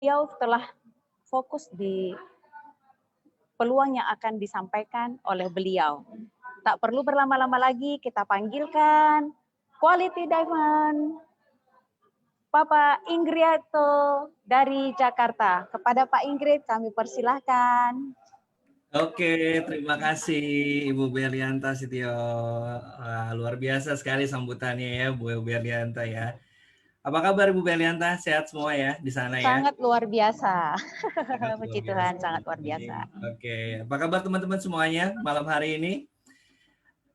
beliau telah fokus di peluang yang akan disampaikan oleh beliau. Tak perlu berlama-lama lagi, kita panggilkan Quality Diamond Bapak Ingriato dari Jakarta. Kepada Pak Ingrid kami persilahkan. Oke, terima kasih Ibu Berlianta Sitio. Luar biasa sekali sambutannya ya, Bu Berlianta ya. Apa kabar Ibu Berlianta? Sehat semua ya di sana ya? Sangat luar biasa. Sangat luar Puji biasa. Tuhan, sangat luar biasa. Oke, apa kabar teman-teman semuanya malam hari ini?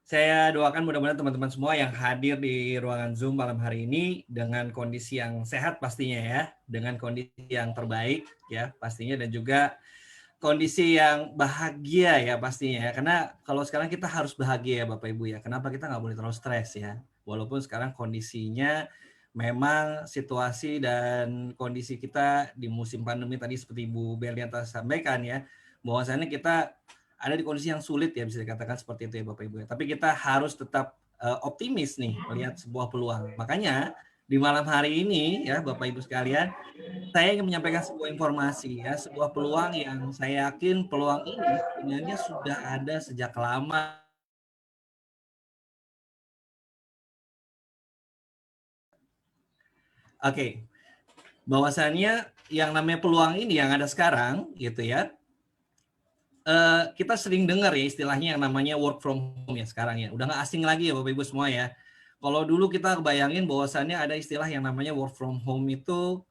Saya doakan mudah-mudahan teman-teman semua yang hadir di ruangan Zoom malam hari ini dengan kondisi yang sehat pastinya ya, dengan kondisi yang terbaik ya pastinya, dan juga kondisi yang bahagia ya pastinya ya. Karena kalau sekarang kita harus bahagia ya Bapak Ibu ya. Kenapa kita nggak boleh terlalu stres ya? Walaupun sekarang kondisinya memang situasi dan kondisi kita di musim pandemi tadi seperti Bu Berlianta sampaikan ya, bahwasannya kita ada di kondisi yang sulit ya, bisa dikatakan seperti itu ya Bapak Ibu ya. Tapi kita harus tetap optimis nih melihat sebuah peluang. Makanya di malam hari ini ya Bapak Ibu sekalian, saya ingin menyampaikan sebuah informasi ya, sebuah peluang yang saya yakin peluang ini sebenarnya sudah ada sejak lama. Oke, bahwasannya yang namanya peluang ini yang ada sekarang gitu ya, kita sering dengar ya istilahnya yang namanya work from home ya sekarang ya. Udah nggak asing lagi ya Bapak Ibu semua ya. Kalau dulu kita bayangin bahwasannya ada istilah yang namanya work from home itu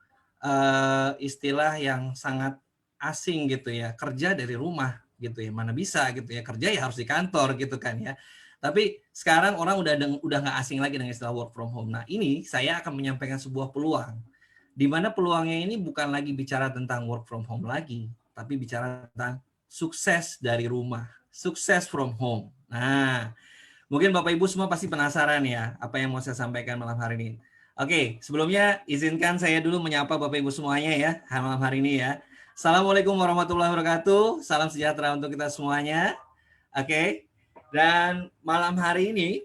istilah yang sangat asing gitu ya. Kerja dari rumah gitu ya. Mana bisa gitu ya. Kerja ya harus di kantor gitu kan ya. Tapi sekarang orang udah nggak asing lagi dengan istilah work from home. Nah ini saya akan menyampaikan sebuah peluang. Di mana peluangnya ini bukan lagi bicara tentang work from home lagi. Tapi bicara tentang sukses dari rumah, sukses from home. Nah, mungkin Bapak Ibu semua pasti penasaran ya apa yang mau saya sampaikan malam hari ini. Oke, sebelumnya izinkan saya dulu menyapa Bapak Ibu semuanya ya malam hari ini ya. Assalamualaikum warahmatullahi wabarakatuh. Salam sejahtera untuk kita semuanya. Oke, dan malam hari ini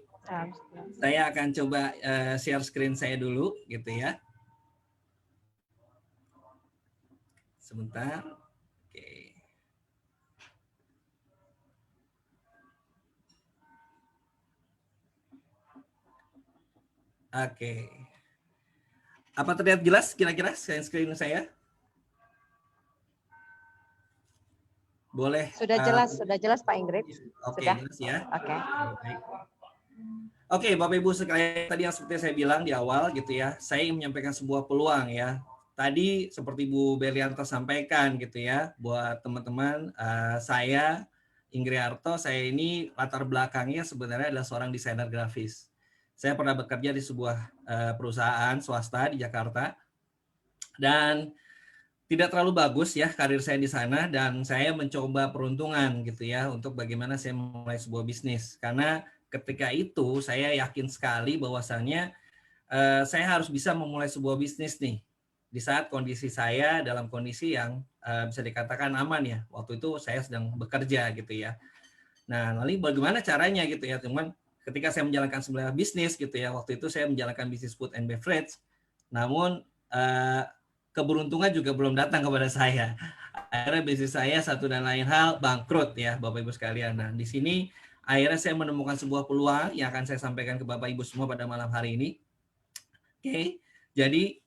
saya akan coba share screen saya dulu gitu ya. Sebentar. Oke. Oke. Apa terlihat jelas kira-kira screen saya? Boleh. Sudah jelas Pak Ingrid. Oke, Sudah. jelas ya. Oke. Baik. Oke, Bapak Ibu sekalian, tadi yang seperti saya bilang di awal gitu ya, saya ingin menyampaikan sebuah peluang ya. Tadi seperti Bu Berlianta sampaikan gitu ya, buat teman-teman, saya Ingriarto, saya ini latar belakangnya sebenarnya adalah seorang desainer grafis. Saya pernah bekerja di sebuah perusahaan swasta di Jakarta, dan tidak terlalu bagus ya karir saya di sana, dan saya mencoba peruntungan gitu ya untuk bagaimana saya memulai sebuah bisnis. Karena ketika itu saya yakin sekali bahwasannya saya harus bisa memulai sebuah bisnis nih di saat kondisi saya dalam kondisi yang bisa dikatakan aman ya. Waktu itu saya sedang bekerja gitu ya. Nah, lalu bagaimana caranya gitu ya, teman? Ketika saya menjalankan sebuah bisnis gitu ya, waktu itu saya menjalankan bisnis food and beverage. Namun keberuntungan juga belum datang kepada saya. Akhirnya bisnis saya satu dan lain hal bangkrut ya Bapak Ibu sekalian. Nah di sini akhirnya saya menemukan sebuah peluang yang akan saya sampaikan ke Bapak Ibu semua pada malam hari ini. Oke, jadi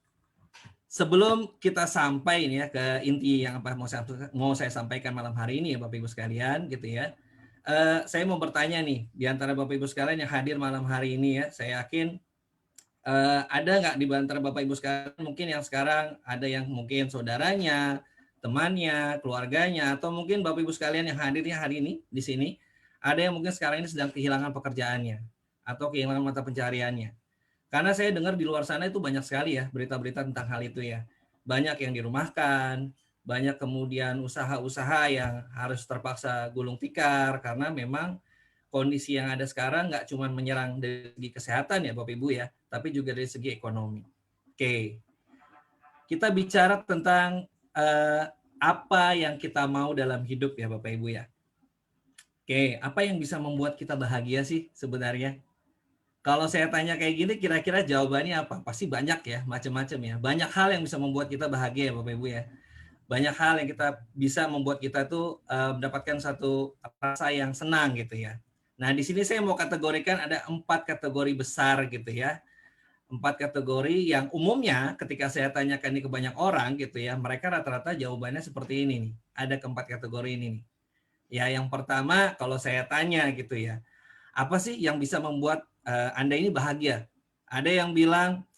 sebelum kita sampai ini ya ke inti yang apa mau saya sampaikan malam hari ini ya Bapak Ibu sekalian gitu ya. Saya mau bertanya nih di antara Bapak Ibu sekalian yang hadir malam hari ini ya, saya yakin ada nggak di antara Bapak Ibu sekalian mungkin yang sekarang ada yang mungkin saudaranya, temannya, keluarganya, atau mungkin Bapak Ibu sekalian yang hadirnya hari ini di sini, ada yang mungkin sekarang ini sedang kehilangan pekerjaannya atau kehilangan mata pencariannya. Karena saya dengar di luar sana itu banyak sekali ya berita-berita tentang hal itu ya. Banyak yang dirumahkan, banyak kemudian usaha-usaha yang harus terpaksa gulung tikar karena memang kondisi yang ada sekarang nggak cuma menyerang dari segi kesehatan ya Bapak Ibu ya, tapi juga dari segi ekonomi. Oke, kita bicara tentang apa yang kita mau dalam hidup ya Bapak Ibu ya. Oke, apa yang bisa membuat kita bahagia sih sebenarnya? Kalau saya tanya kayak gini, kira-kira jawabannya apa? Pasti banyak ya, macam-macam ya. Banyak hal yang bisa membuat kita bahagia ya Bapak Ibu ya. Banyak hal yang kita bisa membuat kita tuh mendapatkan satu rasa yang senang gitu ya. Nah, di sini saya mau kategorikan ada 4 kategori besar gitu ya. 4 kategori yang umumnya ketika saya tanyakan ini ke banyak orang gitu ya, mereka rata-rata jawabannya seperti ini nih. Ada keempat kategori ini nih. Ya, yang pertama kalau saya tanya gitu ya, apa sih yang bisa membuat Anda ini bahagia? Ada yang bilang,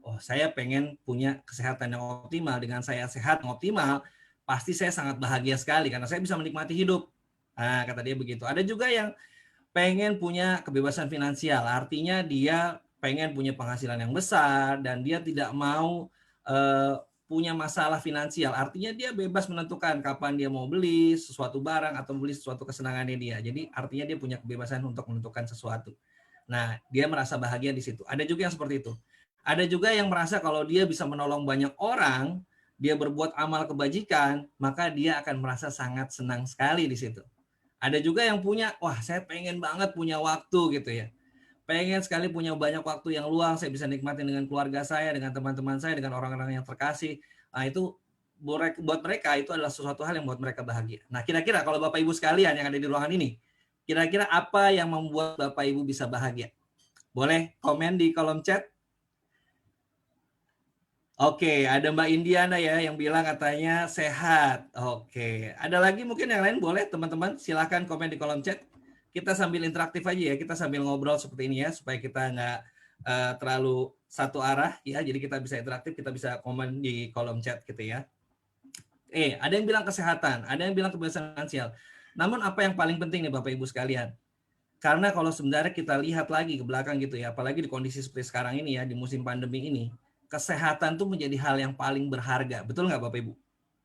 oh saya pengen punya kesehatan yang optimal. Dengan saya sehat optimal, pasti saya sangat bahagia sekali karena saya bisa menikmati hidup. Nah, kata dia begitu. Ada juga yang pengen punya kebebasan finansial, artinya dia pengen punya penghasilan yang besar dan dia tidak mau punya masalah finansial, artinya dia bebas menentukan kapan dia mau beli sesuatu barang atau beli sesuatu kesenangannya dia. Jadi artinya dia punya kebebasan untuk menentukan sesuatu. Nah, dia merasa bahagia di situ. Ada juga yang seperti itu. Ada juga yang merasa kalau dia bisa menolong banyak orang, dia berbuat amal kebajikan, maka dia akan merasa sangat senang sekali di situ. Ada juga yang punya, wah saya pengen banget punya waktu gitu ya. Pengen sekali punya banyak waktu yang luang, saya bisa nikmatin dengan keluarga saya, dengan teman-teman saya, dengan orang-orang yang terkasih. Nah itu buat mereka itu adalah sesuatu hal yang membuat mereka bahagia. Nah kira-kira kalau Bapak Ibu sekalian yang ada di ruangan ini, kira-kira apa yang membuat Bapak Ibu bisa bahagia? Boleh komen di kolom chat. Oke, ada Mbak Indiana ya yang bilang katanya sehat. Oke, ada lagi mungkin yang lain boleh teman-teman silahkan komen di kolom chat. Kita sambil interaktif aja ya, kita sambil ngobrol seperti ini ya supaya kita nggak terlalu satu arah ya. Jadi kita bisa interaktif, kita bisa komen di kolom chat gitu ya. Ada yang bilang kesehatan, ada yang bilang kebebasan finansial. Namun apa yang paling penting nih Bapak Ibu sekalian? Karena kalau sebenarnya kita lihat lagi ke belakang gitu ya, apalagi di kondisi seperti sekarang ini ya, di musim pandemi ini, kesehatan tuh menjadi hal yang paling berharga. Betul nggak Bapak Ibu?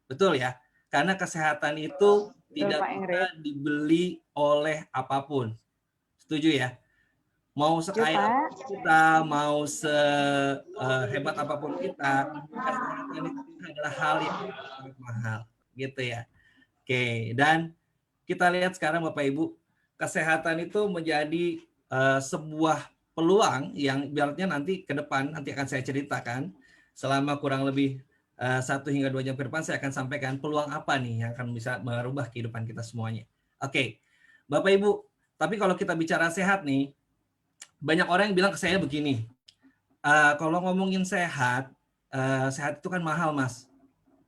Betul ya? Karena kesehatan itu Betul tidak Pak bisa Ingrid. dibeli oleh apapun. Setuju ya? Mau Setuju sekaya Pak. kita, mau sehebat apapun kita, kesehatan itu adalah hal yang sangat mahal. Gitu ya. Oke, dan kita lihat sekarang Bapak Ibu, kesehatan itu menjadi sebuah peluang yang ibaratnya nanti ke depan nanti akan saya ceritakan selama kurang lebih 1 hingga 2 jam ke depan saya akan sampaikan peluang apa nih yang akan bisa merubah kehidupan kita semuanya. Oke, Bapak Ibu, tapi kalau kita bicara sehat nih, banyak orang yang bilang ke saya begini, kalau ngomongin sehat, sehat itu kan mahal mas,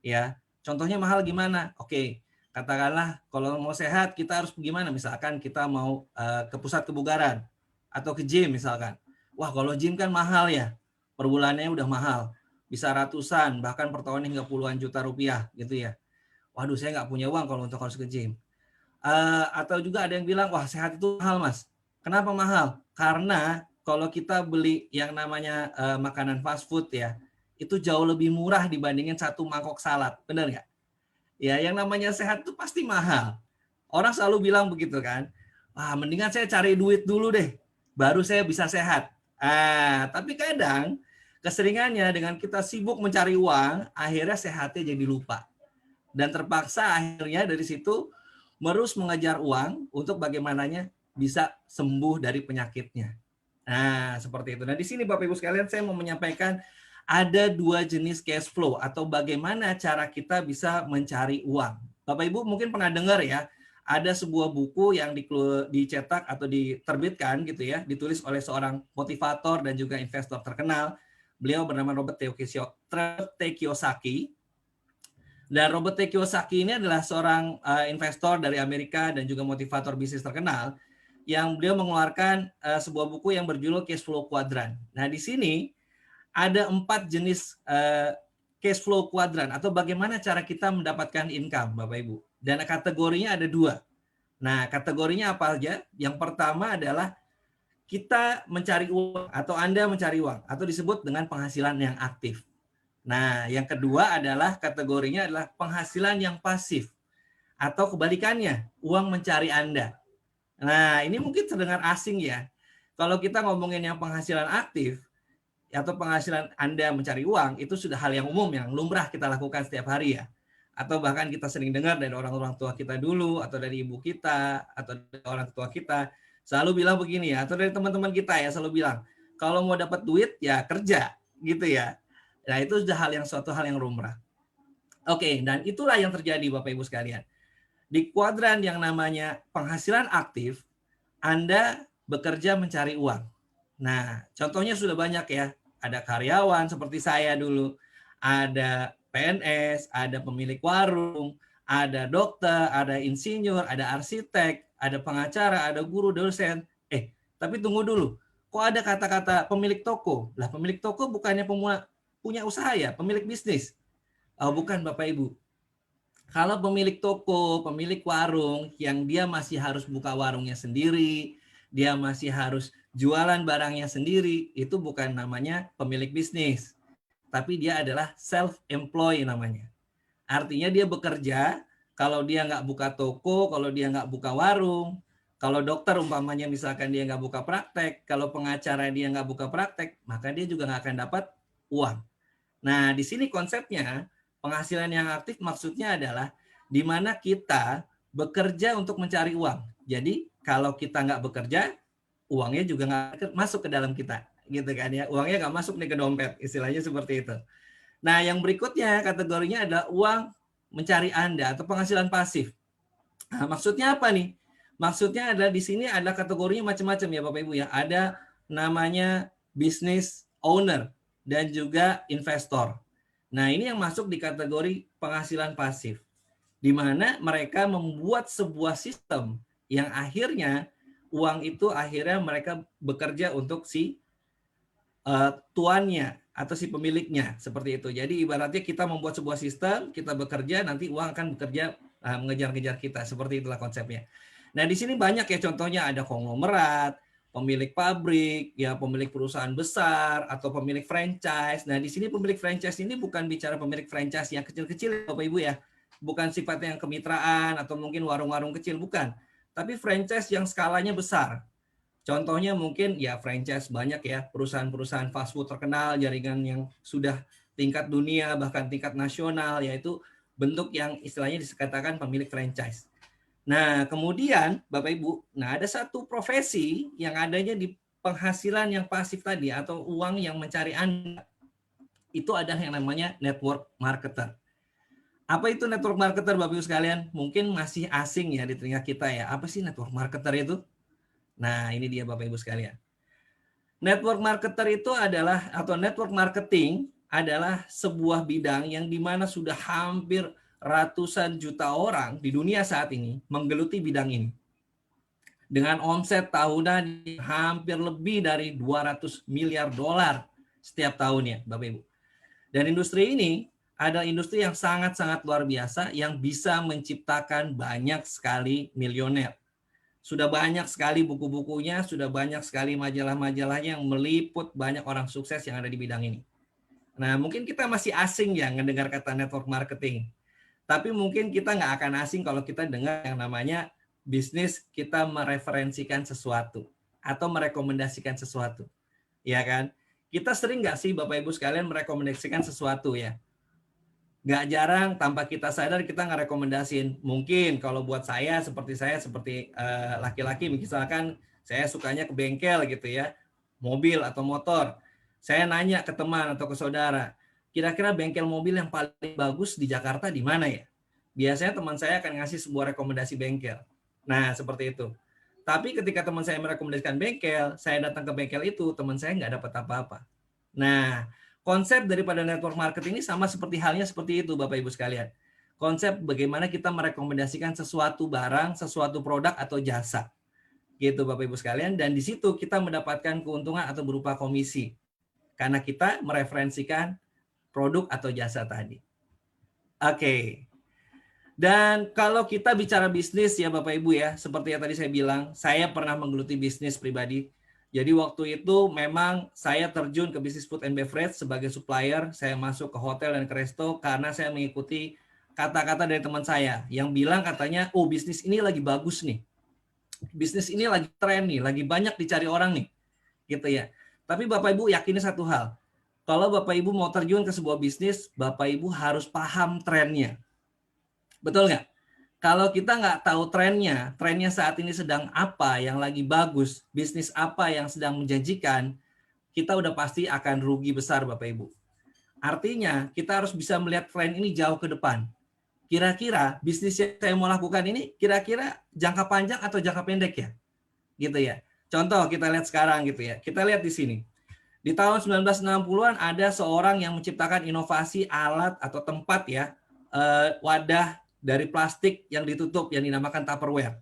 ya. Contohnya mahal gimana? Oke, katakanlah kalau mau sehat kita harus gimana? Misalkan kita mau ke pusat kebugaran atau ke gym misalkan. Wah, kalau gym kan mahal ya. Per bulannya udah mahal. Bisa ratusan, bahkan per tahun hingga puluhan juta rupiah gitu ya. Waduh, saya nggak punya uang kalau untuk harus ke gym. Atau juga ada yang bilang, wah sehat itu mahal mas. Kenapa mahal? Karena kalau kita beli yang namanya makanan fast food ya, itu jauh lebih murah dibandingin satu mangkok salad. Benar nggak? Ya, yang namanya sehat itu pasti mahal. Orang selalu bilang begitu kan. Wah, mendingan saya cari duit dulu deh, baru saya bisa sehat. Tapi kadang keseringannya dengan kita sibuk mencari uang, akhirnya sehatnya jadi lupa. Dan terpaksa akhirnya dari situ terus mengejar uang untuk bagaimananya bisa sembuh dari penyakitnya. Nah, seperti itu. Nah, di sini Bapak Ibu sekalian saya mau menyampaikan ada 2 jenis cash flow atau bagaimana cara kita bisa mencari uang. Bapak Ibu mungkin pernah dengar ya, ada sebuah buku yang dicetak atau diterbitkan gitu ya, ditulis oleh seorang motivator dan juga investor terkenal. Beliau bernama Robert T. Kiyosaki. Dan Robert T. Kiyosaki ini adalah seorang investor dari Amerika dan juga motivator bisnis terkenal yang beliau mengeluarkan sebuah buku yang berjudul Cash Flow Quadrant. Nah, di sini ada 4 jenis cash flow quadrant atau bagaimana cara kita mendapatkan income, Bapak Ibu. Dan kategorinya ada 2. Nah, kategorinya apa aja? Yang pertama adalah kita mencari uang atau Anda mencari uang atau disebut dengan penghasilan yang aktif. Nah, yang kedua adalah kategorinya adalah penghasilan yang pasif atau kebalikannya, uang mencari Anda. Nah, ini mungkin terdengar asing ya. Kalau kita ngomongin yang penghasilan aktif atau penghasilan Anda mencari uang, itu sudah hal yang umum yang lumrah kita lakukan setiap hari ya. Atau bahkan kita sering dengar dari orang-orang tua kita dulu, atau dari ibu kita, atau dari orang tua kita. selalu bilang begini ya, atau dari teman-teman kita ya selalu bilang, kalau mau dapat duit ya kerja, gitu ya. Nah itu sudah suatu hal yang lumrah. Oke, dan itulah yang terjadi Bapak Ibu sekalian. Di kuadran yang namanya penghasilan aktif, Anda bekerja mencari uang. Nah, contohnya sudah banyak ya. Ada karyawan seperti saya dulu, ada PNS, ada pemilik warung, ada dokter, ada insinyur, ada arsitek, ada pengacara, ada guru, dosen. Tapi tunggu dulu. Kok ada kata-kata pemilik toko? Lah, pemilik toko bukannya punya usaha ya, pemilik bisnis. Oh, bukan Bapak Ibu. Kalau pemilik toko, pemilik warung yang dia masih harus buka warungnya sendiri, dia masih harus jualan barangnya sendiri, itu bukan namanya pemilik bisnis. Tapi dia adalah self-employed namanya. Artinya dia bekerja, kalau dia nggak buka toko, kalau dia nggak buka warung, kalau dokter umpamanya misalkan dia nggak buka praktek, kalau pengacara dia nggak buka praktek, maka dia juga nggak akan dapat uang. Nah, di sini konsepnya penghasilan yang aktif maksudnya adalah di mana kita bekerja untuk mencari uang. Jadi kalau kita nggak bekerja, uangnya juga nggak masuk ke dalam kita, gitu kan ya. Uangnya nggak masuk nih ke dompet, istilahnya seperti itu. Nah, yang berikutnya kategorinya adalah uang mencari Anda atau penghasilan pasif. Nah, maksudnya apa nih? Maksudnya adalah di sini ada kategorinya macam-macam ya Bapak Ibu ya. Ada namanya business owner dan juga investor. Nah, ini yang masuk di kategori penghasilan pasif, di mana mereka membuat sebuah sistem yang akhirnya uang itu akhirnya mereka bekerja untuk si tuannya atau si pemiliknya, seperti itu. Jadi ibaratnya kita membuat sebuah sistem, kita bekerja, nanti uang akan bekerja mengejar-ngejar kita, seperti itulah konsepnya. Nah, di sini banyak ya contohnya, ada konglomerat, pemilik pabrik, ya pemilik perusahaan besar atau pemilik franchise. Nah, di sini pemilik franchise ini bukan bicara pemilik franchise yang kecil-kecil Bapak Ibu ya. Bukan sifatnya yang kemitraan atau mungkin warung-warung kecil, bukan. Tapi franchise yang skalanya besar. Contohnya mungkin ya franchise banyak ya, perusahaan-perusahaan fast food terkenal, jaringan yang sudah tingkat dunia bahkan tingkat nasional, yaitu bentuk yang istilahnya dikatakan pemilik franchise. Nah, kemudian Bapak Ibu, ada satu profesi yang adanya di penghasilan yang pasif tadi atau uang yang mencari Anda. Itu adalah yang namanya network marketer. Apa itu network marketer Bapak Ibu sekalian? Mungkin masih asing ya di telinga kita ya. Apa sih network marketer itu? Nah, ini dia Bapak Ibu sekalian. Network marketer itu adalah, atau network marketing adalah sebuah bidang yang dimana sudah hampir ratusan juta orang di dunia saat ini menggeluti bidang ini. Dengan omset tahunan hampir lebih dari 200 miliar dolar setiap tahunnya, Bapak Ibu. Dan industri ini adalah industri yang sangat-sangat luar biasa yang bisa menciptakan banyak sekali milioner. Sudah banyak sekali buku-bukunya, sudah banyak sekali majalah-majalahnya yang meliput banyak orang sukses yang ada di bidang ini. Nah, mungkin kita masih asing ya mendengar kata network marketing. Tapi mungkin kita nggak akan asing kalau kita dengar yang namanya bisnis kita mereferensikan sesuatu atau merekomendasikan sesuatu. Ya kan? Kita sering nggak sih Bapak Ibu sekalian merekomendasikan sesuatu ya? Nggak jarang tanpa kita sadar kita ngerekomendasiin. Mungkin kalau buat saya seperti laki-laki, misalkan saya sukanya ke bengkel gitu ya, mobil atau motor. Saya nanya ke teman atau ke saudara, kira-kira bengkel mobil yang paling bagus di Jakarta di mana ya? Biasanya teman saya akan ngasih sebuah rekomendasi bengkel. Nah, seperti itu. Tapi ketika teman saya merekomendasikan bengkel, saya datang ke bengkel itu, teman saya nggak dapat apa-apa. Nah, konsep daripada network marketing ini sama seperti halnya seperti itu Bapak Ibu sekalian. Konsep bagaimana kita merekomendasikan sesuatu barang, sesuatu produk atau jasa. Gitu Bapak Ibu sekalian, dan di situ kita mendapatkan keuntungan atau berupa komisi. Karena kita mereferensikan produk atau jasa tadi. Oke. Dan kalau kita bicara bisnis ya Bapak Ibu ya, seperti yang tadi saya bilang, saya pernah menggeluti bisnis pribadi. Jadi waktu itu memang saya terjun ke bisnis food and beverage sebagai supplier. Saya masuk ke hotel dan ke resto karena saya mengikuti kata-kata dari teman saya yang bilang katanya, oh bisnis ini lagi bagus nih. Bisnis ini lagi tren nih, lagi banyak dicari orang nih. Gitu ya. Tapi Bapak Ibu yakini satu hal. Kalau Bapak Ibu mau terjun ke sebuah bisnis, Bapak Ibu harus paham trennya. Betul nggak? Kalau kita nggak tahu trennya saat ini sedang apa yang lagi bagus, bisnis apa yang sedang menjanjikan, kita udah pasti akan rugi besar Bapak Ibu. Artinya kita harus bisa melihat tren ini jauh ke depan. Kira-kira bisnis yang saya mau lakukan ini kira-kira jangka panjang atau jangka pendek ya? Gitu ya. Contoh kita lihat sekarang gitu ya. Kita lihat di sini. Di tahun 1960-an ada seorang yang menciptakan inovasi alat atau tempat ya, wadah dari plastik yang ditutup yang dinamakan Tupperware.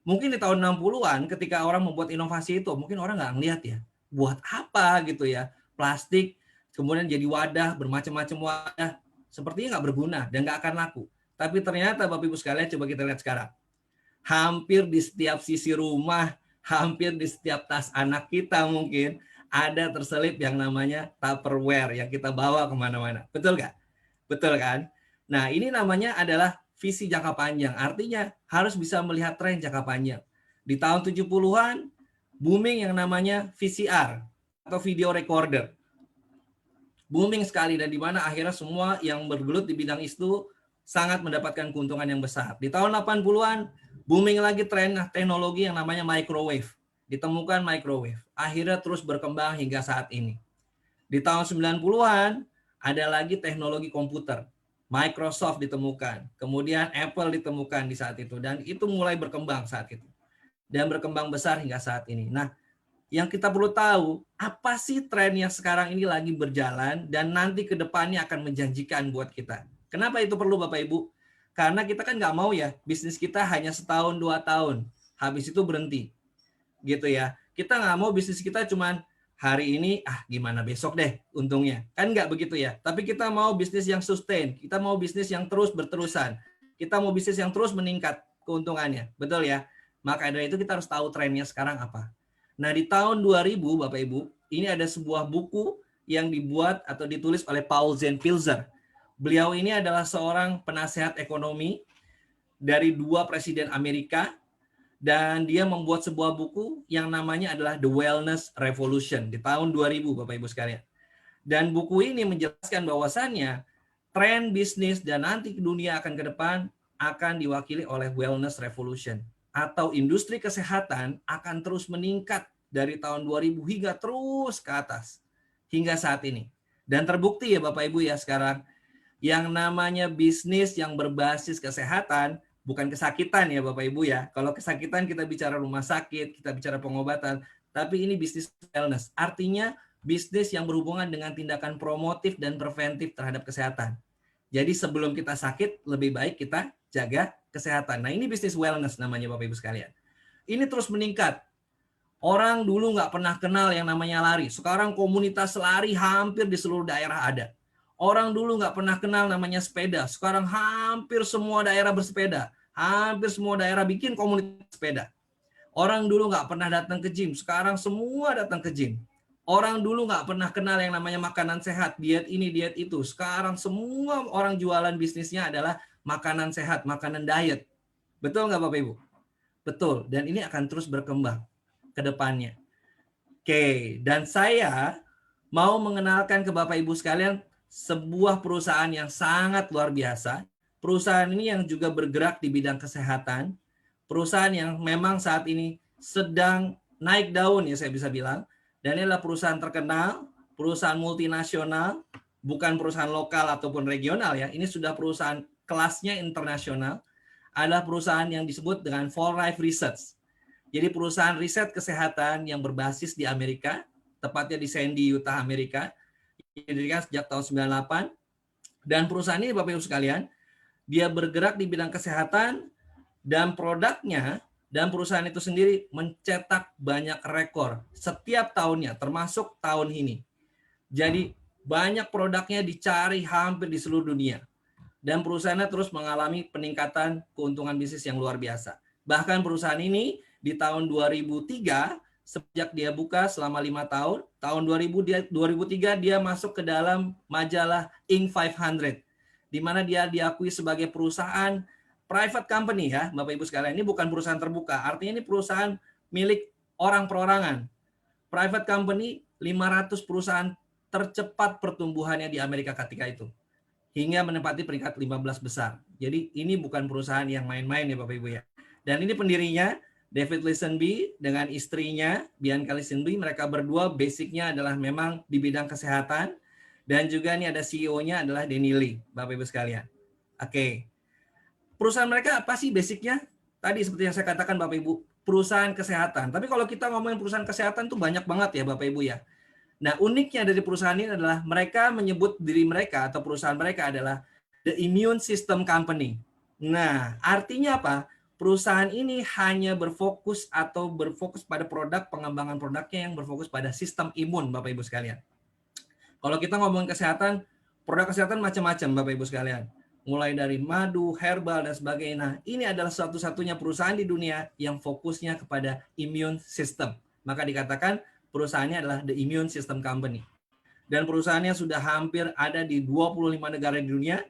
Mungkin di tahun 60-an ketika orang membuat inovasi itu, mungkin orang nggak ngelihat ya, buat apa gitu ya, plastik kemudian jadi wadah, bermacam-macam wadah, sepertinya nggak berguna dan nggak akan laku. Tapi ternyata Bapak Ibu sekalian, coba kita lihat sekarang. Hampir di setiap sisi rumah, hampir di setiap tas anak kita mungkin, ada terselip yang namanya Tupperware yang kita bawa kemana-mana. Betul nggak? Betul kan? Nah, ini namanya adalah visi jangka panjang. Artinya harus bisa melihat tren jangka panjang. Di tahun 70-an, booming yang namanya VCR atau video recorder. Booming sekali dan di mana akhirnya semua yang bergelut di bidang itu sangat mendapatkan keuntungan yang besar. Di tahun 80-an, booming lagi tren teknologi yang namanya microwave. Ditemukan microwave. Akhirnya terus berkembang hingga saat ini. Di tahun 90-an, ada lagi teknologi komputer. Microsoft ditemukan, kemudian Apple ditemukan di saat itu, dan itu mulai berkembang saat itu. Dan berkembang besar hingga saat ini. Nah, yang kita perlu tahu, apa sih tren yang sekarang ini lagi berjalan, dan nanti ke depannya akan menjanjikan buat kita. Kenapa itu perlu Bapak Ibu? Karena kita kan nggak mau ya, bisnis kita hanya setahun, 2 tahun. Habis itu berhenti. Gitu ya. Kita nggak mau bisnis kita cuman hari ini, gimana besok deh untungnya. Kan nggak begitu ya. Tapi kita mau bisnis yang sustain. Kita mau bisnis yang terus berterusan. Kita mau bisnis yang terus meningkat keuntungannya. Betul ya? Maka dari itu kita harus tahu trennya sekarang apa. Nah di tahun 2000 Bapak Ibu, ini ada sebuah buku yang dibuat atau ditulis oleh Paul Pilzer. Beliau ini adalah seorang penasehat ekonomi dari 2 presiden Amerika, dan dia membuat sebuah buku yang namanya adalah The Wellness Revolution di tahun 2000 Bapak Ibu sekalian. Dan buku ini menjelaskan bahwasannya tren bisnis dan nanti dunia akan ke depan akan diwakili oleh wellness revolution, atau industri kesehatan akan terus meningkat dari tahun 2000 hingga terus ke atas hingga saat ini. Dan terbukti ya Bapak Ibu ya sekarang, yang namanya bisnis yang berbasis kesehatan bukan kesakitan ya Bapak Ibu ya. Kalau kesakitan kita bicara rumah sakit, kita bicara pengobatan, tapi ini bisnis wellness. Artinya bisnis yang berhubungan dengan tindakan promotif dan preventif terhadap kesehatan. Jadi sebelum kita sakit, lebih baik kita jaga kesehatan. Nah ini bisnis wellness namanya Bapak Ibu sekalian. Ini terus meningkat. Orang dulu nggak pernah kenal yang namanya lari. Sekarang komunitas lari hampir di seluruh daerah ada. Orang dulu nggak pernah kenal namanya sepeda. Sekarang hampir semua daerah bersepeda. Hampir semua daerah bikin komunitas sepeda. Orang dulu nggak pernah datang ke gym. Sekarang semua datang ke gym. Orang dulu nggak pernah kenal yang namanya makanan sehat. Diet ini, diet itu. Sekarang semua orang jualan bisnisnya adalah makanan sehat, makanan diet. Betul nggak Bapak Ibu? Betul. Dan ini akan terus berkembang ke depannya. Oke, dan saya mau mengenalkan ke Bapak Ibu sekalian sebuah perusahaan yang sangat luar biasa. Perusahaan ini yang juga bergerak di bidang kesehatan. Perusahaan yang memang saat ini sedang naik daun ya saya bisa bilang. Dan ini adalah perusahaan terkenal, perusahaan multinasional, bukan perusahaan lokal ataupun regional ya. Ini sudah perusahaan kelasnya internasional. Adalah perusahaan yang disebut dengan For Life Research. Jadi perusahaan riset kesehatan yang berbasis di Amerika, tepatnya di Sandy, Utah, Amerika. Didirikan sejak tahun 98. Dan perusahaan ini Bapak Ibu sekalian, dia bergerak di bidang kesehatan dan produknya dan perusahaan itu sendiri mencetak banyak rekor setiap tahunnya, termasuk tahun ini. Jadi banyak produknya dicari hampir di seluruh dunia. Dan perusahaannya terus mengalami peningkatan keuntungan bisnis yang luar biasa. Bahkan perusahaan ini di tahun 2003, sejak dia buka selama 5 tahun, tahun 2003 dia masuk ke dalam majalah Inc. 500, di mana dia diakui sebagai perusahaan private company ya, Bapak Ibu sekalian. Ini bukan perusahaan terbuka, artinya ini perusahaan milik orang perorangan. Private company, 500 perusahaan tercepat pertumbuhannya di Amerika ketika itu. hingga menempati peringkat 15 besar. Jadi ini bukan perusahaan yang main-main ya Bapak Ibu ya. Dan ini pendirinya David Lisenby dengan istrinya Bianca Lisenby, mereka berdua basicnya adalah memang di bidang kesehatan, dan juga ini ada CEO-nya adalah Denny Lee, Bapak Ibu sekalian. Oke. Perusahaan mereka apa sih basicnya? Tadi seperti yang saya katakan Bapak Ibu, perusahaan kesehatan. Tapi kalau kita ngomongin perusahaan kesehatan tuh banyak banget ya Bapak Ibu ya. Nah, uniknya dari perusahaan ini adalah mereka menyebut diri mereka atau perusahaan mereka adalah the immune system company. Nah, artinya apa? Perusahaan ini hanya berfokus pada produk, pengembangan produknya yang berfokus pada sistem imun, Bapak Ibu sekalian. Kalau kita ngomongin kesehatan, produk kesehatan macam-macam, Bapak Ibu sekalian. Mulai dari madu, herbal, dan sebagainya. Nah, ini adalah satu-satunya perusahaan di dunia yang fokusnya kepada immune system. Maka dikatakan perusahaannya adalah the immune system company. Dan perusahaannya sudah hampir ada di 25 negara di dunia,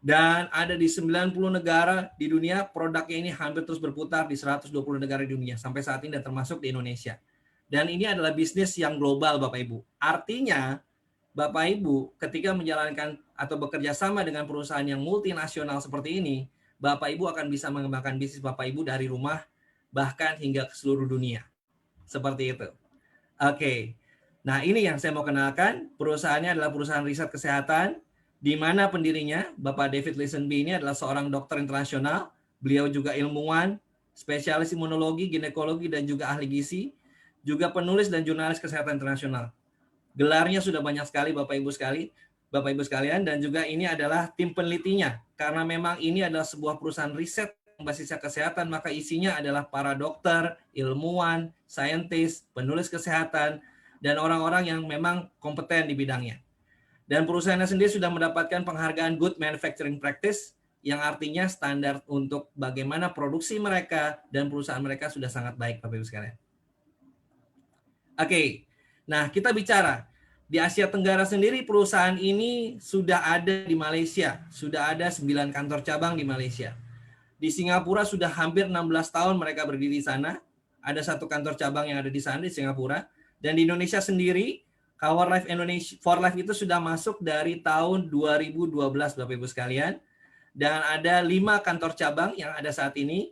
dan ada di 90 negara di dunia. Produknya ini hampir terus berputar di 120 negara di dunia sampai saat ini, dan termasuk di Indonesia. Dan ini adalah bisnis yang global Bapak Ibu. Artinya Bapak Ibu ketika menjalankan atau bekerja sama dengan perusahaan yang multinasional seperti ini, Bapak Ibu akan bisa mengembangkan bisnis Bapak Ibu dari rumah bahkan hingga ke seluruh dunia. Seperti itu. Oke. Nah, ini yang saya mau kenalkan. Perusahaannya adalah perusahaan riset kesehatan, di mana pendirinya, Bapak David Lisenby ini adalah seorang dokter internasional. Beliau juga ilmuwan, spesialis imunologi, ginekologi, dan juga ahli gizi. Juga penulis dan jurnalis kesehatan internasional. Gelarnya sudah banyak sekali Bapak Ibu sekalian, dan juga ini adalah tim penelitinya. Karena memang ini adalah sebuah perusahaan riset basisnya kesehatan, maka isinya adalah para dokter, ilmuwan, saintis, penulis kesehatan, dan orang-orang yang memang kompeten di bidangnya. Dan perusahaannya sendiri sudah mendapatkan penghargaan Good Manufacturing Practice, yang artinya standar untuk bagaimana produksi mereka dan perusahaan mereka sudah sangat baik, Bapak Ibu sekalian. Oke, nah kita bicara di Asia Tenggara sendiri, perusahaan ini sudah ada di Malaysia, sudah ada 9 kantor cabang di Malaysia. Di Singapura sudah hampir 16 tahun mereka berdiri di sana. Ada 1 kantor cabang yang ada di sana di Singapura. Dan di Indonesia sendiri, For Life itu sudah masuk dari tahun 2012 Bapak Ibu sekalian. Dan ada 5 kantor cabang yang ada saat ini.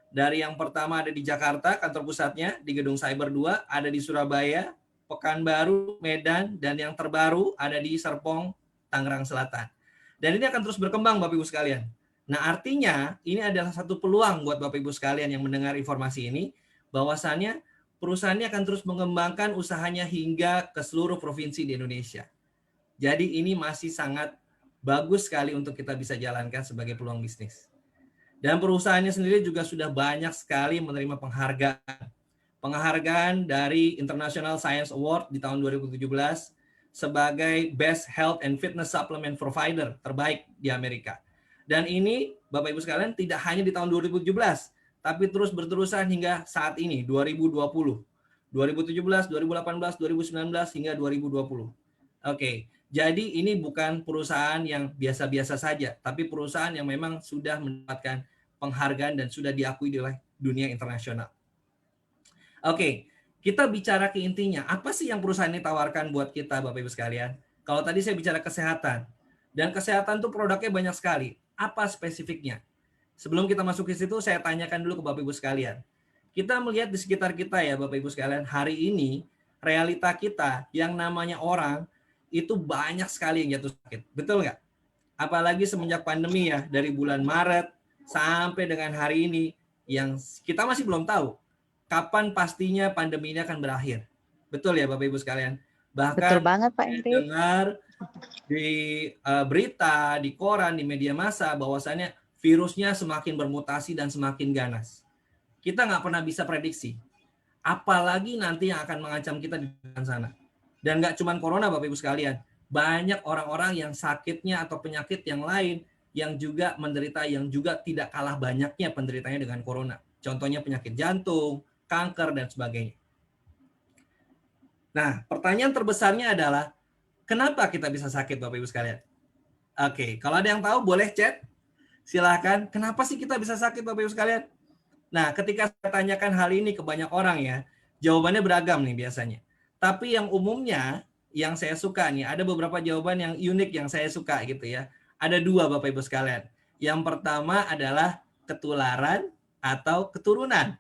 Dari yang pertama ada di Jakarta, kantor pusatnya di Gedung Cyber 2, ada di Surabaya, Pekanbaru, Medan, dan yang terbaru ada di Serpong, Tangerang Selatan. Dan ini akan terus berkembang Bapak Ibu sekalian. Nah, artinya ini adalah satu peluang buat Bapak Ibu sekalian yang mendengar informasi ini, bahwasannya perusahaannya akan terus mengembangkan usahanya hingga ke seluruh provinsi di Indonesia. Jadi ini masih sangat bagus sekali untuk kita bisa jalankan sebagai peluang bisnis. Dan perusahaannya sendiri juga sudah banyak sekali menerima penghargaan dari International Science Award di tahun 2017 sebagai Best Health and Fitness Supplement Provider terbaik di Amerika. Dan ini Bapak Ibu sekalian tidak hanya di tahun 2017, tapi terus berterusan hingga saat ini 2020. 2017, 2018, 2019 hingga 2020. Oke, jadi ini bukan perusahaan yang biasa-biasa saja, tapi perusahaan yang memang sudah mendapatkan penghargaan dan sudah diakui oleh dunia internasional. Oke, kita bicara ke intinya. Apa sih yang perusahaan ini tawarkan buat kita Bapak Ibu sekalian? Kalau tadi saya bicara kesehatan, dan kesehatan tuh produknya banyak sekali. Apa spesifiknya? Sebelum kita masuk ke situ, saya tanyakan dulu ke Bapak Ibu sekalian. Kita melihat di sekitar kita ya Bapak Ibu sekalian, hari ini realita kita yang namanya orang itu banyak sekali yang jatuh sakit. Betul nggak? Apalagi semenjak pandemi ya, dari bulan Maret sampai dengan hari ini, yang kita masih belum tahu kapan pastinya pandemi ini akan berakhir. Betul ya Bapak Ibu sekalian? Bahkan betul banget Pak Henry. Dengar di berita, di koran, di media massa bahwasannya virusnya semakin bermutasi dan semakin ganas. Kita nggak pernah bisa prediksi. Apalagi nanti yang akan mengancam kita di depan sana. Dan nggak cuma corona Bapak Ibu sekalian. Banyak orang-orang yang sakitnya atau penyakit yang lain yang juga menderita, yang juga tidak kalah banyaknya penderitanya dengan corona. Contohnya penyakit jantung, kanker, dan sebagainya. Nah, pertanyaan terbesarnya adalah, kenapa kita bisa sakit Bapak Ibu sekalian? Oke, kalau ada yang tahu boleh chat. Silahkan, kenapa sih kita bisa sakit Bapak Ibu sekalian? Nah, ketika saya tanyakan hal ini ke banyak orang ya, jawabannya beragam nih biasanya. Tapi yang umumnya, yang saya suka nih, ada beberapa jawaban yang unik yang saya suka gitu ya. Ada dua Bapak Ibu sekalian. Yang pertama adalah ketularan atau keturunan.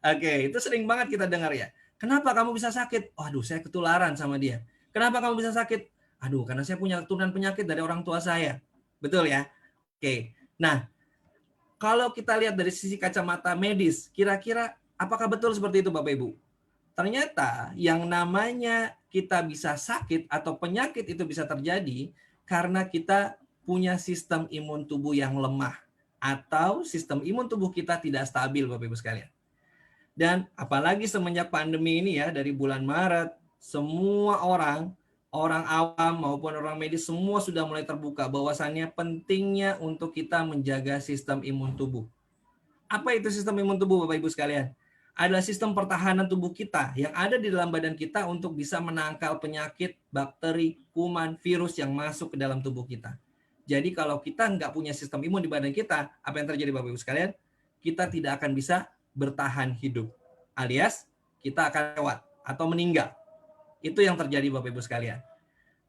Oke, itu sering banget kita dengar ya. Kenapa kamu bisa sakit? Waduh, saya ketularan sama dia. Kenapa kamu bisa sakit? Aduh, karena saya punya keturunan penyakit dari orang tua saya. Betul ya? Oke. Nah, kalau kita lihat dari sisi kacamata medis, kira-kira apakah betul seperti itu Bapak Ibu? Ternyata yang namanya kita bisa sakit atau penyakit itu bisa terjadi karena kita punya sistem imun tubuh yang lemah atau sistem imun tubuh kita tidak stabil Bapak Ibu sekalian. Dan apalagi semenjak pandemi ini ya, dari bulan Maret, semua orang awam maupun orang medis semua sudah mulai terbuka bahwasannya pentingnya untuk kita menjaga sistem imun tubuh. Apa itu sistem imun tubuh Bapak Ibu sekalian? Adalah sistem pertahanan tubuh kita yang ada di dalam badan kita untuk bisa menangkal penyakit, bakteri, kuman, virus yang masuk ke dalam tubuh kita. Jadi kalau kita nggak punya sistem imun di badan kita, apa yang terjadi Bapak Ibu sekalian? Kita tidak akan bisa bertahan hidup. Alias kita akan lewat atau meninggal. Itu yang terjadi Bapak Ibu sekalian.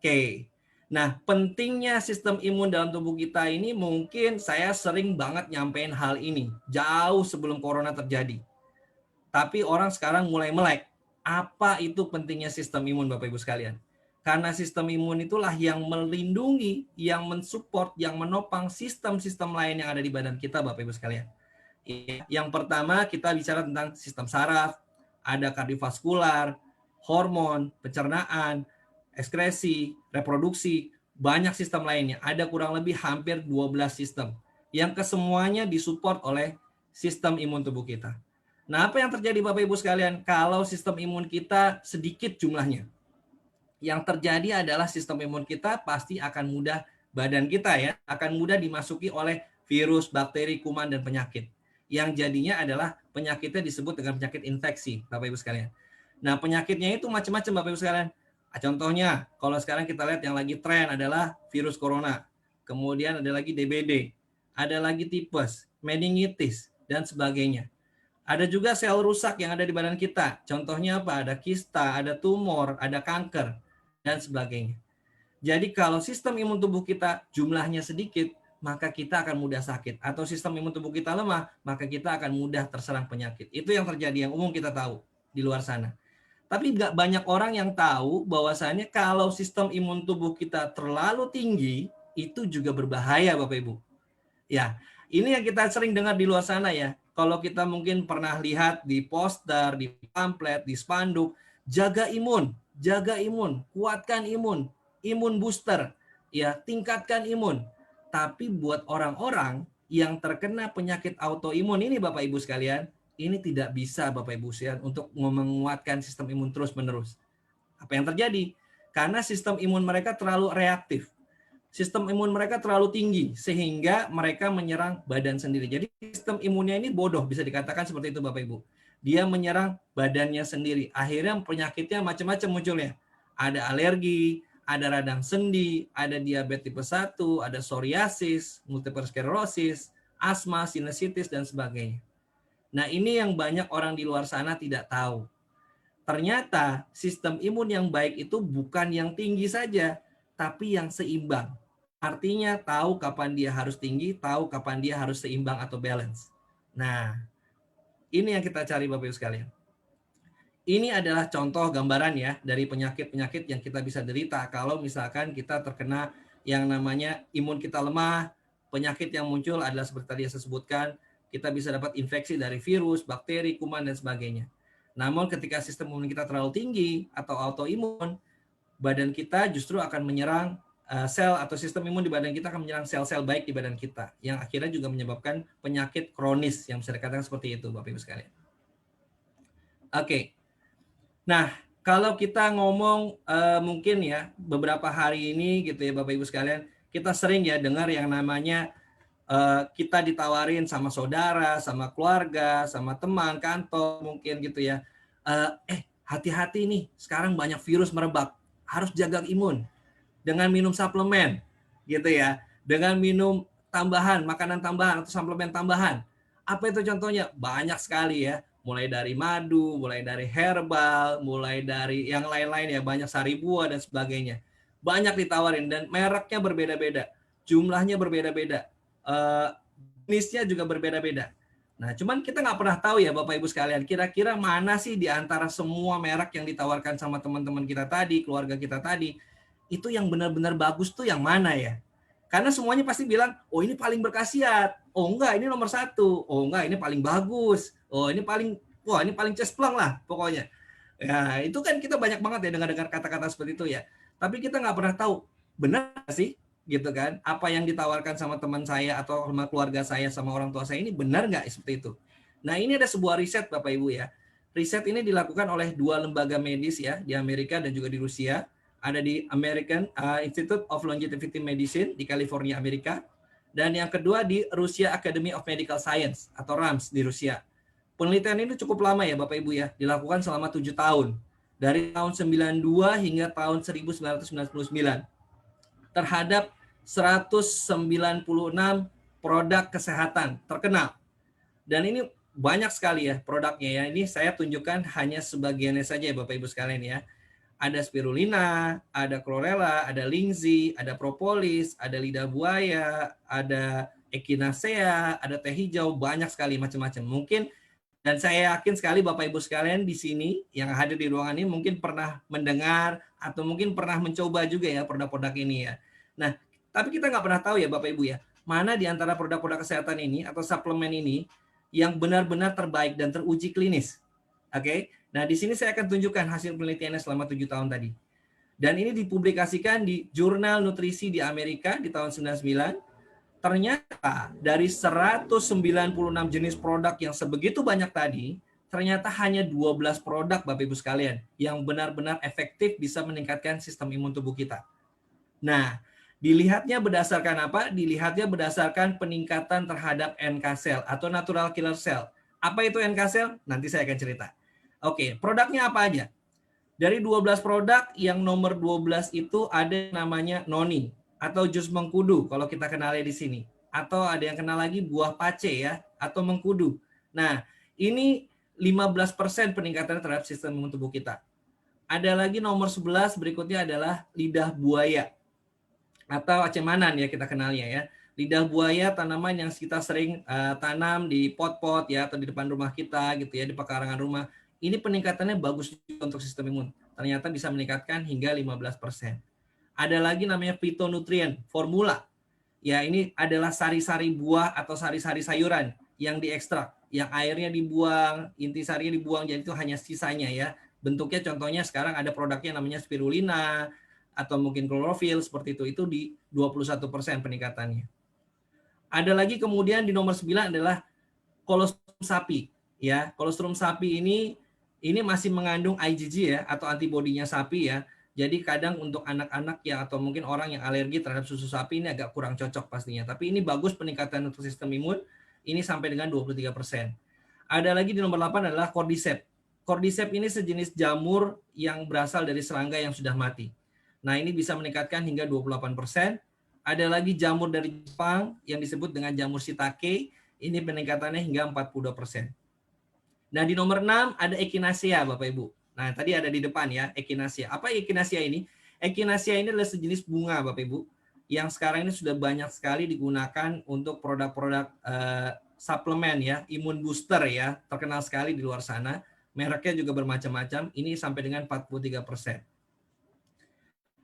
Oke. Nah, pentingnya sistem imun dalam tubuh kita ini mungkin saya sering banget nyampein hal ini jauh sebelum corona terjadi. Tapi orang sekarang mulai melek. Apa itu pentingnya sistem imun Bapak Ibu sekalian? Karena sistem imun itulah yang melindungi, yang mensupport, yang menopang sistem-sistem lain yang ada di badan kita Bapak Ibu sekalian. Yang pertama kita bicara tentang sistem saraf, ada kardiovaskular, hormon, pencernaan, ekskresi, reproduksi, banyak sistem lainnya. Ada kurang lebih hampir 12 sistem yang kesemuanya disupport oleh sistem imun tubuh kita. Nah, apa yang terjadi Bapak Ibu sekalian kalau sistem imun kita sedikit jumlahnya? Yang terjadi adalah sistem imun kita pasti akan mudah, badan kita ya, akan mudah dimasuki oleh virus, bakteri, kuman, dan penyakit. Yang jadinya adalah penyakitnya disebut dengan penyakit infeksi, Bapak Ibu sekalian. Nah, penyakitnya itu macam-macam Bapak Ibu sekalian. Contohnya, kalau sekarang kita lihat yang lagi tren adalah virus corona. Kemudian ada lagi DBD, ada lagi tipes, meningitis, dan sebagainya. Ada juga sel rusak yang ada di badan kita. Contohnya apa? Ada kista, ada tumor, ada kanker, dan sebagainya. Jadi kalau sistem imun tubuh kita jumlahnya sedikit, maka kita akan mudah sakit. Atau sistem imun tubuh kita lemah, maka kita akan mudah terserang penyakit. Itu yang terjadi, yang umum kita tahu di luar sana. Tapi nggak banyak orang yang tahu bahwasannya kalau sistem imun tubuh kita terlalu tinggi, itu juga berbahaya Bapak Ibu. Ya, ini yang kita sering dengar di luar sana ya. Kalau kita mungkin pernah lihat di poster, di pamflet, di spanduk, jaga imun, kuatkan imun, imun booster, ya, tingkatkan imun. Tapi buat orang-orang yang terkena penyakit autoimun ini Bapak Ibu sekalian, ini tidak bisa Bapak Ibu sekalian untuk menguatkan sistem imun terus-menerus. Apa yang terjadi? Karena sistem imun mereka terlalu reaktif. Sistem imun mereka terlalu tinggi sehingga mereka menyerang badan sendiri. Jadi sistem imunnya ini bodoh, bisa dikatakan seperti itu Bapak Ibu. Dia menyerang badannya sendiri. Akhirnya penyakitnya macam-macam munculnya. Ada alergi, ada radang sendi, ada diabetes tipe 1, ada psoriasis, multiple sclerosis, asma, sinusitis, dan sebagainya. Nah, ini yang banyak orang di luar sana tidak tahu. Ternyata sistem imun yang baik itu bukan yang tinggi saja, tapi yang seimbang. Artinya tahu kapan dia harus tinggi, tahu kapan dia harus seimbang atau balance. Nah, ini yang kita cari Bapak Ibu sekalian. Ini adalah contoh gambaran ya dari penyakit-penyakit yang kita bisa derita kalau misalkan kita terkena yang namanya imun kita lemah. Penyakit yang muncul adalah seperti tadi yang saya sebutkan, kita bisa dapat infeksi dari virus, bakteri, kuman, dan sebagainya. Namun ketika sistem imun kita terlalu tinggi atau autoimun, badan kita justru akan menyerang sel atau sistem imun di badan kita akan menyerang sel-sel baik di badan kita yang akhirnya juga menyebabkan penyakit kronis yang bisa dikatakan seperti itu Bapak Ibu sekalian. Oke. Nah, kalau kita ngomong mungkin ya beberapa hari ini gitu ya Bapak Ibu sekalian, kita sering ya dengar yang namanya kita ditawarin sama saudara, sama keluarga, sama teman kantor mungkin gitu ya. Hati-hati nih, sekarang banyak virus merebak. Harus jaga imun dengan minum suplemen gitu ya, dengan minum tambahan, makanan tambahan atau suplemen tambahan. Apa itu contohnya? Banyak sekali ya, mulai dari madu, mulai dari herbal, mulai dari yang lain-lain ya, banyak sari buah dan sebagainya. Banyak ditawarin dan mereknya berbeda-beda. jumlahnya berbeda-beda, jenisnya juga berbeda-beda. Nah, cuman kita nggak pernah tahu ya Bapak Ibu sekalian, kira-kira mana sih di antara semua merek yang ditawarkan sama teman-teman kita tadi, keluarga kita tadi, itu yang benar-benar bagus tuh yang mana ya? Karena semuanya pasti bilang, oh ini paling berkhasiat, oh enggak ini nomor 1, oh enggak ini paling bagus, oh ini paling, wah ini paling cesplong lah pokoknya. Ya itu kan kita banyak banget ya dengar-dengar kata-kata seperti itu ya. Tapi kita nggak pernah tahu, benar sih gitu kan, apa yang ditawarkan sama teman saya atau sama keluarga saya sama orang tua saya ini benar nggak seperti itu. Nah ini ada sebuah riset Bapak Ibu ya. Riset ini dilakukan oleh 2 lembaga medis ya di Amerika dan juga di Rusia. Ada di American Institute of Longevity Medicine di California, Amerika. Dan yang kedua di Russia Academy of Medical Science atau RAMS di Rusia. Penelitian ini cukup lama ya Bapak Ibu ya, dilakukan selama 7 tahun. Dari tahun 92 hingga tahun 1999 terhadap 196 produk kesehatan terkenal. Dan ini banyak sekali ya produknya ya. Ini saya tunjukkan hanya sebagiannya saja ya Bapak Ibu sekalian ya. Ada spirulina, ada chlorella, ada lingzi, ada propolis, ada lidah buaya, ada echinacea, ada teh hijau, banyak sekali macam-macam. Mungkin dan saya yakin sekali Bapak Ibu sekalian di sini yang hadir di ruangan ini mungkin pernah mendengar atau mungkin pernah mencoba juga ya produk-produk ini ya. Nah, tapi kita nggak pernah tahu ya Bapak Ibu ya, mana di antara produk-produk kesehatan ini atau suplemen ini yang benar-benar terbaik dan teruji klinis. Oke. Nah, di sini saya akan tunjukkan hasil penelitiannya selama 7 tahun tadi. Dan ini dipublikasikan di Jurnal Nutrisi di Amerika di tahun 99. Ternyata dari 196 jenis produk yang sebegitu banyak tadi, ternyata hanya 12 produk Bapak Ibu sekalian yang benar-benar efektif bisa meningkatkan sistem imun tubuh kita. Nah, dilihatnya berdasarkan apa? Dilihatnya berdasarkan peningkatan terhadap NK cell atau natural killer cell. Apa itu NK cell? Nanti saya akan cerita. Oke, produknya apa aja? Dari 12 produk, yang nomor 12 itu ada namanya noni atau jus mengkudu kalau kita kenalnya di sini. Atau ada yang kenal lagi buah pace ya atau mengkudu. Nah, ini 15% peningkatan terhadap sistem imun tubuh kita. Ada lagi nomor 11 berikutnya adalah lidah buaya atau acemanan ya kita kenalnya ya. Lidah buaya tanaman yang kita sering tanam di pot-pot ya atau di depan rumah kita gitu ya, di pekarangan rumah. Ini peningkatannya bagus untuk sistem imun. Ternyata bisa meningkatkan hingga 15%. Ada lagi namanya fitonutrien formula. Ya, ini adalah sari-sari buah atau sari-sari sayuran yang diekstrak, yang airnya dibuang, intisarinya dibuang, jadi itu hanya sisanya ya. Bentuknya contohnya sekarang ada produknya namanya spirulina atau mungkin klorofil seperti itu di 21% peningkatannya. Ada lagi kemudian di nomor 9 adalah kolostrum sapi. Ya, kolostrum sapi ini masih mengandung IgG ya atau antibodinya sapi ya. Jadi kadang untuk anak-anak ya atau mungkin orang yang alergi terhadap susu sapi ini agak kurang cocok pastinya. Tapi ini bagus peningkatan untuk sistem imun ini sampai dengan 23%. Ada lagi di nomor 8 adalah cordyceps. Cordyceps ini sejenis jamur yang berasal dari serangga yang sudah mati. Nah, ini bisa meningkatkan hingga 28%. Ada lagi jamur dari Jepang yang disebut dengan jamur shiitake, ini peningkatannya hingga 42%. Nah, di nomor 6 ada echinacea, Bapak Ibu. Nah, tadi ada di depan ya, echinacea. Apa echinacea ini? Echinacea ini adalah sejenis bunga, Bapak Ibu, yang sekarang ini sudah banyak sekali digunakan untuk produk-produk suplemen ya, imun booster ya, terkenal sekali di luar sana. Mereknya juga bermacam-macam, ini sampai dengan 43%.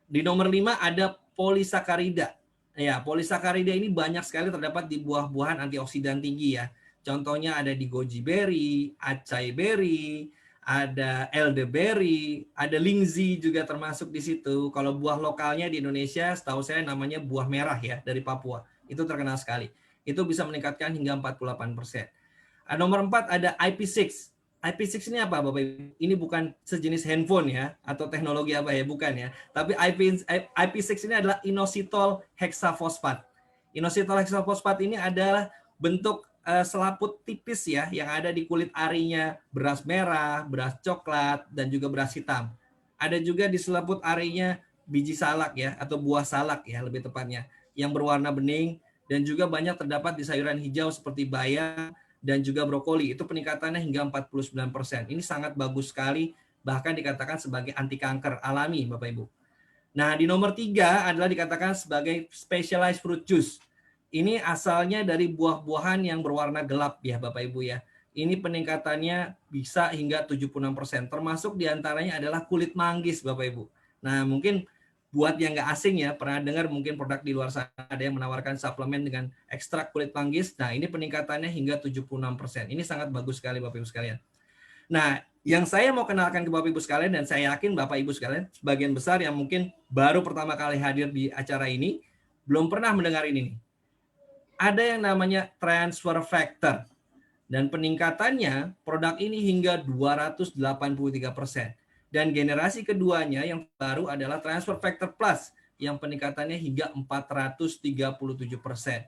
Di nomor 5 ada polisakarida. Ya, polisakarida ini banyak sekali terdapat di buah-buahan antioksidan tinggi ya. Contohnya ada di goji berry, acai berry, ada elderberry, ada lingzi juga termasuk di situ. Kalau buah lokalnya di Indonesia, setahu saya namanya buah merah ya dari Papua. Itu terkenal sekali. Itu bisa meningkatkan hingga 48%. Nomor 4 ada IP6. IP6 ini apa Bapak Ibu? Ini bukan sejenis handphone ya atau teknologi apa ya, bukan ya. Tapi IP6 ini adalah inositol heksafosfat. Inositol heksafosfat ini adalah bentuk selaput tipis ya yang ada di kulit arinya beras merah, beras coklat dan juga beras hitam. Ada juga di selaput arinya biji salak ya atau buah salak ya lebih tepatnya yang berwarna bening dan juga banyak terdapat di sayuran hijau seperti bayam dan juga brokoli. Itu peningkatannya hingga 49%. Ini sangat bagus sekali, bahkan dikatakan sebagai anti kanker alami Bapak Ibu. Nah, di nomor 3 adalah dikatakan sebagai specialized fruit juice. Ini asalnya dari buah-buahan yang berwarna gelap ya Bapak Ibu ya. Ini peningkatannya bisa hingga 76%, termasuk diantaranya adalah kulit manggis Bapak Ibu. Nah, mungkin buat yang nggak asing ya, pernah dengar mungkin produk di luar sana ada yang menawarkan suplemen dengan ekstrak kulit manggis. Nah, ini peningkatannya hingga 76%. Ini sangat bagus sekali Bapak Ibu sekalian. Nah, yang saya mau kenalkan ke Bapak Ibu sekalian, dan saya yakin Bapak Ibu sekalian, sebagian besar yang mungkin baru pertama kali hadir di acara ini, belum pernah mendengar ini nih. Ada yang namanya transfer factor. Dan peningkatannya produk ini hingga 283%. Dan generasi keduanya yang baru adalah transfer factor plus yang peningkatannya hingga 437%.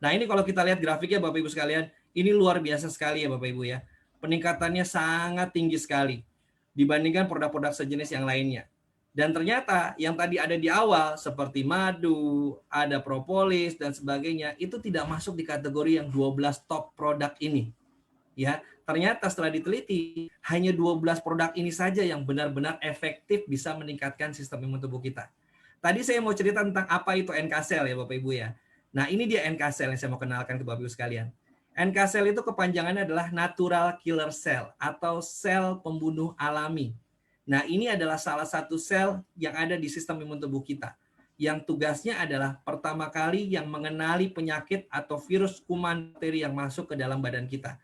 Nah, ini kalau kita lihat grafiknya Bapak Ibu sekalian, ini luar biasa sekali ya Bapak Ibu ya. Peningkatannya sangat tinggi sekali dibandingkan produk-produk sejenis yang lainnya. Dan ternyata yang tadi ada di awal seperti madu, ada propolis dan sebagainya, itu tidak masuk di kategori yang 12 top produk ini. Ya, ternyata setelah diteliti hanya 12 produk ini saja yang benar-benar efektif bisa meningkatkan sistem imun tubuh kita. Tadi saya mau cerita tentang apa itu NK cell ya Bapak Ibu ya. Nah, ini dia NK cell yang saya mau kenalkan ke Bapak Ibu sekalian. NK cell itu kepanjangannya adalah natural killer cell atau sel pembunuh alami. Nah, ini adalah salah satu sel yang ada di sistem imun tubuh kita, yang tugasnya adalah pertama kali yang mengenali penyakit atau virus kuman bakteri yang masuk ke dalam badan kita.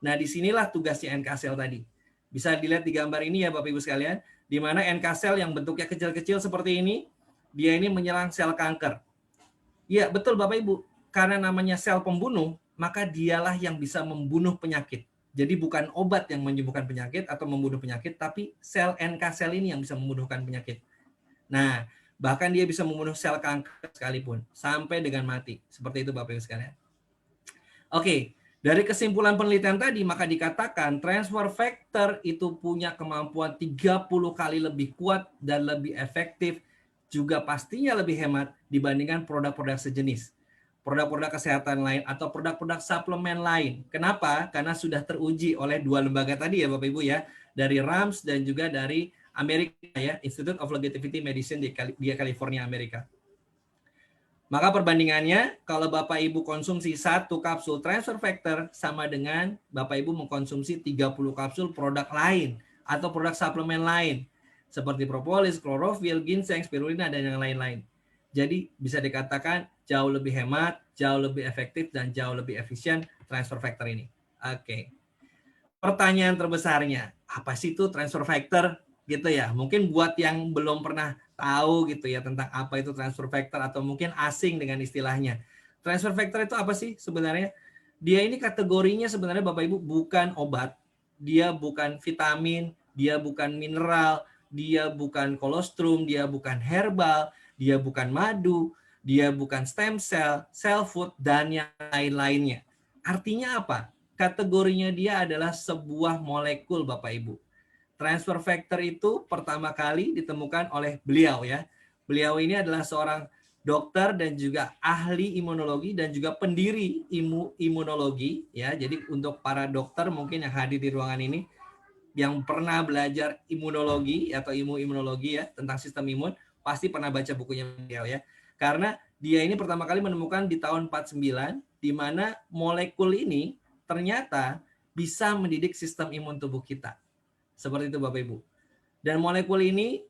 Nah, disinilah tugasnya NK cell tadi. Bisa dilihat di gambar ini ya Bapak Ibu sekalian, di mana NK cell yang bentuknya kecil-kecil seperti ini, dia ini menyerang sel kanker. Ya, betul Bapak Ibu. Karena namanya sel pembunuh, maka dialah yang bisa membunuh penyakit. Jadi bukan obat yang menyembuhkan penyakit atau membunuh penyakit, tapi sel NK cell ini yang bisa membunuhkan penyakit. Nah, bahkan dia bisa membunuh sel kanker sekalipun, sampai dengan mati. Seperti itu Bapak Ibu sekalian. Oke, dari kesimpulan penelitian tadi, maka dikatakan transfer factor itu punya kemampuan 30 kali lebih kuat dan lebih efektif, juga pastinya lebih hemat dibandingkan produk-produk sejenis. Produk-produk kesehatan lain atau produk-produk suplemen lain. Kenapa? Karena sudah teruji oleh dua lembaga tadi ya Bapak Ibu ya, dari RAMS dan juga dari Amerika ya, Institute of Longevity Medicine di California, Amerika. Maka perbandingannya, kalau Bapak Ibu konsumsi 1 kapsul transfer factor sama dengan Bapak Ibu mengkonsumsi 30 kapsul produk lain atau produk suplemen lain seperti propolis, klorofil, ginseng, spirulina, dan yang lain-lain. Jadi bisa dikatakan jauh lebih hemat, jauh lebih efektif, dan jauh lebih efisien transfer factor ini. Oke. Pertanyaan terbesarnya, apa sih itu transfer factor? Gitu ya. Mungkin buat yang belum pernah tahu gitu ya tentang apa itu transfer factor atau mungkin asing dengan istilahnya. Transfer factor itu apa sih sebenarnya? Dia ini kategorinya sebenarnya Bapak Ibu bukan obat, dia bukan vitamin, dia bukan mineral, dia bukan kolostrum, dia bukan herbal, dia bukan madu, dia bukan stem cell, cell food, dan yang lain-lainnya. Artinya apa? Kategorinya dia adalah sebuah molekul Bapak Ibu. Transfer factor itu pertama kali ditemukan oleh beliau ya. Beliau ini adalah seorang dokter dan juga ahli imunologi dan juga pendiri imunologi ya. Jadi untuk para dokter mungkin yang hadir di ruangan ini yang pernah belajar imunologi atau imunologi ya tentang sistem imun pasti pernah baca bukunya beliau ya. Karena dia ini pertama kali menemukan di tahun 49 di mana molekul ini ternyata bisa mendidik sistem imun tubuh kita. Seperti itu Bapak Ibu. Dan molekul ini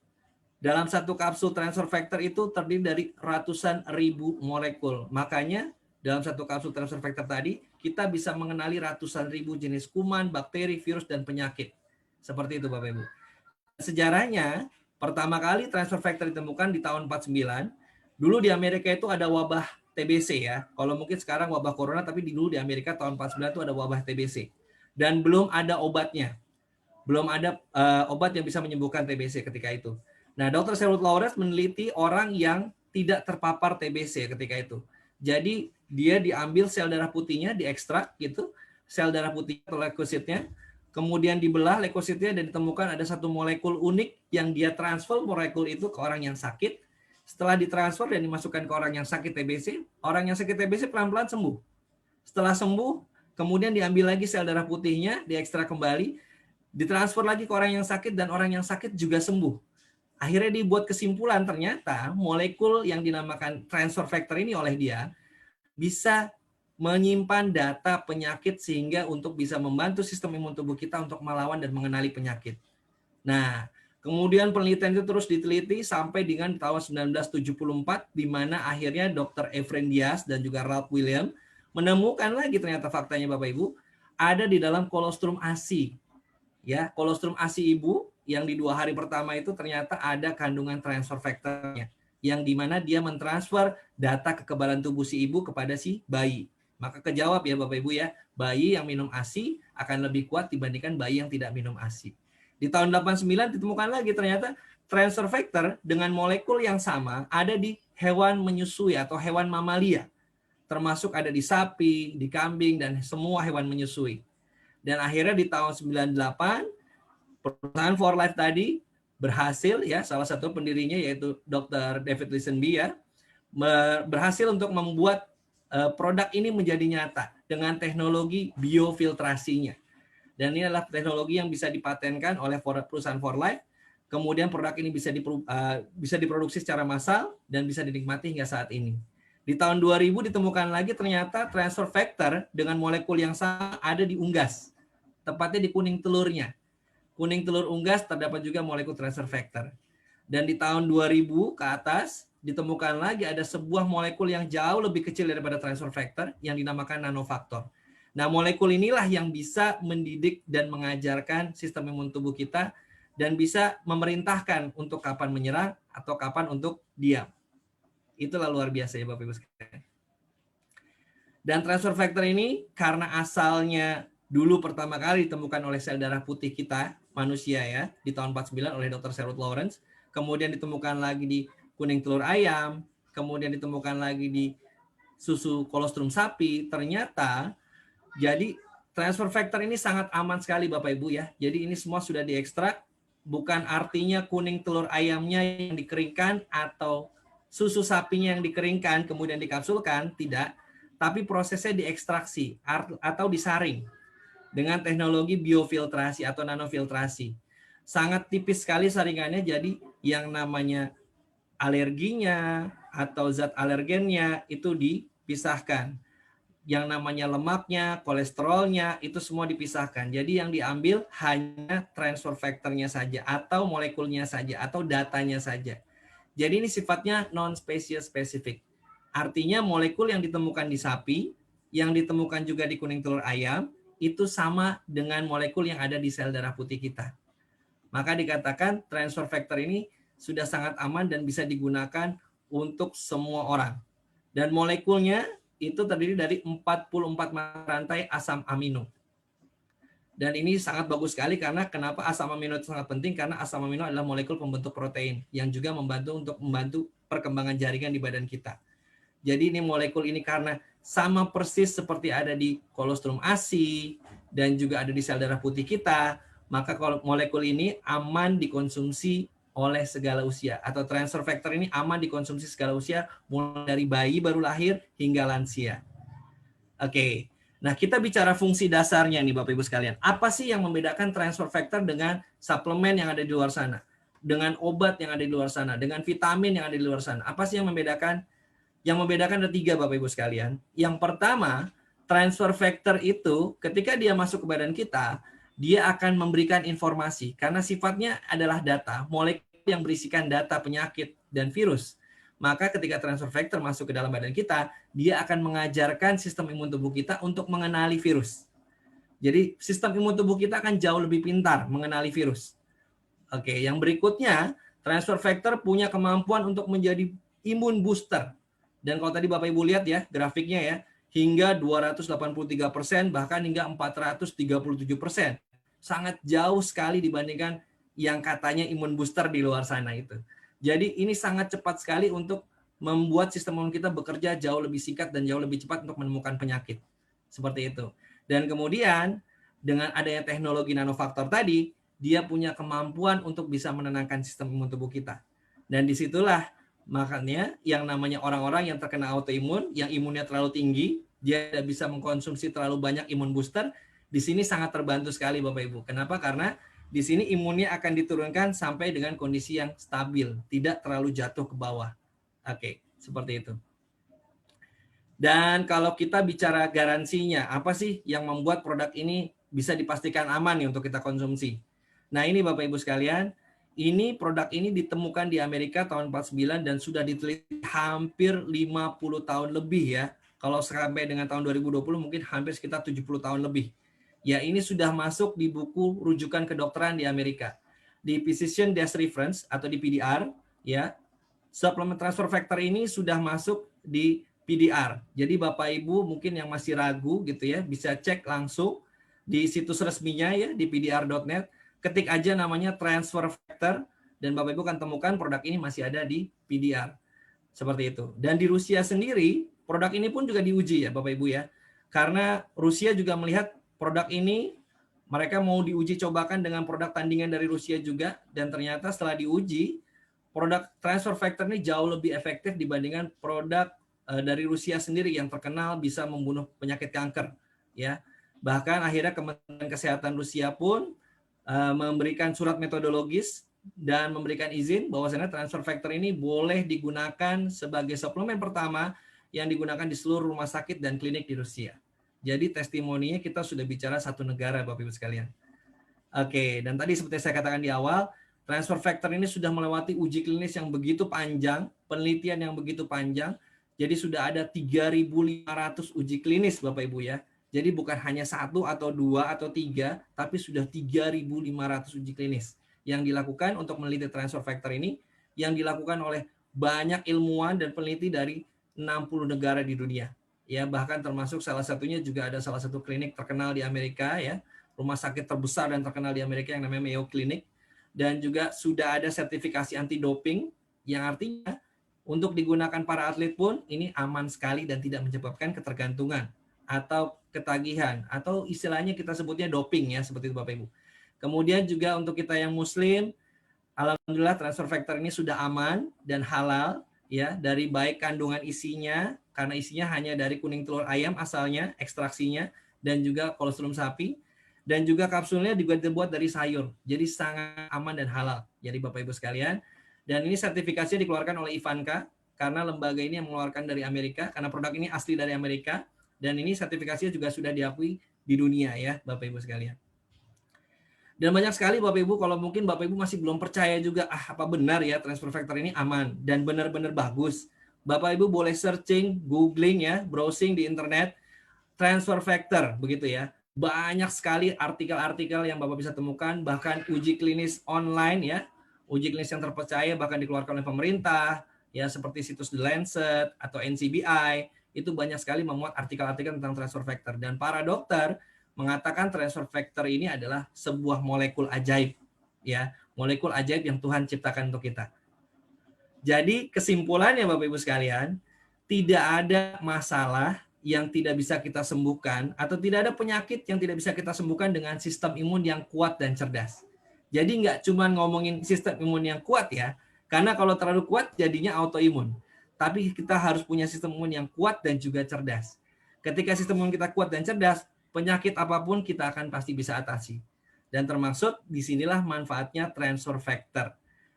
dalam satu kapsul transfer factor itu terdiri dari ratusan ribu molekul. Makanya dalam satu kapsul transfer factor tadi kita bisa mengenali ratusan ribu jenis kuman, bakteri, virus, dan penyakit. Seperti itu Bapak Ibu. Sejarahnya pertama kali transfer factor ditemukan di tahun 49. Dulu di Amerika itu ada wabah TBC ya. Kalau mungkin sekarang wabah corona, tapi dulu di Amerika tahun 49 itu ada wabah TBC. Dan belum ada obatnya. Belum ada obat yang bisa menyembuhkan TBC ketika itu. Nah, Dr. Sherwood Lawrence meneliti orang yang tidak terpapar TBC ketika itu. Jadi dia diambil sel darah putihnya, diekstrak gitu, sel darah putih atau leukositnya, kemudian dibelah leukositnya dan ditemukan ada satu molekul unik yang dia transfer molekul itu ke orang yang sakit. Setelah ditransfer dan dimasukkan ke orang yang sakit TBC, orang yang sakit TBC pelan-pelan sembuh. Setelah sembuh, kemudian diambil lagi sel darah putihnya, diekstrak kembali, ditransfer lagi ke orang yang sakit dan orang yang sakit juga sembuh. Akhirnya dibuat kesimpulan ternyata molekul yang dinamakan transfer factor ini oleh dia bisa menyimpan data penyakit sehingga untuk bisa membantu sistem imun tubuh kita untuk melawan dan mengenali penyakit. Nah, kemudian penelitian itu terus diteliti sampai dengan tahun 1974 di mana akhirnya Dr. Efren Diaz dan juga Ralph William menemukan lagi ternyata faktanya Bapak Ibu ada di dalam kolostrum ASI. Ya, kolostrum ASI ibu yang di 2 hari pertama itu ternyata ada kandungan transfer factornya yang dimana dia mentransfer data kekebalan tubuh si ibu kepada si bayi. Maka kejawab ya Bapak Ibu ya, bayi yang minum ASI akan lebih kuat dibandingkan bayi yang tidak minum ASI. Di tahun 89 ditemukan lagi ternyata transfer factor dengan molekul yang sama ada di hewan menyusui atau hewan mamalia. Termasuk ada di sapi, di kambing, dan semua hewan menyusui. Dan akhirnya di tahun 98 perusahaan For Life tadi berhasil ya, salah satu pendirinya yaitu Dr. David Lisenby ya, berhasil untuk membuat produk ini menjadi nyata dengan teknologi biofiltrasinya. Dan ini adalah teknologi yang bisa dipatenkan oleh perusahaan For Life. Kemudian produk ini bisa diproduksi secara massal dan bisa dinikmati hingga saat ini. Di tahun 2000 ditemukan lagi ternyata transfer factor dengan molekul yang sama ada di unggas. Tepatnya di kuning telurnya. Kuning telur unggas terdapat juga molekul transfer factor. Dan di tahun 2000 ke atas ditemukan lagi ada sebuah molekul yang jauh lebih kecil daripada transfer factor yang dinamakan nanofaktor. Nah, molekul inilah yang bisa mendidik dan mengajarkan sistem imun tubuh kita dan bisa memerintahkan untuk kapan menyerang atau kapan untuk diam. Itulah luar biasa ya Bapak Ibu sekalian. Dan transfer factor ini karena asalnya dulu pertama kali ditemukan oleh sel darah putih kita, manusia ya, di tahun 49 oleh Dr. Sherwood Lawrence. Kemudian ditemukan lagi di kuning telur ayam. Kemudian ditemukan lagi di susu kolostrum sapi. Ternyata, jadi transfer factor ini sangat aman sekali Bapak Ibu ya. Jadi ini semua sudah diekstrak. Bukan artinya kuning telur ayamnya yang dikeringkan atau susu sapinya yang dikeringkan kemudian dikapsulkan. Tidak. Tapi prosesnya diekstraksi atau disaring dengan teknologi biofiltrasi atau nanofiltrasi. Sangat tipis sekali saringannya, jadi yang namanya alerginya atau zat alergennya itu dipisahkan. Yang namanya lemaknya, kolesterolnya, itu semua dipisahkan. Jadi yang diambil hanya transfer factornya saja, atau molekulnya saja, atau datanya saja. Jadi ini sifatnya non-species specific. Artinya molekul yang ditemukan di sapi, yang ditemukan juga di kuning telur ayam, itu sama dengan molekul yang ada di sel darah putih kita. Maka dikatakan transfer factor ini sudah sangat aman dan bisa digunakan untuk semua orang. Dan molekulnya itu terdiri dari 44 rantai asam amino. Dan ini sangat bagus sekali karena kenapa asam amino itu sangat penting? Karena asam amino adalah molekul pembentuk protein yang juga membantu perkembangan jaringan di badan kita. Jadi ini molekul ini karena sama persis seperti ada di kolostrum ASI dan juga ada di sel darah putih kita, maka molekul ini aman dikonsumsi oleh segala usia, atau transfer factor ini aman dikonsumsi segala usia, mulai dari bayi baru lahir hingga lansia. Oke, nah kita bicara fungsi dasarnya nih Bapak Ibu sekalian. Apa sih yang membedakan transfer factor dengan suplemen yang ada di luar sana? Dengan obat yang ada di luar sana? Dengan vitamin yang ada di luar sana? Apa sih yang membedakan? Yang membedakan ada 3 Bapak Ibu sekalian. Yang pertama, transfer factor itu ketika dia masuk ke badan kita, dia akan memberikan informasi karena sifatnya adalah data, molekul yang berisikan data penyakit dan virus. Maka ketika transfer factor masuk ke dalam badan kita, dia akan mengajarkan sistem imun tubuh kita untuk mengenali virus. Jadi sistem imun tubuh kita akan jauh lebih pintar mengenali virus. Oke, yang berikutnya, transfer factor punya kemampuan untuk menjadi imun booster. Dan kalau tadi Bapak Ibu lihat ya grafiknya ya, hingga 283%, bahkan hingga 437%. Sangat jauh sekali dibandingkan yang katanya imun booster di luar sana itu. Jadi ini sangat cepat sekali untuk membuat sistem imun kita bekerja jauh lebih singkat dan jauh lebih cepat untuk menemukan penyakit. Seperti itu. Dan kemudian dengan adanya teknologi nanofaktor tadi, dia punya kemampuan untuk bisa menenangkan sistem imun tubuh kita. Dan disitulah makanya yang namanya orang-orang yang terkena autoimun, yang imunnya terlalu tinggi, dia tidak bisa mengkonsumsi terlalu banyak imun booster, di sini sangat terbantu sekali Bapak Ibu. Kenapa? Karena Di sini imunnya akan diturunkan sampai dengan kondisi yang stabil, tidak terlalu jatuh ke bawah. Oke, seperti itu. Dan kalau kita bicara garansinya, apa sih yang membuat produk ini bisa dipastikan aman nih untuk kita konsumsi? Nah ini Bapak Ibu sekalian, ini produk ini ditemukan di Amerika tahun 49 dan sudah diteliti hampir 50 tahun lebih ya. Kalau sampai dengan tahun 2020 mungkin hampir sekitar 70 tahun lebih. Ya ini sudah masuk di buku rujukan kedokteran di Amerika. Di Physician Desk Reference atau di PDR, ya, suplemen transfer factor ini sudah masuk di PDR. Jadi Bapak Ibu mungkin yang masih ragu gitu ya, bisa cek langsung di situs resminya ya di pdr.net, ketik aja namanya transfer factor dan Bapak Ibu akan temukan produk ini masih ada di PDR. Seperti itu. Dan di Rusia sendiri, produk ini pun juga diuji ya Bapak Ibu ya. Karena Rusia juga melihat produk ini mereka mau diuji cobakan dengan produk tandingan dari Rusia juga dan ternyata setelah diuji produk transfer factor ini jauh lebih efektif dibandingkan produk dari Rusia sendiri yang terkenal bisa membunuh penyakit kanker ya. Bahkan akhirnya Kementerian Kesehatan Rusia pun memberikan surat metodologis dan memberikan izin bahwasanya transfer factor ini boleh digunakan sebagai suplemen pertama yang digunakan di seluruh rumah sakit dan klinik di Rusia. Jadi testimoninya kita sudah bicara satu negara Bapak Ibu sekalian. Oke, dan tadi seperti saya katakan di awal, transfer factor ini sudah melewati uji klinis yang begitu panjang, penelitian yang begitu panjang. Jadi sudah ada 3.500 uji klinis Bapak Ibu ya. Jadi bukan hanya 1 atau 2 atau 3, tapi sudah 3.500 uji klinis yang dilakukan untuk meneliti transfer factor ini, yang dilakukan oleh banyak ilmuwan dan peneliti dari 60 negara di dunia. Ya, bahkan termasuk salah satunya juga ada salah satu klinik terkenal di Amerika ya, rumah sakit terbesar dan terkenal di Amerika yang namanya Mayo Clinic, dan juga sudah ada sertifikasi anti doping yang artinya untuk digunakan para atlet pun ini aman sekali dan tidak menyebabkan ketergantungan atau ketagihan atau istilahnya kita sebutnya doping ya, seperti itu Bapak Ibu. Kemudian juga untuk kita yang muslim, alhamdulillah transfer factor ini sudah aman dan halal ya, dari baik kandungan isinya karena isinya hanya dari kuning telur ayam asalnya, ekstraksinya, dan juga kolostrum sapi, dan juga kapsulnya juga dibuat dari sayur. Jadi sangat aman dan halal. Jadi Bapak Ibu sekalian, dan ini sertifikasinya dikeluarkan oleh Ivanka karena lembaga ini yang mengeluarkan dari Amerika, karena produk ini asli dari Amerika, dan ini sertifikasinya juga sudah diakui di dunia ya Bapak Ibu sekalian. Dan banyak sekali Bapak Ibu, kalau mungkin Bapak Ibu masih belum percaya juga, apa benar ya transfer factor ini aman dan benar-benar bagus. Bapak Ibu boleh searching, googling ya, browsing di internet, transfer factor, begitu ya. Banyak sekali artikel-artikel yang Bapak bisa temukan, bahkan uji klinis online ya, uji klinis yang terpercaya bahkan dikeluarkan oleh pemerintah, ya seperti situs The Lancet atau NCBI, itu banyak sekali memuat artikel-artikel tentang transfer factor. Dan para dokter mengatakan transfer factor ini adalah sebuah molekul ajaib, ya, molekul ajaib yang Tuhan ciptakan untuk kita. Jadi kesimpulannya Bapak Ibu sekalian, tidak ada masalah yang tidak bisa kita sembuhkan atau tidak ada penyakit yang tidak bisa kita sembuhkan dengan sistem imun yang kuat dan cerdas. Jadi nggak cuma ngomongin sistem imun yang kuat ya, karena kalau terlalu kuat jadinya autoimun. Tapi kita harus punya sistem imun yang kuat dan juga cerdas. Ketika sistem imun kita kuat dan cerdas, penyakit apapun kita akan pasti bisa atasi. Dan termasuk disinilah manfaatnya transfer factor.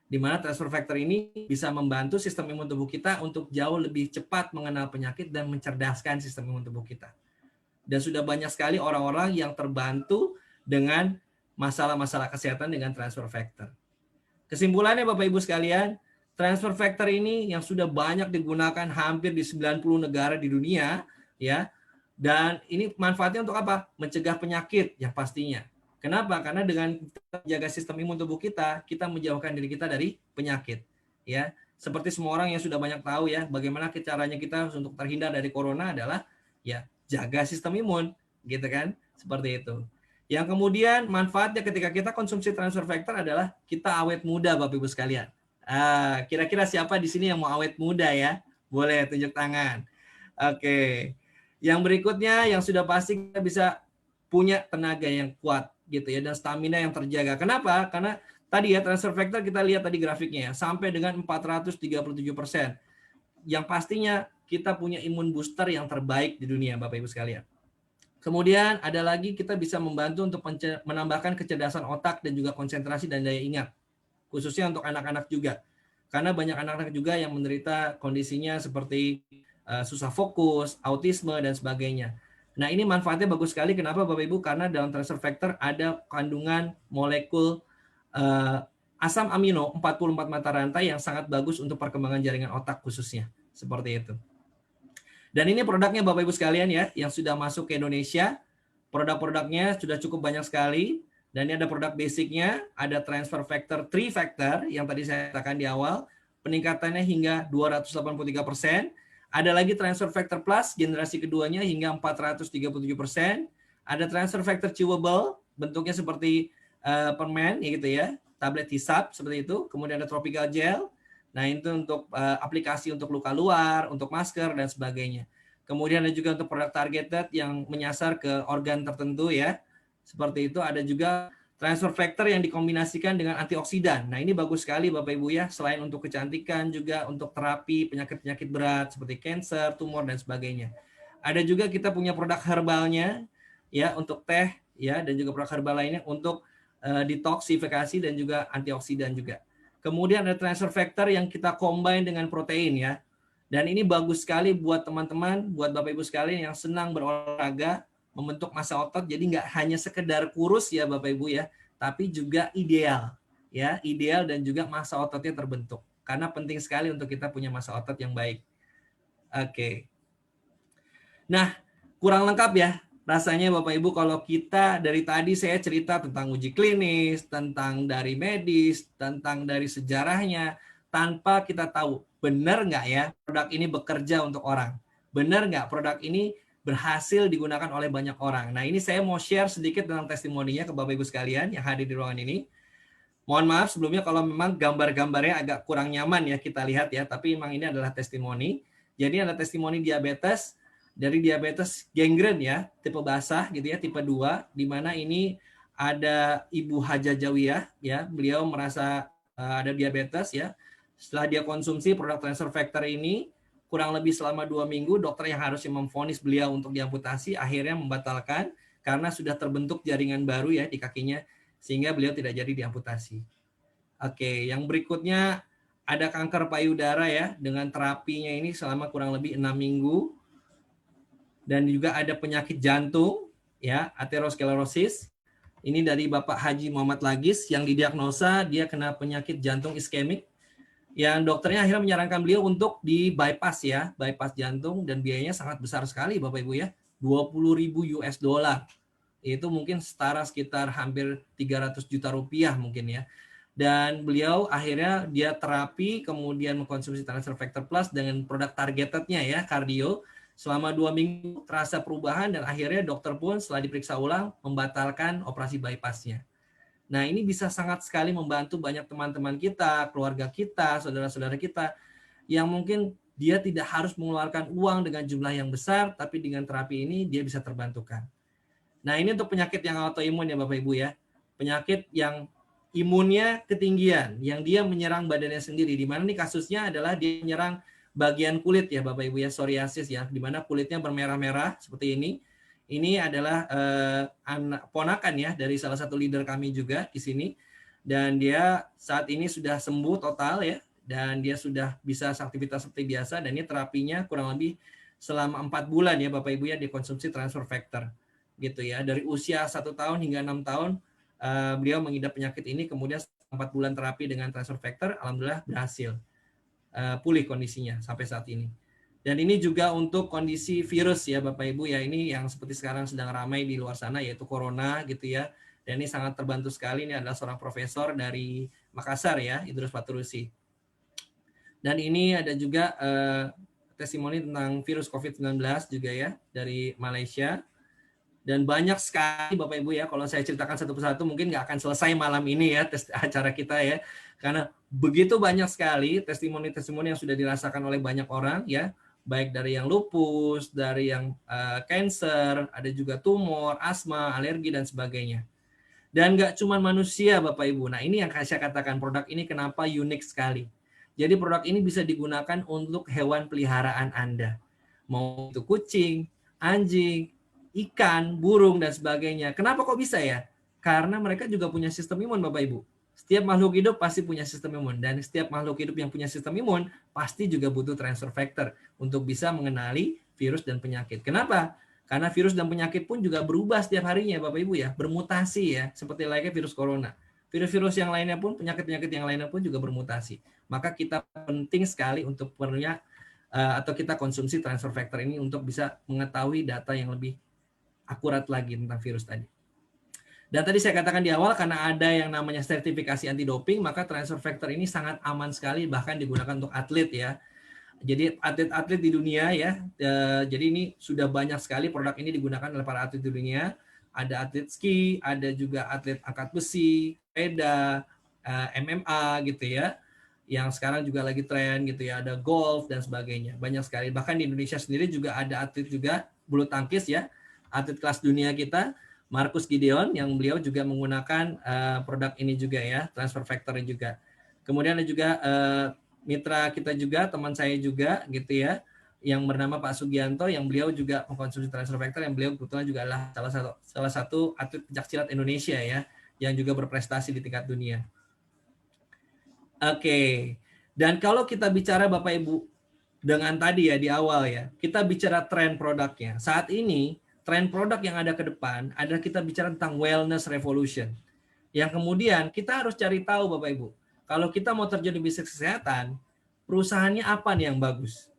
Di mana transfer factor ini bisa membantu sistem imun tubuh kita untuk jauh lebih cepat mengenal penyakit dan mencerdaskan sistem imun tubuh kita. Dan sudah banyak sekali orang-orang yang terbantu dengan masalah-masalah kesehatan dengan transfer factor. Kesimpulannya Bapak Ibu sekalian, transfer factor ini yang sudah banyak digunakan hampir di 90 negara di dunia, ya. Dan ini manfaatnya untuk apa? Mencegah penyakit yang pastinya. Kenapa? Karena dengan menjaga sistem imun tubuh kita, kita menjauhkan diri kita dari penyakit, ya. Seperti semua orang yang sudah banyak tahu ya, bagaimana caranya kita untuk terhindar dari corona adalah ya jaga sistem imun, gitu kan? Seperti itu. Yang kemudian manfaatnya ketika kita konsumsi transfer factor adalah kita awet muda Bapak Ibu sekalian. Kira-kira siapa di sini yang mau awet muda ya? Boleh tunjuk tangan. Oke. Yang berikutnya yang sudah pasti kita bisa punya tenaga yang kuat gitu ya dan stamina yang terjaga. Kenapa? Karena tadi ya transfer factor kita lihat tadi grafiknya ya, sampai dengan 437%. Yang pastinya kita punya imun booster yang terbaik di dunia Bapak Ibu sekalian. Kemudian ada lagi kita bisa membantu untuk menambahkan kecerdasan otak dan juga konsentrasi dan daya ingat, khususnya untuk anak-anak juga. Karena banyak anak-anak juga yang menderita kondisinya seperti susah fokus, autisme, dan sebagainya. Nah, ini manfaatnya bagus sekali. Kenapa Bapak Ibu? Karena dalam transfer factor ada kandungan molekul asam amino 44 mata rantai yang sangat bagus untuk perkembangan jaringan otak khususnya. Seperti itu. Dan ini produknya Bapak Ibu sekalian ya, yang sudah masuk ke Indonesia. Produk-produknya sudah cukup banyak sekali. Dan ini ada produk basicnya, ada transfer factor 3 factor yang tadi saya katakan di awal. Peningkatannya hingga 283%. Ada lagi transfer factor plus, generasi keduanya hingga 437%. Ada transfer factor chewable, bentuknya seperti permen ya gitu ya, tablet hisap seperti itu. Kemudian ada tropical gel. Nah, itu untuk aplikasi untuk luka luar, untuk masker, dan sebagainya. Kemudian ada juga untuk produk targeted yang menyasar ke organ tertentu ya. Seperti itu. Ada juga transfer factor yang dikombinasikan dengan antioksidan. Nah, ini bagus sekali Bapak Ibu ya. Selain untuk kecantikan, juga untuk terapi penyakit-penyakit berat seperti kanker, tumor, dan sebagainya. Ada juga kita punya produk herbalnya ya, untuk teh ya, dan juga produk herbal lainnya untuk detoksifikasi dan juga antioksidan juga. Kemudian ada transfer factor yang kita combine dengan protein ya. Dan ini bagus sekali buat teman-teman, buat Bapak Ibu sekalian yang senang berolahraga, membentuk massa otot. Jadi nggak hanya sekedar kurus ya Bapak Ibu ya, tapi juga ideal ya, ideal dan juga massa ototnya terbentuk. Karena penting sekali untuk kita punya massa otot yang baik. Oke. Nah, kurang lengkap ya rasanya Bapak Ibu kalau kita dari tadi saya cerita tentang uji klinis, tentang dari medis, tentang dari sejarahnya, tanpa kita tahu benar nggak ya produk ini bekerja untuk orang. Benar nggak produk ini berhasil digunakan oleh banyak orang. Nah, ini saya mau share sedikit tentang testimoninya ke Bapak Ibu sekalian yang hadir di ruangan ini. Mohon maaf sebelumnya kalau memang gambar-gambarnya agak kurang nyaman ya kita lihat ya, tapi memang ini adalah testimoni. Jadi ada testimoni diabetes, dari diabetes gangren ya, tipe basah gitu ya, tipe 2, di mana ini ada Ibu Haja Jawiyah ya, beliau merasa ada diabetes ya. Setelah dia konsumsi produk transfer factor ini, kurang lebih selama 2 minggu, dokter yang harusnya memvonis beliau untuk diamputasi akhirnya membatalkan karena sudah terbentuk jaringan baru ya di kakinya, sehingga beliau tidak jadi diamputasi. Oke, yang berikutnya ada kanker payudara ya, dengan terapinya ini selama kurang lebih 6 minggu. Dan juga ada penyakit jantung ya, aterosklerosis. Ini dari Bapak Haji Muhammad Lagis yang didiagnosa dia kena penyakit jantung iskemik. Yang dokternya akhirnya menyarankan beliau untuk di bypass ya, bypass jantung, dan biayanya sangat besar sekali Bapak Ibu ya, 20.000 US dollar. Itu mungkin setara sekitar hampir 300 juta rupiah mungkin ya. Dan beliau akhirnya dia terapi, kemudian mengkonsumsi transfer factor plus dengan produk targetednya ya, kardio. Selama 2 minggu terasa perubahan dan akhirnya dokter pun setelah diperiksa ulang membatalkan operasi bypassnya. Nah, ini bisa sangat sekali membantu banyak teman-teman kita, keluarga kita, saudara-saudara kita yang mungkin dia tidak harus mengeluarkan uang dengan jumlah yang besar, tapi dengan terapi ini dia bisa terbantukan. Nah, ini untuk penyakit yang autoimun ya Bapak Ibu ya. Penyakit yang imunnya ketinggian, yang dia menyerang badannya sendiri. Di mana nih kasusnya adalah dia menyerang bagian kulit ya Bapak Ibu ya, psoriasis ya, di mana kulitnya bermerah-merah seperti ini. Ini adalah anak ponakan ya dari salah satu leader kami juga di sini. Dan dia saat ini sudah sembuh total ya, dan dia sudah bisa aktivitas seperti biasa, dan ini terapinya kurang lebih selama 4 bulan ya Bapak Ibu ya, dikonsumsi transfer factor gitu ya, dari usia 1 tahun hingga 6 tahun beliau mengidap penyakit ini, kemudian 4 bulan terapi dengan transfer factor, alhamdulillah berhasil pulih kondisinya sampai saat ini. Dan ini juga untuk kondisi virus ya Bapak Ibu ya, ini yang seperti sekarang sedang ramai di luar sana yaitu corona gitu ya. Dan ini sangat terbantu sekali, ini adalah seorang profesor dari Makassar ya, Idrus Faturusi. Dan ini ada juga testimoni tentang virus COVID-19 juga ya dari Malaysia. Dan banyak sekali Bapak Ibu ya, kalau saya ceritakan satu persatu mungkin nggak akan selesai malam ini ya acara kita ya. Karena begitu banyak sekali testimoni-testimoni yang sudah dirasakan oleh banyak orang ya. Baik dari yang lupus, dari yang cancer, ada juga tumor, asma, alergi, dan sebagainya. Dan nggak cuma manusia Bapak Ibu. Nah ini yang saya katakan produk ini kenapa unik sekali. Jadi produk ini bisa digunakan untuk hewan peliharaan Anda. Mau itu kucing, anjing, ikan, burung, dan sebagainya. Kenapa kok bisa ya? Karena mereka juga punya sistem imun, Bapak Ibu. Setiap makhluk hidup pasti punya sistem imun. Dan setiap makhluk hidup yang punya sistem imun pasti juga butuh transfer factor untuk bisa mengenali virus dan penyakit. Kenapa? Karena virus dan penyakit pun juga berubah setiap harinya, Bapak Ibu ya. Bermutasi ya, seperti layaknya virus corona. Virus-virus yang lainnya pun, penyakit-penyakit yang lainnya pun juga bermutasi. Maka kita penting sekali untuk punya atau kita konsumsi transfer factor ini untuk bisa mengetahui data yang lebih akurat lagi tentang virus tadi. Dan tadi saya katakan di awal, karena ada yang namanya sertifikasi anti doping, maka transfer factor ini sangat aman sekali, bahkan digunakan untuk atlet ya. Jadi atlet-atlet di dunia ya, jadi ini sudah banyak sekali produk ini digunakan oleh para atlet di dunia. Ada atlet ski, ada juga atlet angkat besi, sepeda, MMA gitu ya, yang sekarang juga lagi tren gitu ya, ada golf dan sebagainya, banyak sekali. Bahkan di Indonesia sendiri juga ada atlet juga bulu tangkis ya, atlet kelas dunia kita, Marcus Gideon, yang beliau juga menggunakan produk ini juga ya, transfer factor juga. Kemudian ada juga mitra kita juga, teman saya juga gitu ya, yang bernama Pak Sugianto, yang beliau juga mengkonsumsi transfer factor, yang beliau kebetulan juga adalah salah satu atlet pencaksilat Indonesia ya, yang juga berprestasi di tingkat dunia. Oke. Dan kalau kita bicara Bapak Ibu dengan tadi ya di awal ya, kita bicara tren produknya. Saat ini tren produk yang ada ke depan adalah kita bicara tentang wellness revolution. Yang kemudian kita harus cari tahu Bapak Ibu, kalau kita mau terjun di bisnis kesehatan, perusahaannya apa nih yang bagus?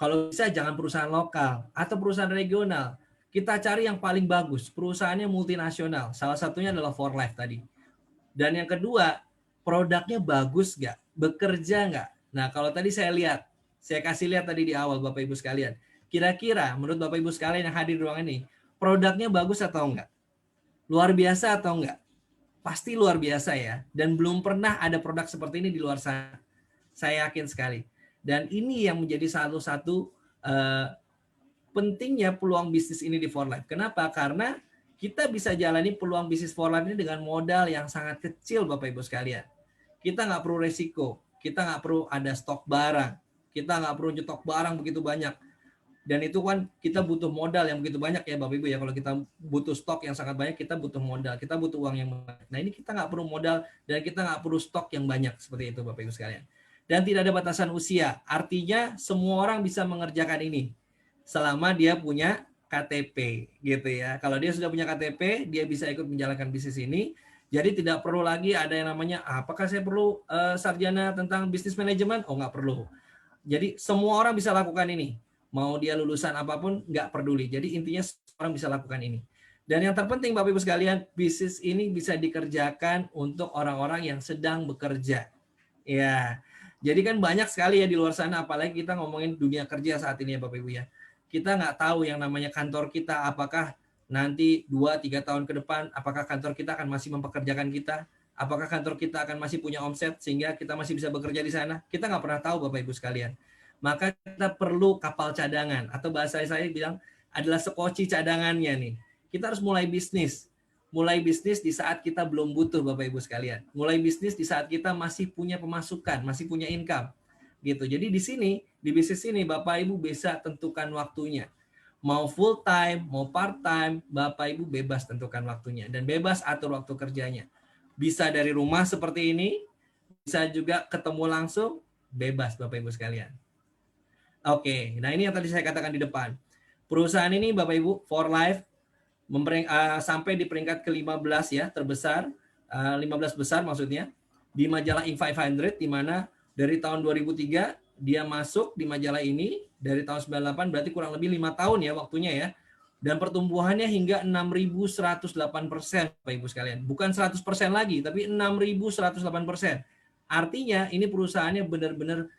Kalau bisa jangan perusahaan lokal atau perusahaan regional. Kita cari yang paling bagus, perusahaannya multinasional. Salah satunya adalah For Life tadi. Dan yang kedua, produknya bagus nggak? Bekerja nggak? Nah, kalau tadi saya kasih lihat tadi di awal Bapak Ibu sekalian. Kira-kira menurut Bapak Ibu sekalian yang hadir di ruangan ini, produknya bagus atau enggak? Luar biasa atau enggak? Pasti luar biasa ya. Dan belum pernah ada produk seperti ini di luar sana. Saya yakin sekali. Dan ini yang menjadi salah satu pentingnya peluang bisnis ini di For Life. Kenapa? Karena kita bisa jalani peluang bisnis For Life ini dengan modal yang sangat kecil Bapak Ibu sekalian. Kita nggak perlu resiko, kita nggak perlu ada stok barang, kita nggak perlu nyetok barang begitu banyak. Dan itu kan kita butuh modal yang begitu banyak ya Bapak Ibu ya. Kalau kita butuh stok yang sangat banyak, kita butuh modal, kita butuh uang yang banyak. Nah ini kita nggak perlu modal dan kita nggak perlu stok yang banyak seperti itu Bapak Ibu sekalian. Dan tidak ada batasan usia, artinya semua orang bisa mengerjakan ini selama dia punya KTP gitu ya. Kalau dia sudah punya KTP, dia bisa ikut menjalankan bisnis ini. Jadi tidak perlu lagi ada yang namanya apakah saya perlu sarjana tentang bisnis manajemen? Oh nggak perlu. Jadi semua orang bisa lakukan ini. Mau dia lulusan apapun nggak peduli. Jadi intinya semua orang bisa lakukan ini. Dan yang terpenting Bapak Ibu sekalian, bisnis ini bisa dikerjakan untuk orang-orang yang sedang bekerja. Ya. Jadi kan banyak sekali ya di luar sana, apalagi kita ngomongin dunia kerja saat ini ya Bapak Ibu ya. Kita nggak tahu yang namanya kantor kita, apakah nanti 2-3 tahun ke depan, apakah kantor kita akan masih mempekerjakan kita, apakah kantor kita akan masih punya omset sehingga kita masih bisa bekerja di sana. Kita nggak pernah tahu Bapak Ibu sekalian. Maka kita perlu kapal cadangan, atau bahasa saya bilang adalah sekoci cadangannya nih. Kita harus mulai bisnis. Mulai bisnis di saat kita belum butuh Bapak Ibu sekalian. Mulai bisnis di saat kita masih punya pemasukan, masih punya income. Gitu. Jadi di sini, di bisnis ini Bapak Ibu bisa tentukan waktunya. Mau full time, mau part time, Bapak Ibu bebas tentukan waktunya dan bebas atur waktu kerjanya. Bisa dari rumah seperti ini, bisa juga ketemu langsung, bebas Bapak Ibu sekalian. Oke, nah ini yang tadi saya katakan di depan. Perusahaan ini Bapak Ibu, For Life, sampai di peringkat ke-15 ya, terbesar, 15 besar maksudnya, di majalah Inc. 500, di mana dari tahun 2003 dia masuk di majalah ini, dari tahun 98 berarti kurang lebih 5 tahun ya waktunya ya. Dan pertumbuhannya hingga 6.108%, Bapak Ibu sekalian. Bukan 100% lagi, tapi 6.108%. Artinya ini perusahaannya benar-benar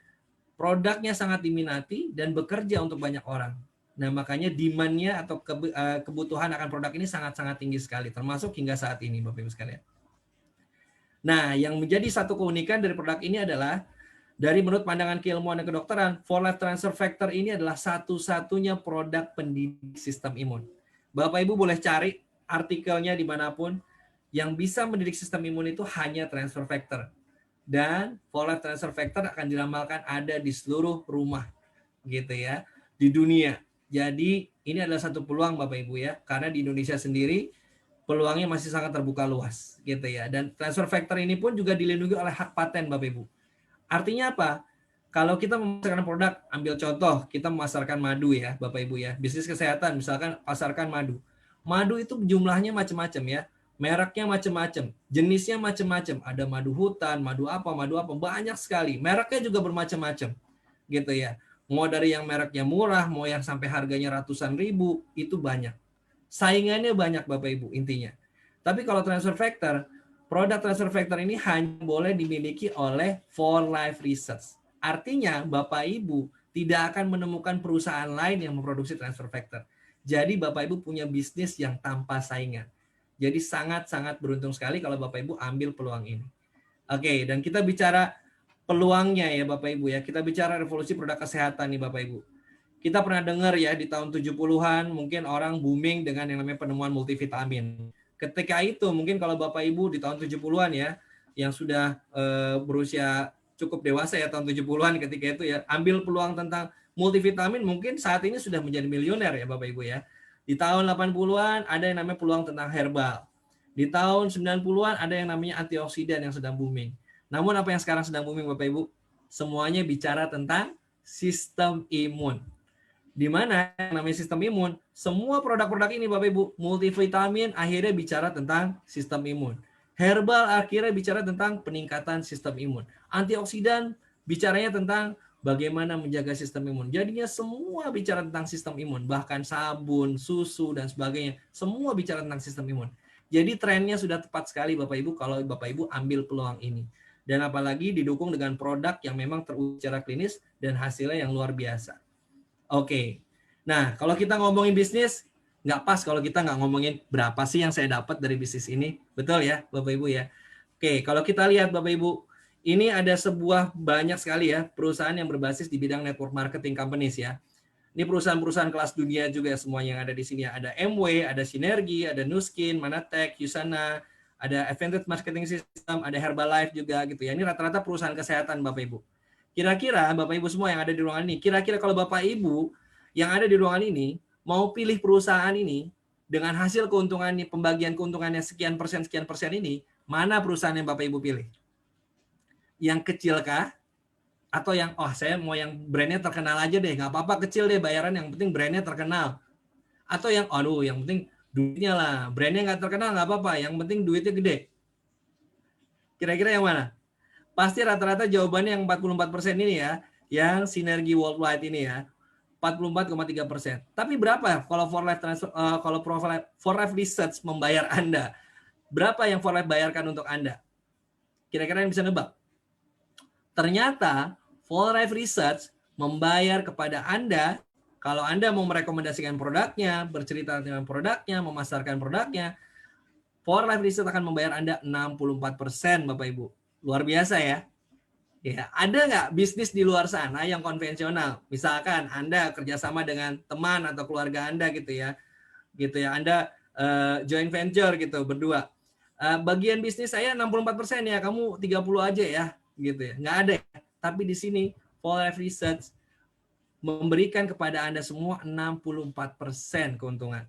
produknya sangat diminati dan bekerja untuk banyak orang. Nah, makanya demand-nya atau kebutuhan akan produk ini sangat-sangat tinggi sekali, termasuk hingga saat ini, Bapak Ibu sekalian. Nah, yang menjadi satu keunikan dari produk ini adalah, dari menurut pandangan keilmuan dan kedokteran, For Life Transfer Factor ini adalah satu-satunya produk pendidik sistem imun. Bapak Ibu boleh cari artikelnya dimanapun, yang bisa mendidik sistem imun itu hanya transfer factor. Dan For Life Transfer Factor akan diramalkan ada di seluruh rumah gitu ya di dunia. Jadi Ini adalah satu peluang Bapak Ibu ya, karena di Indonesia sendiri peluangnya masih sangat terbuka luas gitu ya. Dan transfer factor ini pun juga dilindungi oleh hak paten Bapak Ibu. Artinya apa? Kalau kita memasarkan produk, ambil contoh, kita memasarkan madu ya Bapak Ibu ya. Bisnis kesehatan misalkan pasarkan madu. Madu itu jumlahnya macam-macam ya. Mereknya macam-macam, jenisnya macam-macam. Ada madu hutan, madu apa, banyak sekali. Mereknya juga bermacam-macam gitu ya. Mau dari yang mereknya murah, mau yang sampai harganya ratusan ribu, itu banyak. Saingannya banyak Bapak Ibu intinya. Tapi kalau transfer factor, produk transfer factor ini hanya boleh dimiliki oleh for life research. Artinya Bapak Ibu tidak akan menemukan perusahaan lain yang memproduksi transfer factor. Jadi Bapak Ibu punya bisnis yang tanpa saingan. Jadi sangat-sangat beruntung sekali kalau Bapak Ibu ambil peluang ini. Oke, dan kita bicara peluangnya ya Bapak Ibu ya. Kita bicara revolusi produk kesehatan nih Bapak Ibu. Kita pernah dengar ya di tahun 70-an mungkin orang booming dengan yang namanya penemuan multivitamin. Ketika itu mungkin kalau Bapak Ibu di tahun 70-an ya yang sudah berusia cukup dewasa ya tahun 70-an ketika itu ya ambil peluang tentang multivitamin mungkin saat ini sudah menjadi miliuner ya Bapak Ibu ya. Di tahun 80-an ada yang namanya peluang tentang herbal. Di tahun 90-an ada yang namanya antioksidan yang sedang booming. Namun apa yang sekarang sedang booming Bapak Ibu? Semuanya bicara tentang sistem imun. Di mana yang namanya sistem imun, semua produk-produk ini Bapak Ibu, multivitamin akhirnya bicara tentang sistem imun. Herbal akhirnya bicara tentang peningkatan sistem imun. Antioksidan bicaranya tentang bagaimana menjaga sistem imun. Jadinya semua bicara tentang sistem imun, bahkan sabun, susu dan sebagainya, semua bicara tentang sistem imun. Jadi trennya sudah tepat sekali Bapak Ibu kalau Bapak Ibu ambil peluang ini. Dan apalagi didukung dengan produk yang memang teruji secara klinis dan hasilnya yang luar biasa. Oke. Nah, kalau kita ngomongin bisnis, nggak pas kalau kita nggak ngomongin berapa sih yang saya dapat dari bisnis ini. Betul ya, Bapak Ibu ya? Oke, kalau kita lihat Bapak Ibu, ini ada sebuah banyak sekali ya perusahaan yang berbasis di bidang network marketing companies ya. Ini perusahaan-perusahaan kelas dunia juga semua yang ada di sini. Ada MW, ada Sinergi, ada Nuskin, Manatech, Usana, ada Advantage Marketing System, ada Herbalife juga gitu ya. Ini rata-rata perusahaan kesehatan Bapak Ibu. Kira-kira Bapak Ibu semua yang ada di ruangan ini, kira-kira kalau Bapak Ibu yang ada di ruangan ini mau pilih perusahaan ini dengan hasil keuntungannya, pembagian keuntungannya sekian persen ini, mana perusahaan yang Bapak Ibu pilih? Yang kecil kah? Atau yang, oh saya mau yang brandnya terkenal aja deh, nggak apa-apa kecil deh bayaran, yang penting brandnya terkenal. Atau yang, aduh yang penting duitnya lah, brandnya nggak terkenal nggak apa-apa, yang penting duitnya gede. Kira-kira yang mana? Pasti rata-rata jawabannya yang 44% ini ya, yang Sinergi Worldwide ini ya, 44,3%. Tapi berapa kalau For Life Transfer, kalau For Life Research membayar Anda? Berapa yang For Life bayarkan untuk Anda? Kira-kira yang bisa nebak? Ternyata For Life Research membayar kepada Anda, kalau Anda mau merekomendasikan produknya, bercerita tentang produknya, memasarkan produknya, For Life Research akan membayar Anda 64% Bapak Ibu. Luar biasa ya. Ya, ada nggak bisnis di luar sana yang konvensional? Misalkan Anda kerjasama dengan teman atau keluarga Anda gitu ya. Anda joint venture gitu berdua. Bagian bisnis saya 64% ya, kamu 30 aja ya gitu ya. Nggak ada. Tapi di sini For Life Research memberikan kepada Anda semua 64% keuntungan.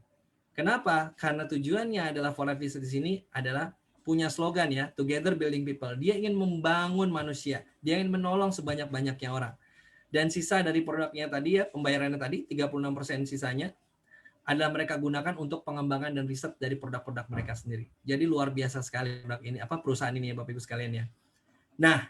Kenapa? Karena tujuannya adalah For Life Research di sini adalah punya slogan ya, Together Building People. Dia ingin membangun manusia. Dia ingin menolong sebanyak-banyaknya orang. Dan sisa dari produknya tadi ya, pembayarannya tadi 36% sisanya adalah mereka gunakan untuk pengembangan dan riset dari produk-produk mereka sendiri. Jadi luar biasa sekali produk ini, perusahaan ini ya Bapak Ibu sekalian ya. Nah,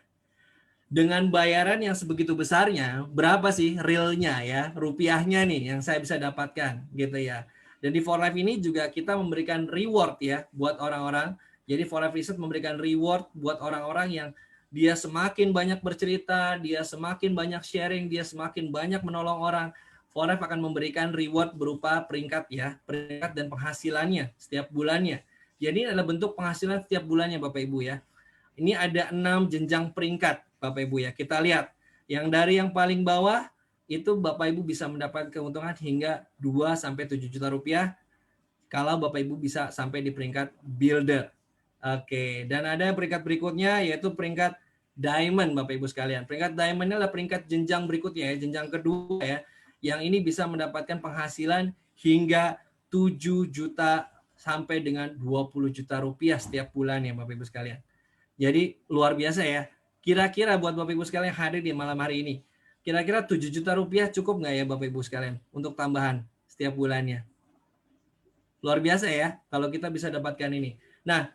dengan bayaran yang sebegitu besarnya, berapa sih realnya ya, rupiahnya nih yang saya bisa dapatkan gitu ya. Dan di For Life ini juga kita memberikan reward ya buat orang-orang. Jadi For Life Research memberikan reward buat orang-orang yang dia semakin banyak bercerita, dia semakin banyak sharing, dia semakin banyak menolong orang. For Life akan memberikan reward berupa peringkat ya, peringkat dan penghasilannya setiap bulannya. Jadi ini adalah bentuk penghasilan setiap bulannya Bapak Ibu ya. Ini ada 6 jenjang peringkat Bapak Ibu ya. Kita lihat yang dari yang paling bawah itu Bapak Ibu bisa mendapat keuntungan hingga 2-7 juta rupiah kalau Bapak Ibu bisa sampai di peringkat builder. Oke, dan ada peringkat berikutnya yaitu peringkat diamond Bapak Ibu sekalian. Peringkat diamond adalah peringkat jenjang berikutnya ya, jenjang kedua ya. Yang ini bisa mendapatkan penghasilan hingga 7 juta sampai dengan 20 juta rupiah setiap bulan ya Bapak Ibu sekalian. Jadi luar biasa ya. Kira-kira buat Bapak Ibu sekalian yang hadir di malam hari ini, kira-kira 7 juta rupiah cukup nggak ya Bapak Ibu sekalian untuk tambahan setiap bulannya? Luar biasa ya kalau kita bisa dapatkan ini. Nah,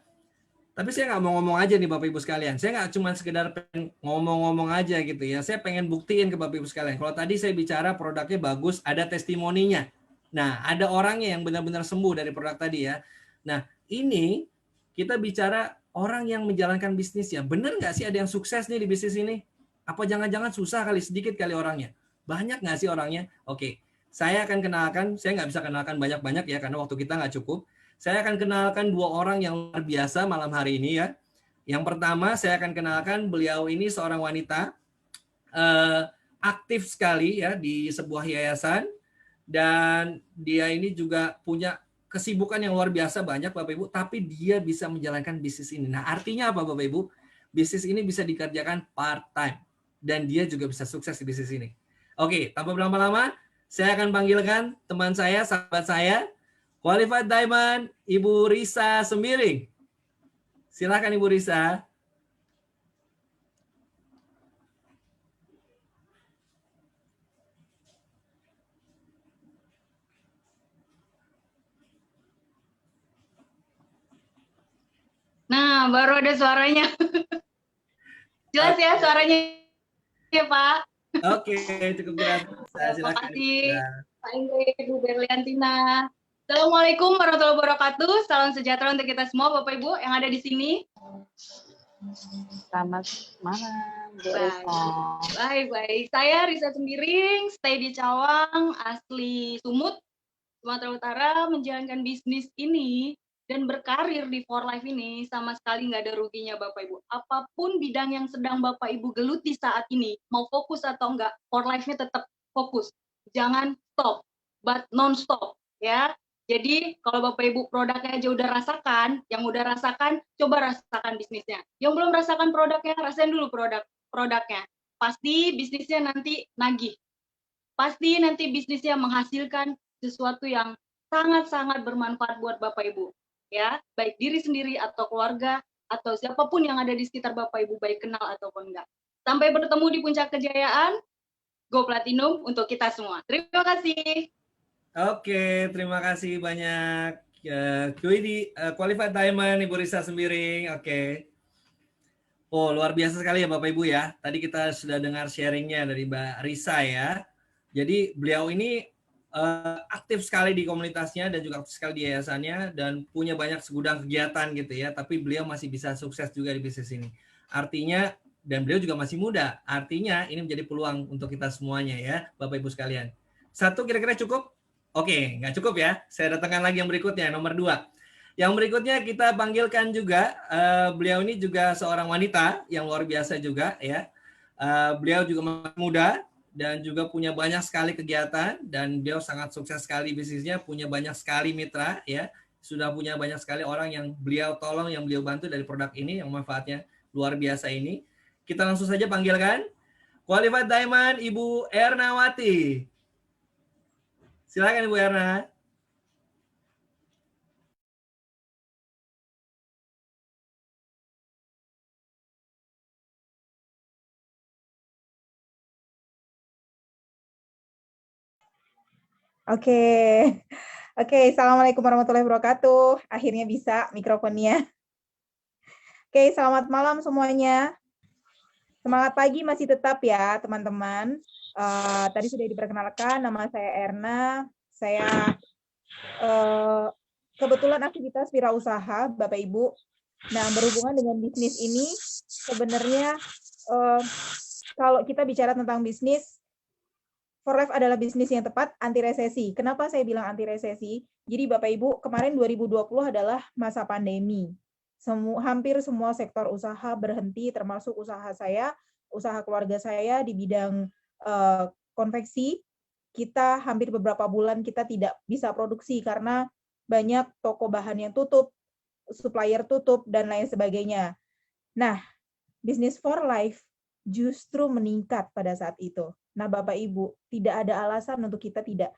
tapi saya nggak mau ngomong aja nih Bapak Ibu sekalian. Saya nggak cuma sekedar pengen ngomong-ngomong aja gitu ya. Saya pengen buktiin ke Bapak Ibu sekalian. Kalau tadi saya bicara produknya bagus, ada testimoninya. Nah, ada orangnya yang benar-benar sembuh dari produk tadi ya. Nah, ini kita bicara orang yang menjalankan bisnisnya. Benar nggak sih ada yang sukses nih di bisnis ini? Apa jangan-jangan susah kali, sedikit kali orangnya? Banyak nggak sih orangnya? Oke, saya akan kenalkan. Saya nggak bisa kenalkan banyak-banyak ya, karena waktu kita nggak cukup. Saya akan kenalkan 2 orang yang luar biasa malam hari ini ya. Yang pertama saya akan kenalkan, beliau ini seorang wanita aktif sekali ya di sebuah yayasan, dan dia ini juga punya kesibukan yang luar biasa banyak Bapak Ibu, tapi dia bisa menjalankan bisnis ini. Nah, artinya apa Bapak Ibu? Bisnis ini bisa dikerjakan part time dan dia juga bisa sukses di bisnis ini. Oke, tanpa berlama-lama, saya akan panggilkan teman saya, sahabat saya, Qualified Diamond, Ibu Risa Sembiring. Silakan Ibu Risa. Nah, baru ada suaranya. Jelas ya suaranya ya Pak. Oke, cukup jelas. Terima kasih Pak Ingrid, Ibu Berliantina. Assalamualaikum warahmatullahi wabarakatuh. Salam sejahtera untuk kita semua Bapak Ibu yang ada di sini. Selamat malam, Bu Risa. Baik. Saya Risa Sembiring, stay di Cawang, asli Sumut, Sumatera Utara, menjalankan bisnis ini dan berkarir di For Life ini sama sekali nggak ada ruginya Bapak Ibu. Apapun bidang yang sedang Bapak Ibu geluti saat ini, mau fokus atau enggak, For Life-nya tetap fokus. Jangan stop, but non-stop ya. Jadi kalau Bapak Ibu produknya aja udah rasakan, yang udah rasakan, coba rasakan bisnisnya. Yang belum rasakan produknya, rasain dulu produknya. Pasti bisnisnya nanti nagih. Pasti nanti bisnisnya menghasilkan sesuatu yang sangat-sangat bermanfaat buat Bapak Ibu. Ya, baik diri sendiri atau keluarga atau siapapun yang ada di sekitar Bapak Ibu, baik kenal ataupun enggak. Sampai bertemu di puncak kejayaan. Go Platinum untuk kita semua. Terima kasih. Oke, terima kasih banyak. QID, Qualified Diamond, Ibu Risa Sembiring. Oke. Oh, luar biasa sekali ya Bapak Ibu ya. Tadi kita sudah dengar sharingnya dari Mbak Risa ya. Jadi beliau ini aktif sekali di komunitasnya dan juga aktif sekali di yayasannya dan punya banyak segudang kegiatan gitu ya. Tapi beliau masih bisa sukses juga di bisnis ini. Artinya, dan beliau juga masih muda. Artinya ini menjadi peluang untuk kita semuanya ya, Bapak Ibu sekalian. Satu kira-kira cukup? Oke, nggak cukup ya. Saya datangkan lagi yang berikutnya, nomor 2. Yang berikutnya kita panggilkan juga, beliau ini juga seorang wanita yang luar biasa juga ya. Beliau juga masih muda dan juga punya banyak sekali kegiatan dan beliau sangat sukses sekali bisnisnya, punya banyak sekali mitra ya. Sudah punya banyak sekali orang yang beliau tolong, yang beliau bantu dari produk ini yang manfaatnya luar biasa ini. Kita langsung saja panggilkan Qualified Diamond Ibu Ernawati. Silakan Ibu Erna. Oke, Assalamualaikum warahmatullahi wabarakatuh. Akhirnya bisa mikrofonnya. Oke, selamat malam semuanya. Semangat pagi masih tetap ya, teman-teman. Tadi sudah diperkenalkan, nama saya Erna. Saya kebetulan aktivitas wirausaha, Bapak Ibu. Nah, berhubungan dengan bisnis ini, sebenarnya kalau kita bicara tentang bisnis, For Life adalah bisnis yang tepat anti resesi. Kenapa saya bilang anti resesi? Jadi Bapak Ibu, kemarin 2020 adalah masa pandemi. Hampir semua sektor usaha berhenti, termasuk usaha saya, usaha keluarga saya di bidang konveksi. Kita hampir beberapa bulan kita tidak bisa produksi karena banyak toko bahan yang tutup, supplier tutup, dan lain sebagainya. Nah, bisnis For Life justru meningkat pada saat itu. Nah, Bapak Ibu, tidak ada alasan untuk kita tidak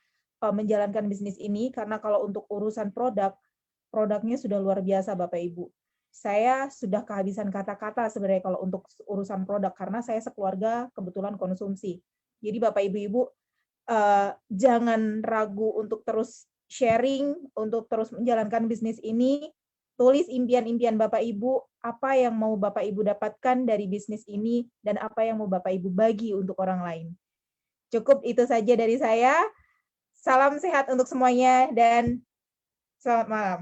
menjalankan bisnis ini, karena kalau untuk urusan produknya sudah luar biasa Bapak Ibu. Saya sudah kehabisan kata-kata sebenarnya kalau untuk urusan produk, karena saya sekeluarga kebetulan konsumsi. Jadi Bapak Ibu-Ibu, jangan ragu untuk terus sharing, untuk terus menjalankan bisnis ini. Tulis impian-impian Bapak Ibu, apa yang mau Bapak Ibu dapatkan dari bisnis ini, dan apa yang mau Bapak Ibu bagi untuk orang lain. Cukup itu saja dari saya. Salam sehat untuk semuanya, dan selamat malam.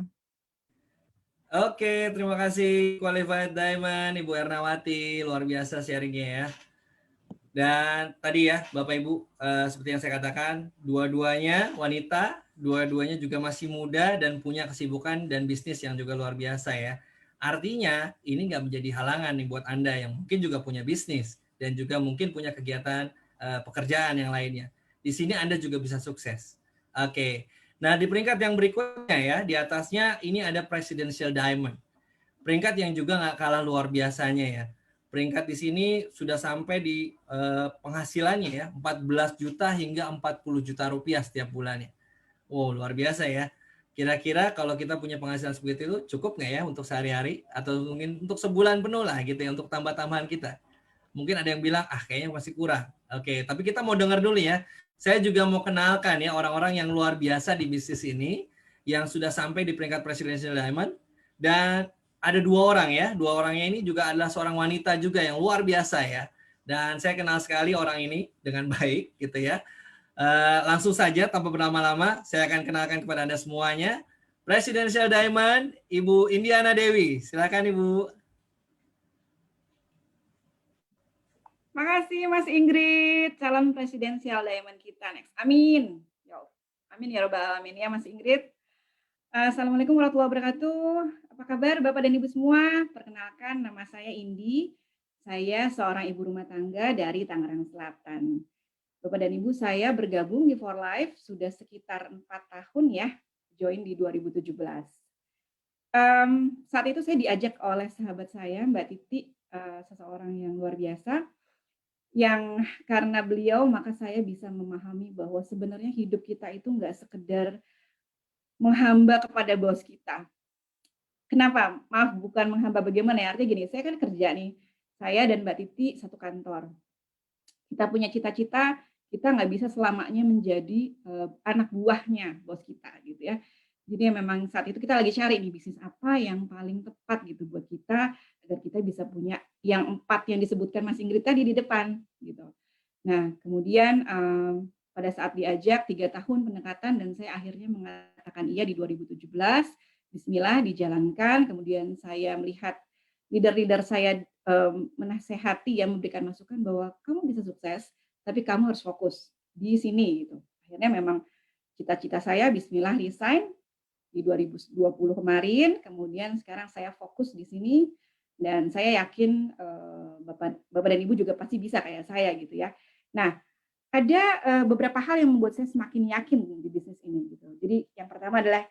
Oke, terima kasih Qualified Diamond, Ibu Ernawati, luar biasa sharingnya ya. Dan tadi ya Bapak Ibu, seperti yang saya katakan, dua-duanya wanita, dua-duanya juga masih muda dan punya kesibukan dan bisnis yang juga luar biasa ya. Artinya ini nggak menjadi halangan nih buat Anda yang mungkin juga punya bisnis dan juga mungkin punya kegiatan pekerjaan yang lainnya. Di sini Anda juga bisa sukses. Oke, nah di peringkat yang berikutnya ya, di atasnya ini ada Presidential Diamond. Peringkat yang juga nggak kalah luar biasanya ya. Peringkat di sini sudah sampai di penghasilannya ya 14 juta hingga 40 juta rupiah setiap bulannya. Wow, luar biasa ya. Kira-kira kalau kita punya penghasilan seperti itu cukup nggak ya untuk sehari-hari atau mungkin untuk sebulan penuh lah gitu ya untuk tambah-tambahan kita. Mungkin ada yang bilang kayaknya masih kurang. Oke, tapi kita mau dengar dulu ya. Saya juga mau kenalkan ya orang-orang yang luar biasa di bisnis ini yang sudah sampai di peringkat Presidential Diamond, dan ada dua orang ya. Dua orangnya ini juga adalah seorang wanita juga yang luar biasa ya. Dan saya kenal sekali orang ini dengan baik gitu ya. Langsung saja tanpa berlama-lama saya akan kenalkan kepada Anda semuanya. Presidential Diamond, Ibu Indiana Dewi. Silakan Ibu. Makasih Mas Ingrid, calon presidensial Diamond kita next. Amin. Amin ya robbal alamin ya Mas Ingrid. Assalamualaikum warahmatullahi wabarakatuh. Apa kabar Bapak dan Ibu semua? Perkenalkan, nama saya Indi. Saya seorang ibu rumah tangga dari Tangerang Selatan. Bapak dan Ibu, saya bergabung di For Life sudah sekitar 4 tahun ya, join di 2017. Saat itu saya diajak oleh sahabat saya, Mbak Titi, seseorang yang luar biasa, yang karena beliau maka saya bisa memahami bahwa sebenarnya hidup kita itu nggak sekedar menghamba kepada bos kita. Kenapa? Maaf, bukan menghamba bagaimana ya, artinya gini, saya kan kerja nih, saya dan Mbak Titi satu kantor. Kita punya cita-cita, kita nggak bisa selamanya menjadi anak buahnya bos kita gitu ya. Jadi memang saat itu kita lagi cari nih bisnis apa yang paling tepat gitu buat kita, agar kita bisa punya yang 4 yang disebutkan Mas Ingrid tadi di depan gitu. Nah kemudian pada saat diajak 3 tahun pendekatan dan saya akhirnya mengatakan iya di 2017, bismillah dijalankan. Kemudian saya melihat leader-leader saya menasehati, yang memberikan masukan bahwa kamu bisa sukses, tapi kamu harus fokus di sini gitu. Akhirnya memang cita-cita saya bismillah resign di 2020 kemarin, kemudian sekarang saya fokus di sini dan saya yakin Bapak dan Ibu juga pasti bisa kayak saya gitu ya. Nah, ada beberapa hal yang membuat saya semakin yakin di bisnis ini gitu. Jadi yang pertama adalah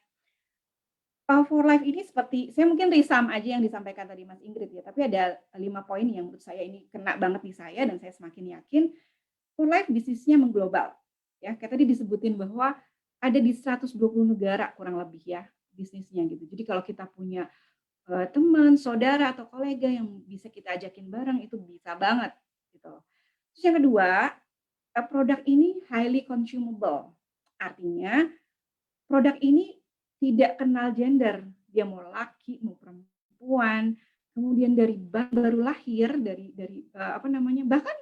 For Life ini seperti, saya mungkin resum aja yang disampaikan tadi Mas Ingrid ya, tapi ada 5 poin yang menurut saya ini kena banget di saya dan saya semakin yakin For Life bisnisnya mengglobal. Ya, kayak tadi disebutin bahwa ada di 120 negara kurang lebih ya bisnisnya gitu. Jadi kalau kita punya teman, saudara atau kolega yang bisa kita ajakin bareng itu bisa banget gitu. Terus yang kedua, produk ini highly consumable. Artinya produk ini tidak kenal gender, dia mau laki mau perempuan, kemudian dari baru lahir, dari bahkan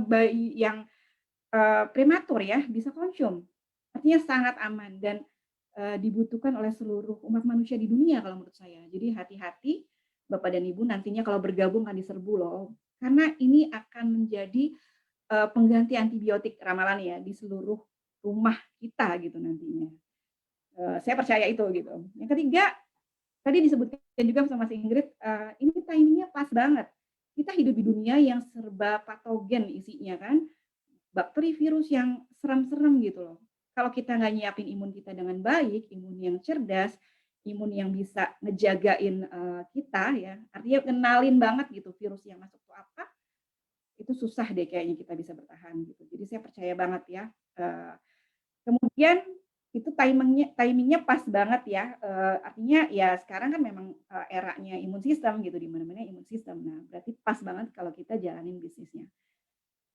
bayi yang prematur ya bisa konsum. Artinya sangat aman dan dibutuhkan oleh seluruh umat manusia di dunia kalau menurut saya. Jadi hati-hati Bapak dan Ibu nantinya kalau bergabung kan diserbu loh, karena ini akan menjadi pengganti antibiotik ramalan ya di seluruh rumah kita gitu nantinya. Saya percaya itu gitu. Yang ketiga, tadi disebutkan juga sama Mas Ingrid, ini timingnya pas banget. Kita hidup di dunia yang serba patogen isinya kan, bakteri, virus yang serem-serem gitu loh. Kalau kita nggak nyiapin imun kita dengan baik, imun yang cerdas, imun yang bisa ngejagain kita ya, artinya kenalin banget gitu virus yang masuk itu apa, itu susah deh kayaknya kita bisa bertahan gitu. Jadi saya percaya banget ya. Kemudian itu timingnya pas banget ya. Artinya ya sekarang kan memang eranya imun sistem gitu, di mana-mana imun sistem. Nah, berarti pas banget kalau kita jalanin bisnisnya.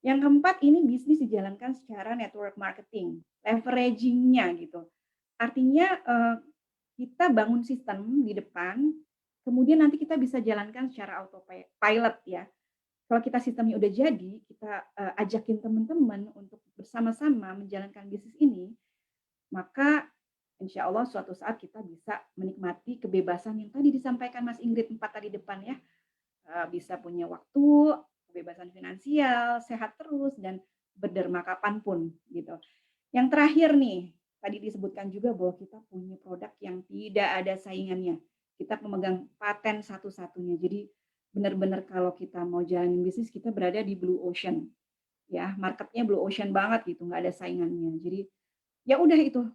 Yang keempat, ini bisnis dijalankan secara network marketing, leveraging-nya gitu. Artinya kita bangun sistem di depan, kemudian nanti kita bisa jalankan secara autopilot ya. Kalau kita sistemnya udah jadi, kita ajakin teman-teman untuk bersama-sama menjalankan bisnis ini, maka insya Allah suatu saat kita bisa menikmati kebebasan yang tadi disampaikan Mas Ingrid 4 tadi depan ya. Bisa punya waktu, kebebasan finansial, sehat terus, dan berderma kapanpun gitu. Yang terakhir nih, tadi disebutkan juga bahwa kita punya produk yang tidak ada saingannya. Kita pemegang paten satu-satunya. Jadi benar-benar kalau kita mau jalanin bisnis, kita berada di blue ocean. Ya, marketnya blue ocean banget gitu, nggak ada saingannya. Jadi ya udah itu.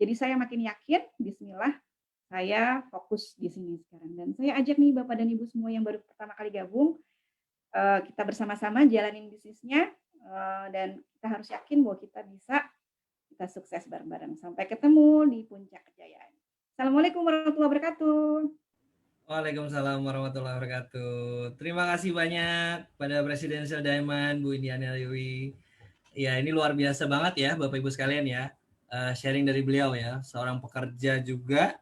Jadi saya makin yakin, bismillah, saya fokus di sini sekarang. Dan saya ajak nih Bapak dan Ibu semua yang baru pertama kali gabung, kita bersama-sama jalanin bisnisnya, dan kita harus yakin bahwa kita sukses bareng-bareng. Sampai ketemu di puncak kejayaan. Assalamualaikum warahmatullahi wabarakatuh. Waalaikumsalam warahmatullahi wabarakatuh. Terima kasih banyak pada Presidential Diamond, Bu Indiana Dewi. Ya, ini luar biasa banget ya Bapak Ibu sekalian ya. Sharing dari beliau ya, seorang pekerja juga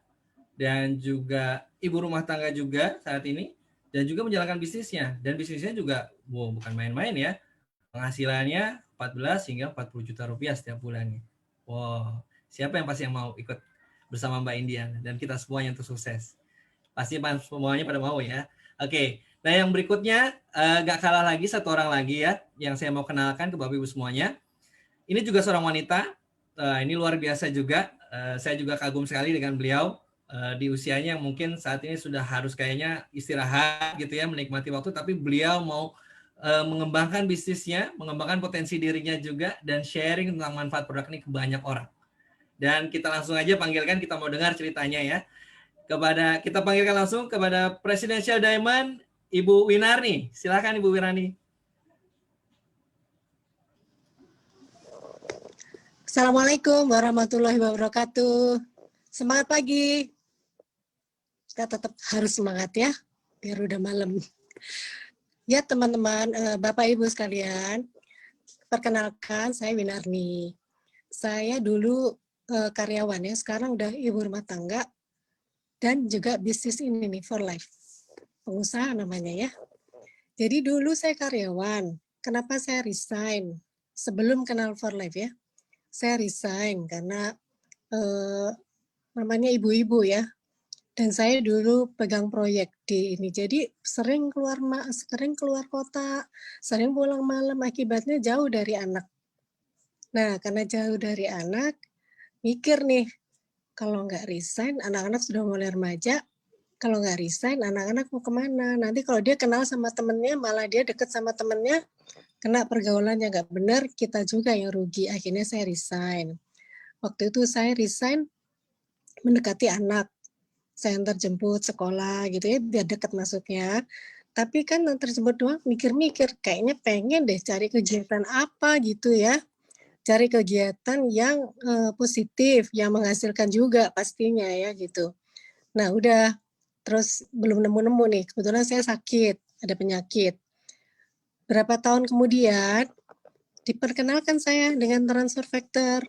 dan juga ibu rumah tangga juga saat ini, dan juga menjalankan bisnisnya, dan bisnisnya juga bukan main-main ya, penghasilannya 14 hingga 40 juta rupiah setiap bulannya. Wow, siapa yang pasti yang mau ikut bersama Mbak Indian dan kita semuanya untuk sukses? Pasti semuanya pada mau ya. Oke, nah yang berikutnya gak kalah lagi, satu orang lagi ya yang saya mau kenalkan ke Bapak Ibu semuanya. Ini juga seorang wanita, ini luar biasa juga. Saya juga kagum sekali dengan beliau. Di usianya yang mungkin saat ini sudah harus kayaknya istirahat gitu ya, menikmati waktu, tapi beliau mau mengembangkan bisnisnya, mengembangkan potensi dirinya juga, dan sharing tentang manfaat produk ini ke banyak orang. Dan kita langsung aja panggilkan, kita mau dengar ceritanya ya. Kita panggilkan langsung kepada Presidential Diamond, Ibu Winarni. Silakan Ibu Winarni. Assalamualaikum warahmatullahi wabarakatuh. Semangat pagi. Kita tetap harus semangat ya, biar udah malam. Ya teman-teman, Bapak Ibu sekalian, perkenalkan saya Winarni. Saya dulu karyawan ya, sekarang udah ibu rumah tangga dan juga bisnis ini nih, For Life. Pengusaha namanya ya. Jadi dulu saya karyawan. Kenapa saya resign? Sebelum kenal For Life ya. Saya resign karena namanya ibu-ibu ya. Dan saya dulu pegang proyek di ini. Jadi sering keluar kota, sering pulang malam, akibatnya jauh dari anak. Nah, karena jauh dari anak, mikir nih, kalau nggak resign, anak-anak sudah mulai remaja, kalau nggak resign, anak-anak mau kemana? Nanti kalau dia kenal sama temennya, malah dia deket sama temennya, kena pergaulannya nggak benar, kita juga yang rugi. Akhirnya saya resign. Waktu itu saya resign mendekati anak. Saya antar jemput sekolah gitu ya, biar dekat masuknya. Tapi kan antar jemput doang, mikir-mikir, kayaknya pengen deh cari kegiatan apa gitu ya. Cari kegiatan yang positif, yang menghasilkan juga pastinya ya gitu. Nah udah, terus belum nemu-nemu nih, kebetulan saya sakit, ada penyakit. Berapa tahun kemudian, diperkenalkan saya dengan transfer factor.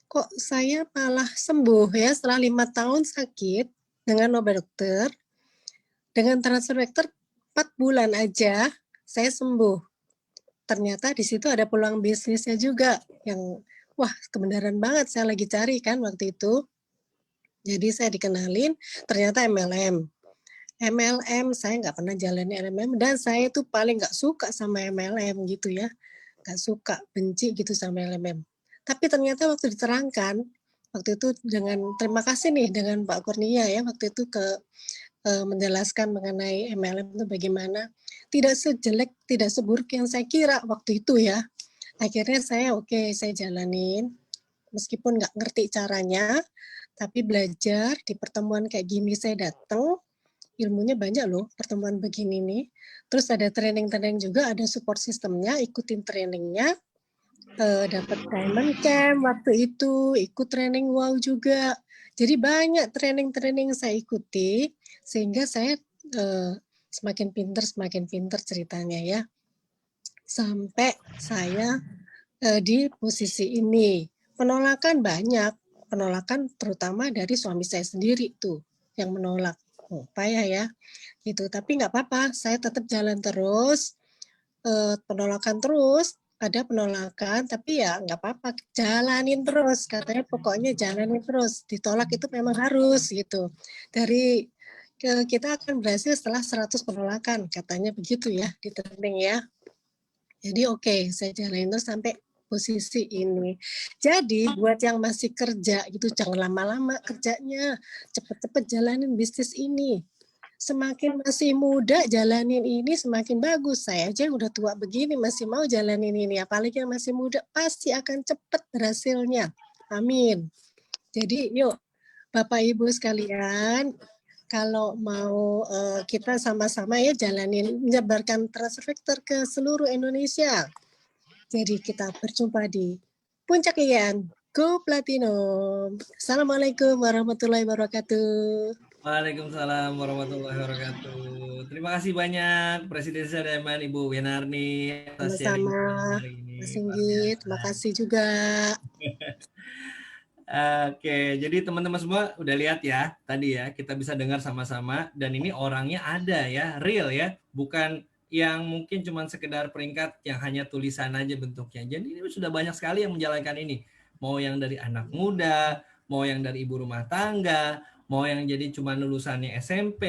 Kok saya malah sembuh ya setelah 5 tahun sakit dengan obat dokter, dengan transfer factor 4 bulan aja saya sembuh. Ternyata di situ ada peluang bisnisnya juga yang wah kebenaran banget saya lagi cari kan waktu itu. Jadi saya dikenalin ternyata MLM. MLM saya nggak pernah jalanin MLM dan saya tuh paling nggak suka sama MLM gitu ya. Nggak suka, benci gitu sama MLM. Tapi ternyata waktu diterangkan, waktu itu dengan terima kasih nih dengan Pak Kurnia ya, waktu itu menjelaskan mengenai MLM itu bagaimana. Tidak sejelek, tidak seburuk yang saya kira waktu itu ya. Akhirnya saya saya jalanin, meskipun nggak ngerti caranya, tapi belajar di pertemuan kayak gini saya datang, ilmunya banyak loh pertemuan begini nih. Terus ada training juga, ada support sistemnya, ikutin trainingnya. dapat Diamond Camp waktu itu, ikut training wow juga. Jadi banyak training-training saya ikuti sehingga saya semakin pinter ceritanya ya. Sampai saya di posisi ini. Penolakan banyak, penolakan terutama dari suami saya sendiri tuh yang menolak. Oh, payah ya, gitu. Tapi nggak apa-apa, saya tetap jalan terus, penolakan terus, ada penolakan, tapi ya nggak apa-apa, jalanin terus. Katanya pokoknya jalanin terus, ditolak itu memang harus gitu. Dari kita akan berhasil setelah 100 penolakan, katanya begitu ya di training ya. Jadi oke, saya jalanin terus sampai posisi ini. Jadi buat yang masih kerja gitu, jangan lama-lama kerjanya, cepet-cepet jalanin bisnis ini. Semakin masih muda jalanin ini semakin bagus. Saya aja udah tua begini masih mau jalanin ini, apalagi yang masih muda pasti akan cepat berhasilnya. Amin. Jadi yuk Bapak Ibu sekalian, kalau mau kita sama-sama ya jalanin menyebarkan transfer factor ke seluruh Indonesia. Jadi kita berjumpa di Puncak IAIN Go Platinum. Assalamualaikum warahmatullahi wabarakatuh. Waalaikumsalam warahmatullahi wabarakatuh. Terima kasih banyak Presidensial Diamond Ibu Winarni atas sharing Sama-sama, hari ini. Mas Luar Singgit. biasa. Terima kasih juga. Oke, jadi teman-teman semua udah lihat ya tadi ya, kita bisa dengar sama-sama dan ini orangnya ada ya, real ya, bukan yang mungkin cuma sekedar peringkat yang hanya tulisan aja bentuknya. Jadi ini sudah banyak sekali yang menjalankan ini. Mau yang dari anak muda, mau yang dari ibu rumah tangga, mau yang jadi cuma lulusannya SMP,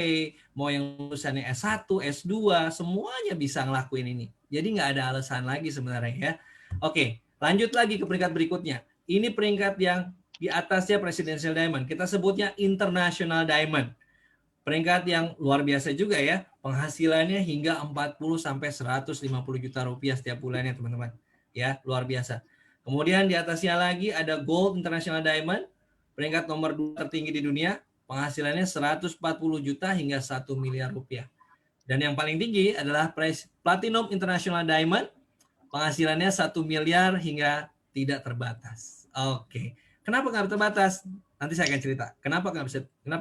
mau yang lulusannya S1, S2, semuanya bisa ngelakuin ini. Jadi nggak ada alasan lagi sebenarnya ya. Oke, lanjut lagi ke peringkat berikutnya. Ini peringkat yang di atasnya Presidential Diamond. Kita sebutnya International Diamond. Peringkat yang luar biasa juga ya. Penghasilannya hingga 40 sampai 150 juta rupiah setiap bulannya, teman-teman. Ya, luar biasa. Kemudian di atasnya lagi ada Gold International Diamond. Peringkat nomor 2 tertinggi di dunia. Penghasilannya 140 juta hingga 1 miliar rupiah. Dan yang paling tinggi adalah Platinum International Diamond. Penghasilannya 1 miliar hingga tidak terbatas. Oke. Kenapa nggak terbatas? Nanti saya akan cerita. Kenapa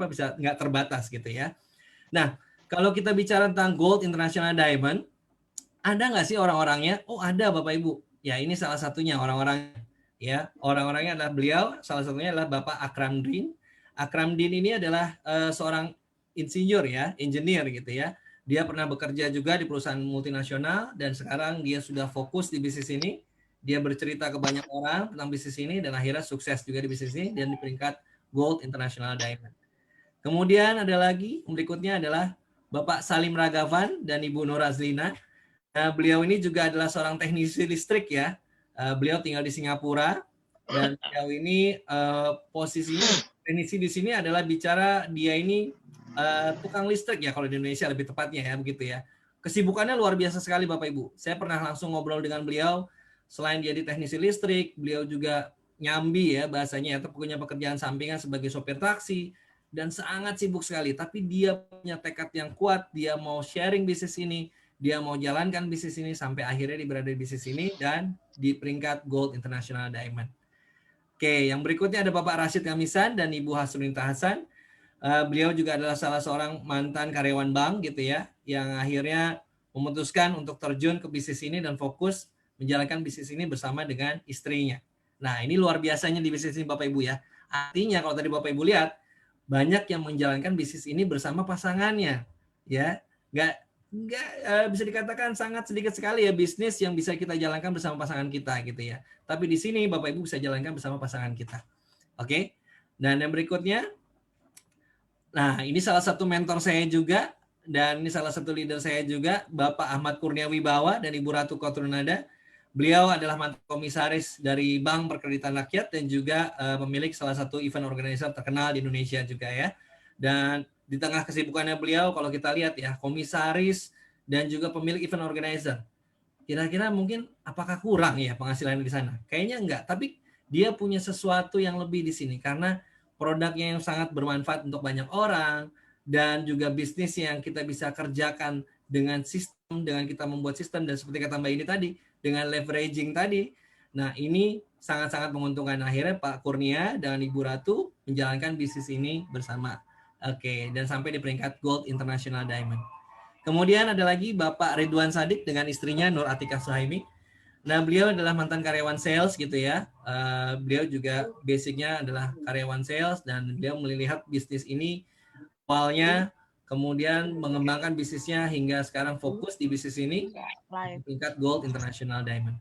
bisa nggak terbatas gitu ya. Nah, kalau kita bicara tentang Gold International Diamond, ada nggak sih orang-orangnya? Oh, ada Bapak Ibu. Ya, ini salah satunya orang-orang ya. Orang-orangnya adalah beliau, salah satunya adalah Bapak Akram Din. Akram Din ini adalah seorang insinyur ya, engineer gitu ya. Dia pernah bekerja juga di perusahaan multinasional dan sekarang dia sudah fokus di bisnis ini. Dia bercerita ke banyak orang tentang bisnis ini dan akhirnya sukses juga di bisnis ini dan di peringkat Gold International Diamond. Kemudian ada lagi, berikutnya adalah Bapak Salim Ragavan dan Ibu Nur Azlina. Beliau ini juga adalah seorang teknisi listrik ya. Beliau tinggal di Singapura dan beliau ini posisinya teknisi di sini adalah bicara dia ini tukang listrik ya kalau di Indonesia lebih tepatnya ya begitu ya. Kesibukannya luar biasa sekali Bapak Ibu. Saya pernah langsung ngobrol dengan beliau. Selain dia di teknisi listrik, beliau juga nyambi ya bahasanya atau punya pekerjaan sampingan sebagai sopir taksi dan sangat sibuk sekali. Tapi dia punya tekad yang kuat, dia mau sharing bisnis ini, dia mau jalankan bisnis ini sampai akhirnya dia berada di bisnis ini dan di peringkat Gold International Diamond. Oke, yang berikutnya ada Bapak Rashid Kamisan dan Ibu Hasrunita Hasan. Beliau juga adalah salah seorang mantan karyawan bank gitu ya, yang akhirnya memutuskan untuk terjun ke bisnis ini dan fokus menjalankan bisnis ini bersama dengan istrinya. Nah, ini luar biasanya di bisnis ini Bapak Ibu ya. Artinya kalau tadi Bapak Ibu lihat, banyak yang menjalankan bisnis ini bersama pasangannya. Ya, nggak bisa dikatakan sangat sedikit sekali ya bisnis yang bisa kita jalankan bersama pasangan kita gitu ya. Tapi di sini Bapak Ibu bisa jalankan bersama pasangan kita. Oke. Dan yang berikutnya, nah ini salah satu mentor saya juga dan ini salah satu leader saya juga, Bapak Ahmad Kurnia Wibawa dan Ibu Ratu Kotrunada. Beliau adalah mantan komisaris dari Bank Perkreditan Rakyat dan juga pemilik salah satu event organizer terkenal di Indonesia juga ya. Dan di tengah kesibukannya beliau, kalau kita lihat ya, komisaris dan juga pemilik event organizer. Kira-kira mungkin apakah kurang ya penghasilannya di sana? Kayaknya enggak, tapi dia punya sesuatu yang lebih di sini karena produknya yang sangat bermanfaat untuk banyak orang dan juga bisnis yang kita bisa kerjakan dengan sistem, dengan kita membuat sistem dan seperti kata Mbak ini tadi, dengan leveraging tadi, Nah, ini sangat-sangat menguntungkan. Akhirnya Pak Kurnia dan Ibu Ratu menjalankan bisnis ini bersama. Oke, dan sampai di peringkat Gold International Diamond. Kemudian ada lagi Bapak Ridwan Sadik dengan istrinya Nur Atika Suhaimi. Nah, beliau adalah mantan karyawan sales gitu ya. Beliau juga basicnya adalah karyawan sales dan beliau melihat bisnis ini awalnya, kemudian mengembangkan bisnisnya hingga sekarang fokus di bisnis ini di tingkat Gold International Diamond.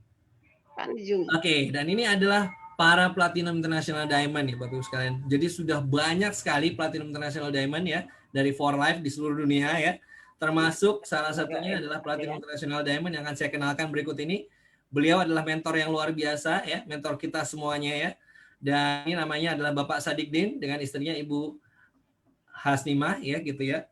Oke, dan ini adalah para Platinum International Diamond ya Bapak Ibu sekalian. Jadi sudah banyak sekali Platinum International Diamond ya dari For Life di seluruh dunia ya. Termasuk salah satunya adalah Platinum International Diamond yang akan saya kenalkan berikut ini. Beliau adalah mentor yang luar biasa ya, mentor kita semuanya ya. Dan ini namanya adalah Bapak Sadikdin dengan istrinya Ibu Hasnimah ya gitu ya.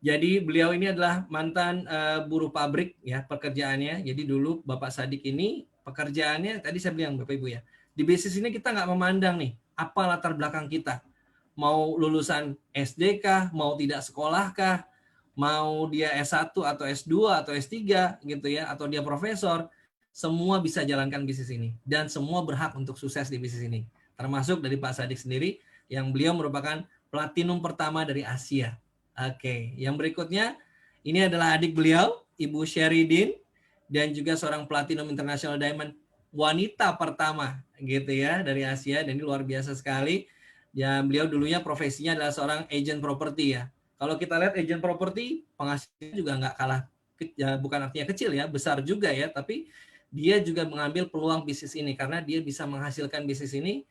Jadi beliau ini adalah mantan buruh pabrik ya pekerjaannya. Jadi dulu Bapak Sadik ini pekerjaannya tadi saya bilang Bapak Ibu ya. Di bisnis ini kita nggak memandang nih apa latar belakang kita. Mau lulusan SD kah, mau tidak sekolah kah, mau dia S1 atau S2 atau S3 gitu ya, atau dia profesor, semua bisa jalankan bisnis ini dan semua berhak untuk sukses di bisnis ini. Termasuk dari Pak Sadik sendiri yang beliau merupakan platinum pertama dari Asia. Oke, yang berikutnya ini adalah adik beliau, Ibu Sheridin, dan juga seorang Platinum International Diamond wanita pertama gitu ya dari Asia, dan ini luar biasa sekali. Ya, beliau dulunya profesinya adalah seorang agent properti ya. Kalau kita lihat agent properti, penghasilannya juga nggak kalah, ya, bukan artinya kecil ya, besar juga ya, tapi dia juga mengambil peluang bisnis ini karena dia bisa menghasilkan bisnis ini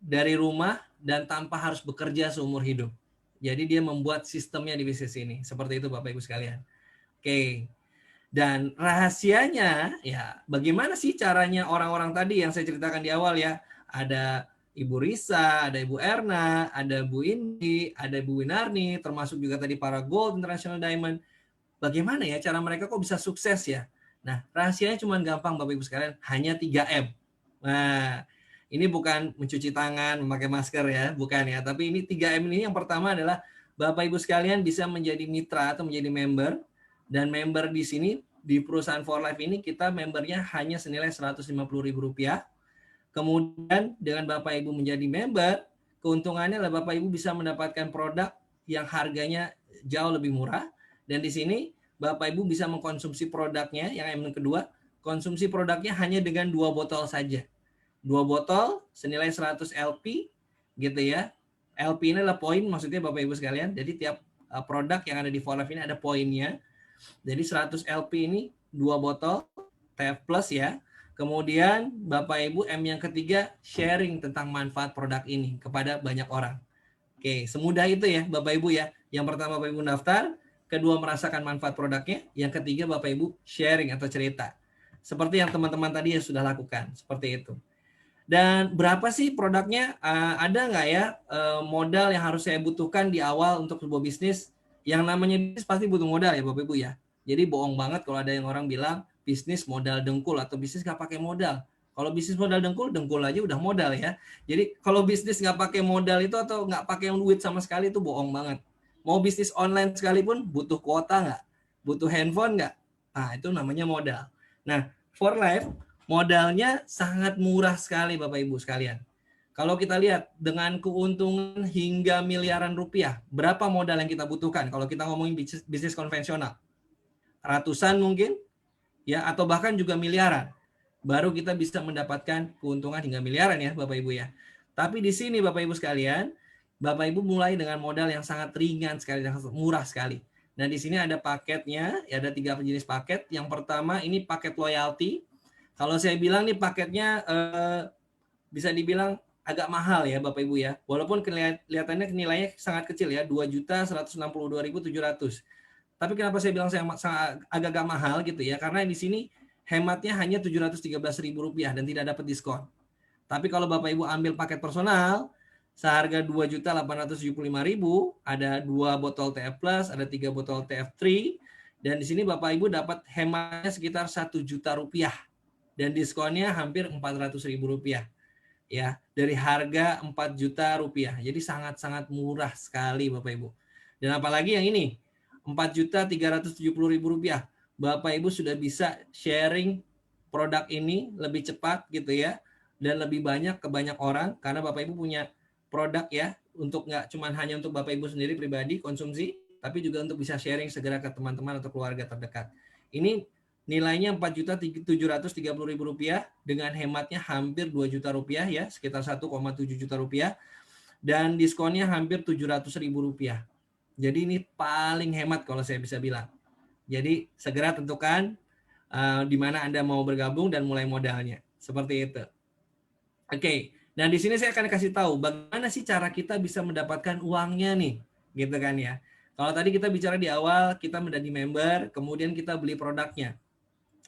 dari rumah dan tanpa harus bekerja seumur hidup. Jadi dia membuat sistemnya di bisnis ini. Seperti itu Bapak Ibu sekalian. Oke. Dan rahasianya ya bagaimana sih caranya orang-orang tadi yang saya ceritakan di awal ya. Ada Ibu Risa, ada Ibu Erna, ada Bu Indi, ada Ibu Winarni, termasuk juga tadi para Gold International Diamond. Bagaimana ya cara mereka kok bisa sukses ya? Nah, rahasianya cuma gampang Bapak Ibu sekalian, hanya 3M. Nah, ini bukan mencuci tangan, memakai masker ya, bukan ya. Tapi ini 3M ini yang pertama adalah Bapak Ibu sekalian bisa menjadi mitra atau menjadi member. Dan member di sini, di perusahaan For Life ini, kita membernya hanya senilai Rp150.000. Kemudian dengan Bapak Ibu menjadi member, keuntungannya adalah Bapak Ibu bisa mendapatkan produk yang harganya jauh lebih murah. Dan di sini Bapak Ibu bisa mengkonsumsi produknya, yang kedua, konsumsi produknya hanya dengan 2 botol saja. 2 botol senilai 100 LP gitu ya. LP ini adalah poin maksudnya Bapak Ibu sekalian. Jadi tiap produk yang ada di For Life ini ada poinnya. Jadi 100 LP ini 2 botol TF Plus ya. Kemudian Bapak Ibu M yang ketiga sharing tentang manfaat produk ini kepada banyak orang. Oke, semudah itu ya Bapak Ibu ya. Yang pertama Bapak Ibu daftar, kedua merasakan manfaat produknya, yang ketiga Bapak Ibu sharing atau cerita. Seperti yang teman-teman tadi yang sudah lakukan, seperti itu. Dan berapa sih produknya? Ada nggak ya modal yang harus saya butuhkan di awal untuk sebuah bisnis? Yang namanya bisnis pasti butuh modal ya Bapak Ibu ya. Jadi bohong banget kalau ada yang orang bilang bisnis modal dengkul atau bisnis nggak pakai modal. Kalau bisnis modal dengkul aja udah modal ya. Jadi kalau bisnis nggak pakai modal itu atau nggak pakai duit sama sekali itu bohong banget. Mau bisnis online sekalipun butuh kuota nggak? Butuh handphone nggak? Nah itu namanya modal. Nah For Life modalnya sangat murah sekali Bapak Ibu sekalian. Kalau kita lihat dengan keuntungan hingga miliaran rupiah, berapa modal yang kita butuhkan kalau kita ngomongin bisnis konvensional? Ratusan mungkin, ya atau bahkan juga miliaran. Baru kita bisa mendapatkan keuntungan hingga miliaran ya Bapak Ibu ya. Tapi di sini Bapak Ibu sekalian, Bapak Ibu mulai dengan modal yang sangat ringan sekali dan murah sekali. Nah di sini ada paketnya, ya ada 3 jenis paket. Yang pertama ini paket loyalty. Kalau saya bilang nih paketnya bisa dibilang agak mahal ya Bapak Ibu ya. Walaupun kelihatannya nilainya sangat kecil ya, 2.162.700. Tapi kenapa saya bilang saya agak mahal gitu ya? Karena di sini hematnya hanya Rp713.000 dan tidak dapat diskon. Tapi kalau Bapak Ibu ambil paket personal, seharga Rp2.875.000, ada 2 botol TF Plus, ada 3 botol TF3, dan di sini Bapak Ibu dapat hematnya sekitar Rp1 juta. Dan diskonnya hampir Rp400.000 ya, dari harga Rp4 juta. Jadi sangat-sangat murah sekali Bapak Ibu. Dan apalagi yang ini Rp4.370.000, Bapak Ibu sudah bisa sharing produk ini lebih cepat gitu ya, dan lebih banyak ke banyak orang, karena Bapak Ibu punya produk ya, untuk nggak cuma hanya untuk Bapak Ibu sendiri pribadi konsumsi, tapi juga untuk bisa sharing segera ke teman-teman atau keluarga terdekat. Ini nilainya Rp4.730.000 dengan hematnya hampir Rp2 juta ya, sekitar Rp1,7 juta, dan diskonnya hampir Rp700.000. Jadi ini paling hemat kalau saya bisa bilang. Jadi segera tentukan di mana Anda mau bergabung dan mulai modalnya. Seperti itu. Oke, nah di sini saya akan kasih tahu bagaimana sih cara kita bisa mendapatkan uangnya nih, gitu kan ya. Kalau tadi kita bicara di awal, kita menjadi member, kemudian kita beli produknya.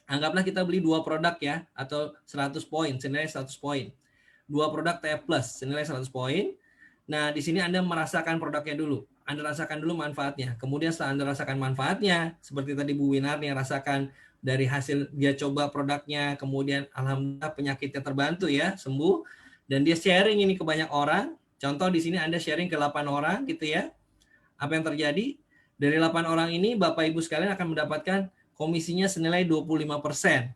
Anggaplah kita beli 2 produk ya, atau 100 poin, senilai 100 poin. 2 produk TF Plus, senilai 100 poin. Nah, di sini Anda merasakan produknya dulu. Anda rasakan dulu manfaatnya. Kemudian setelah Anda rasakan manfaatnya, seperti tadi Bu Winar yang rasakan dari hasil dia coba produknya, kemudian alhamdulillah penyakitnya terbantu ya, sembuh. Dan dia sharing ini ke banyak orang. Contoh di sini Anda sharing ke 8 orang gitu ya. Apa yang terjadi? Dari 8 orang ini Bapak Ibu sekalian akan mendapatkan komisinya senilai 25%.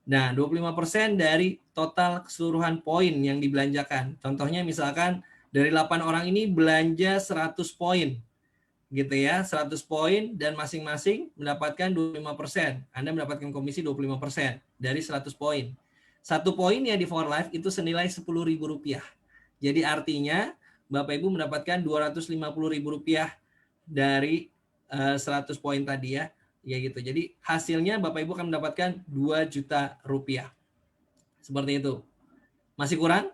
Nah, 25% dari total keseluruhan poin yang dibelanjakan. Contohnya misalkan dari 8 orang ini belanja 100 poin. Gitu ya, 100 poin dan masing-masing mendapatkan 25%. Anda mendapatkan komisi 25% dari 100 poin. 1 poinnya di For Life itu senilai Rp10.000. Jadi artinya Bapak Ibu mendapatkan Rp250.000 dari 100 poin tadi ya. Ya gitu. Jadi hasilnya Bapak Ibu akan mendapatkan Rp2 juta. Seperti itu. Masih kurang?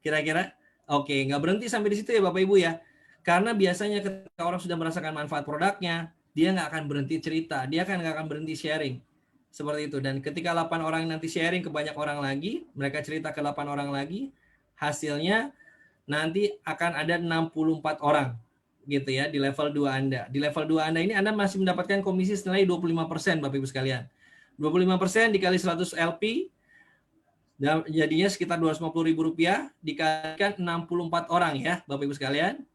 Kira-kira? Oke, nggak berhenti sampai di situ ya Bapak Ibu ya. Karena biasanya ketika orang sudah merasakan manfaat produknya, dia nggak akan berhenti cerita, dia kan nggak akan berhenti sharing. Seperti itu. Dan ketika 8 orang nanti sharing ke banyak orang lagi, mereka cerita ke 8 orang lagi, hasilnya nanti akan ada 64 orang. Gitu ya, di level 2 Anda. Di level 2 Anda ini Anda masih mendapatkan komisi senilai 25% Bapak Ibu sekalian. 25% dikali 100 LP, jadinya sekitar Rp250.000 dikalikan 64 orang ya Bapak Ibu sekalian.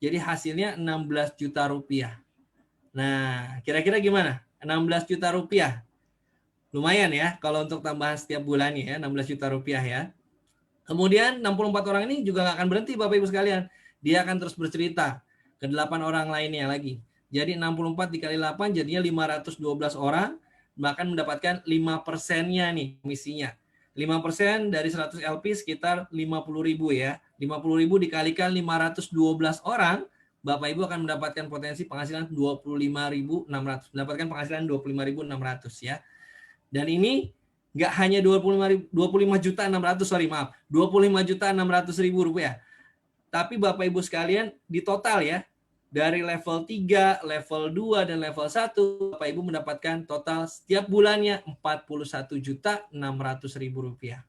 Jadi hasilnya Rp16 juta. Nah, kira-kira gimana? Rp16 juta. Lumayan ya kalau untuk tambahan setiap bulannya ya, Rp16 juta ya. Kemudian 64 orang ini juga nggak akan berhenti Bapak Ibu sekalian. Dia akan terus bercerita ke 8 orang lainnya lagi. Jadi 64 dikali 8 jadinya 512 orang, bahkan mendapatkan 5%-nya nih komisinya. 5% dari 100 LP sekitar 50.000 ya. 50.000 dikalikan 512 orang, Bapak Ibu akan mendapatkan potensi penghasilan 25.600. Mendapatkan penghasilan 25.600 ya. Dan ini nggak hanya 25.600.000, sorry maaf, 25.600.000 rupiah. Tapi Bapak Ibu sekalian di total ya, dari level 3, level 2, dan level 1, Bapak Ibu mendapatkan total setiap bulannya Rp41.600.000.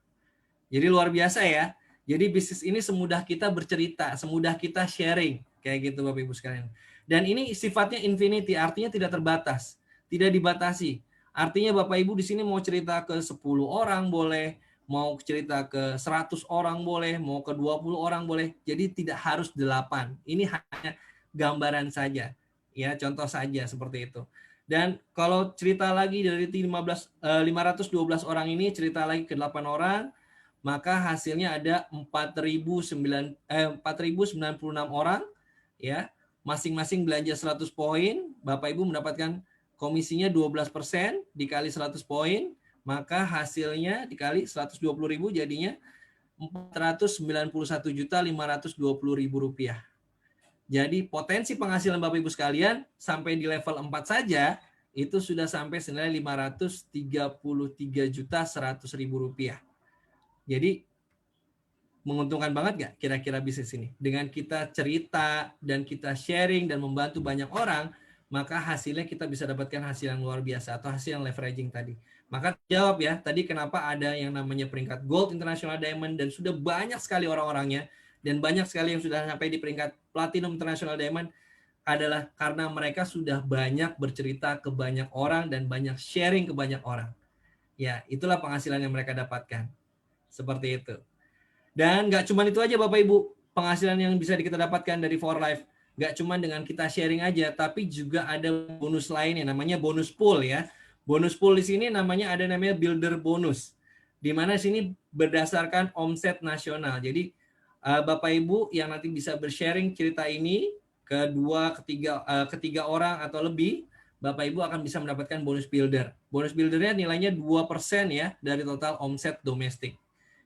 Jadi luar biasa ya. Jadi bisnis ini semudah kita bercerita, semudah kita sharing. Kayak gitu Bapak Ibu sekalian. Dan ini sifatnya infinity, artinya tidak terbatas, tidak dibatasi. Artinya Bapak Ibu di sini mau cerita ke 10 orang boleh, mau cerita ke 100 orang boleh, mau ke 20 orang boleh. Jadi tidak harus 8. Ini hanya gambaran saja. Ya, contoh saja seperti itu. Dan kalau cerita lagi dari 512 orang ini cerita lagi ke 8 orang, maka hasilnya ada 4.096 orang ya. Masing-masing belanja 100 poin, Bapak Ibu mendapatkan komisinya 12% dikali 100 poin, maka hasilnya dikali 120.000 jadinya Rp491.520.000. Jadi potensi penghasilan Bapak Ibu sekalian sampai di level 4 saja itu sudah sampai senilai Rp533.100.000. Jadi menguntungkan banget nggak kira-kira bisnis ini? Dengan kita cerita dan kita sharing dan membantu banyak orang, maka hasilnya kita bisa dapatkan hasil yang luar biasa atau hasil yang leveraging tadi. Maka jawab ya, tadi kenapa ada yang namanya peringkat Gold, International Diamond, dan sudah banyak sekali orang-orangnya, dan banyak sekali yang sudah sampai di peringkat Platinum, International Diamond, adalah karena mereka sudah banyak bercerita ke banyak orang dan banyak sharing ke banyak orang. Ya, itulah penghasilan yang mereka dapatkan. Seperti itu. Dan nggak cuma itu aja Bapak Ibu, penghasilan yang bisa kita dapatkan dari For Life. Nggak cuma dengan kita sharing aja, tapi juga ada bonus lain yang namanya bonus pool ya. Bonus pool di sini namanya builder bonus, di mana sini berdasarkan omset nasional. Jadi Bapak Ibu yang nanti bisa bersharing cerita ini ketiga orang atau lebih, Bapak Ibu akan bisa mendapatkan bonus builder. Bonus buildernya nilainya 2% ya dari total omset domestik,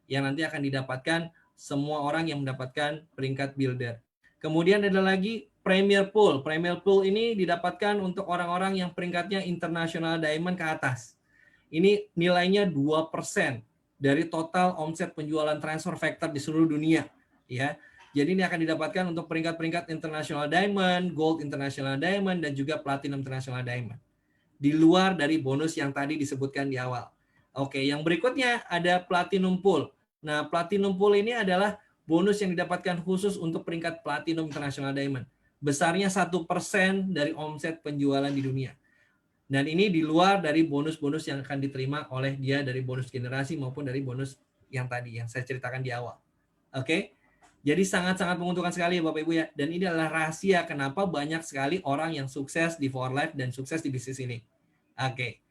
yang nanti akan didapatkan semua orang yang mendapatkan peringkat builder. Kemudian ada lagi Premier Pool. Premier Pool ini didapatkan untuk orang-orang yang peringkatnya International Diamond ke atas. Ini nilainya 2% dari total omset penjualan transfer factor di seluruh dunia. Ya, jadi ini akan didapatkan untuk peringkat-peringkat International Diamond, Gold International Diamond, dan juga Platinum International Diamond. Di luar dari bonus yang tadi disebutkan di awal. Oke, yang berikutnya ada Platinum Pool. Nah, Platinum Pool ini adalah bonus yang didapatkan khusus untuk peringkat Platinum International Diamond. Besarnya 1% dari omset penjualan di dunia. Dan ini di luar dari bonus-bonus yang akan diterima oleh dia dari bonus generasi maupun dari bonus yang tadi yang saya ceritakan di awal. Oke? Jadi sangat-sangat menguntungkan sekali ya Bapak Ibu ya. Dan ini adalah rahasia kenapa banyak sekali orang yang sukses di For Life dan sukses di bisnis ini. Oke.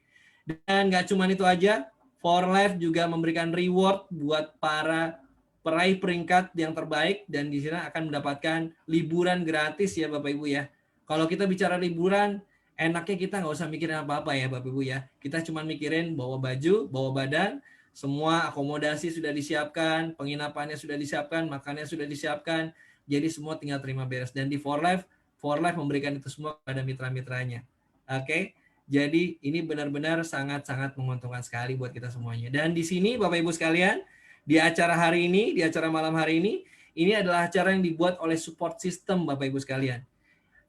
Dan nggak cuma itu aja, For Life juga memberikan reward buat para peraih peringkat yang terbaik, dan di sini akan mendapatkan liburan gratis ya Bapak Ibu ya. Kalau kita bicara liburan, enaknya kita nggak usah mikirin apa-apa ya Bapak Ibu ya. Kita cuma mikirin bawa baju, bawa badan, semua akomodasi sudah disiapkan, penginapannya sudah disiapkan, makannya sudah disiapkan, jadi semua tinggal terima beres. Dan di For Life memberikan itu semua kepada mitra-mitranya. Oke, jadi ini benar-benar sangat-sangat menguntungkan sekali buat kita semuanya. Dan di sini Bapak Ibu sekalian, di acara hari ini, di acara malam hari ini adalah acara yang dibuat oleh support system Bapak Ibu sekalian.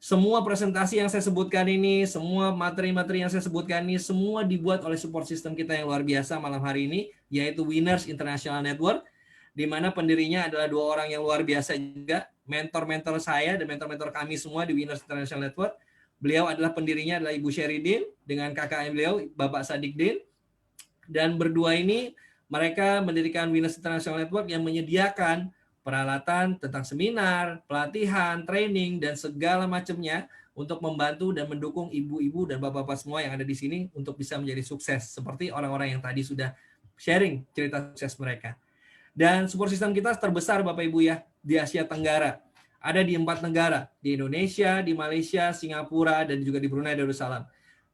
Semua presentasi yang saya sebutkan ini, semua materi-materi yang saya sebutkan ini, semua dibuat oleh support system kita yang luar biasa malam hari ini, yaitu Winners International Network, di mana pendirinya adalah 2 orang yang luar biasa juga, mentor-mentor saya dan mentor-mentor kami semua di Winners International Network. Beliau adalah pendirinya adalah Ibu Sheridin dengan kakak beliau, Bapak Sadikdin, dan berdua ini mereka mendirikan Winners International Network yang menyediakan peralatan tentang seminar, pelatihan, training, dan segala macamnya untuk membantu dan mendukung ibu-ibu dan bapak-bapak semua yang ada di sini untuk bisa menjadi sukses, seperti orang-orang yang tadi sudah sharing cerita sukses mereka. Dan support system kita terbesar Bapak Ibu ya, di Asia Tenggara. Ada di 4 negara, di Indonesia, di Malaysia, Singapura, dan juga di Brunei Darussalam.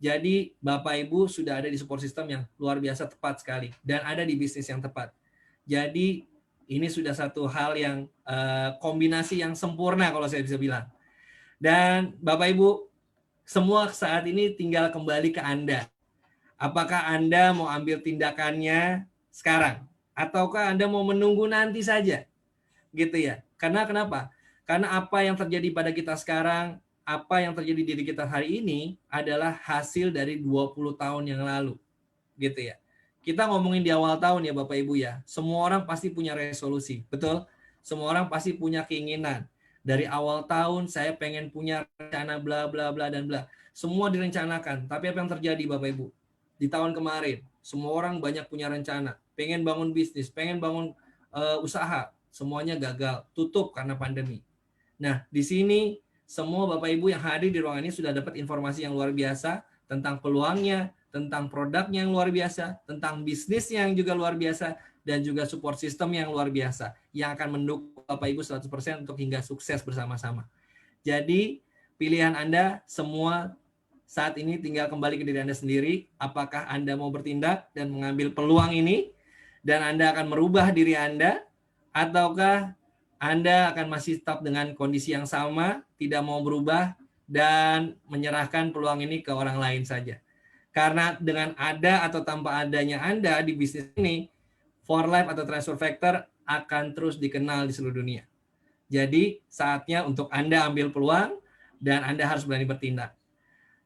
Jadi Bapak Ibu sudah ada di support system yang luar biasa tepat sekali dan ada di bisnis yang tepat. Jadi ini sudah satu hal yang kombinasi yang sempurna kalau saya bisa bilang. Dan Bapak Ibu semua saat ini tinggal kembali ke Anda. Apakah Anda mau ambil tindakannya sekarang ataukah Anda mau menunggu nanti saja? Gitu ya. Karena kenapa? Karena apa yang terjadi pada kita sekarang, apa yang terjadi di diri kita hari ini adalah hasil dari 20 tahun yang lalu. Gitu ya. Kita ngomongin di awal tahun ya Bapak Ibu ya. Semua orang pasti punya resolusi, betul? Semua orang pasti punya keinginan. Dari awal tahun saya pengen punya rencana bla bla bla dan bla. Semua direncanakan. Tapi apa yang terjadi Bapak Ibu? Di tahun kemarin, semua orang banyak punya rencana. Pengen bangun bisnis, pengen bangun usaha. Semuanya gagal, tutup karena pandemi. Nah, di sini semua Bapak Ibu yang hadir di ruangan ini sudah dapat informasi yang luar biasa tentang peluangnya, tentang produknya yang luar biasa, tentang bisnisnya yang juga luar biasa, dan juga support system yang luar biasa yang akan mendukung Bapak Ibu 100% untuk hingga sukses bersama-sama. Jadi pilihan Anda semua saat ini tinggal kembali ke diri Anda sendiri. Apakah Anda mau bertindak dan mengambil peluang ini dan Anda akan merubah diri Anda, ataukah Anda akan masih tetap dengan kondisi yang sama, tidak mau berubah dan menyerahkan peluang ini ke orang lain saja. Karena dengan ada atau tanpa adanya Anda di bisnis ini, For Life atau Transfer Factor akan terus dikenal di seluruh dunia. Jadi saatnya untuk Anda ambil peluang dan Anda harus berani bertindak.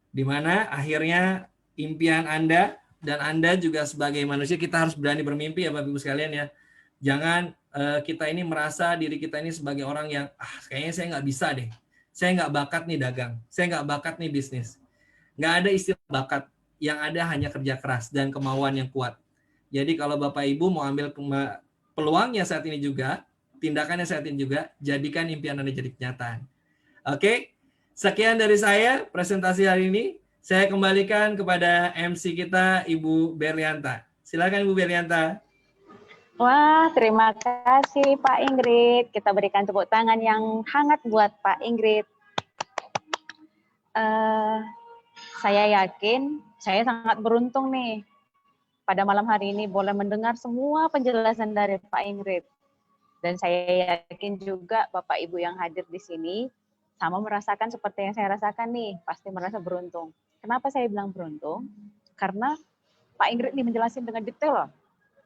Di mana akhirnya impian Anda dan Anda juga sebagai manusia kita harus berani bermimpi ya Bapak Ibu sekalian ya. Jangan kita ini merasa diri kita ini sebagai orang yang kayaknya saya nggak bisa deh. Saya nggak bakat nih dagang. Saya nggak bakat nih bisnis. Nggak ada istilah bakat. Yang ada hanya kerja keras dan kemauan yang kuat. Jadi kalau Bapak Ibu mau ambil peluangnya saat ini juga, tindakannya saat ini juga, jadikan impian Anda jadi kenyataan. Oke, sekian dari saya presentasi hari ini. Saya kembalikan kepada MC kita, Ibu Berlianta. Silakan Ibu Berlianta. Wah, terima kasih Pak Ingrid. Kita berikan tepuk tangan yang hangat buat Pak Ingrid. Saya yakin saya sangat beruntung nih pada malam hari ini boleh mendengar semua penjelasan dari Pak Ingrid. Dan saya yakin juga Bapak Ibu yang hadir di sini sama merasakan seperti yang saya rasakan nih, pasti merasa beruntung. Kenapa saya bilang beruntung? Karena Pak Ingrid nih menjelaskan dengan detail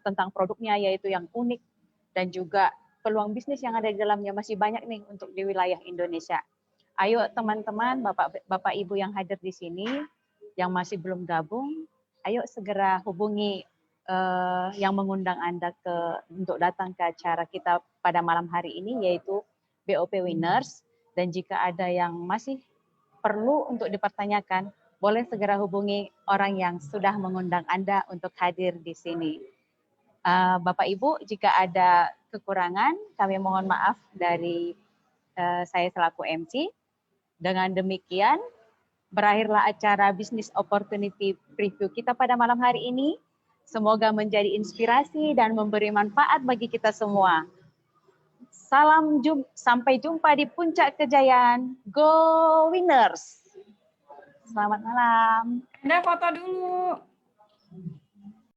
tentang produknya, yaitu yang unik dan juga peluang bisnis yang ada di dalamnya masih banyak nih untuk di wilayah Indonesia. Ayo teman-teman, Bapak Ibu yang hadir di sini, yang masih belum gabung, ayo segera hubungi yang mengundang Anda untuk datang ke acara kita pada malam hari ini, yaitu BOP Winners. Dan jika ada yang masih perlu untuk dipertanyakan, boleh segera hubungi orang yang sudah mengundang Anda untuk hadir di sini. Bapak Ibu, jika ada kekurangan, kami mohon maaf dari saya selaku MC. Dengan demikian, berakhirlah acara Business Opportunity Preview kita pada malam hari ini. Semoga menjadi inspirasi dan memberi manfaat bagi kita semua. Sampai jumpa di puncak kejayaan. Go Winners! Selamat malam. Anda foto dulu.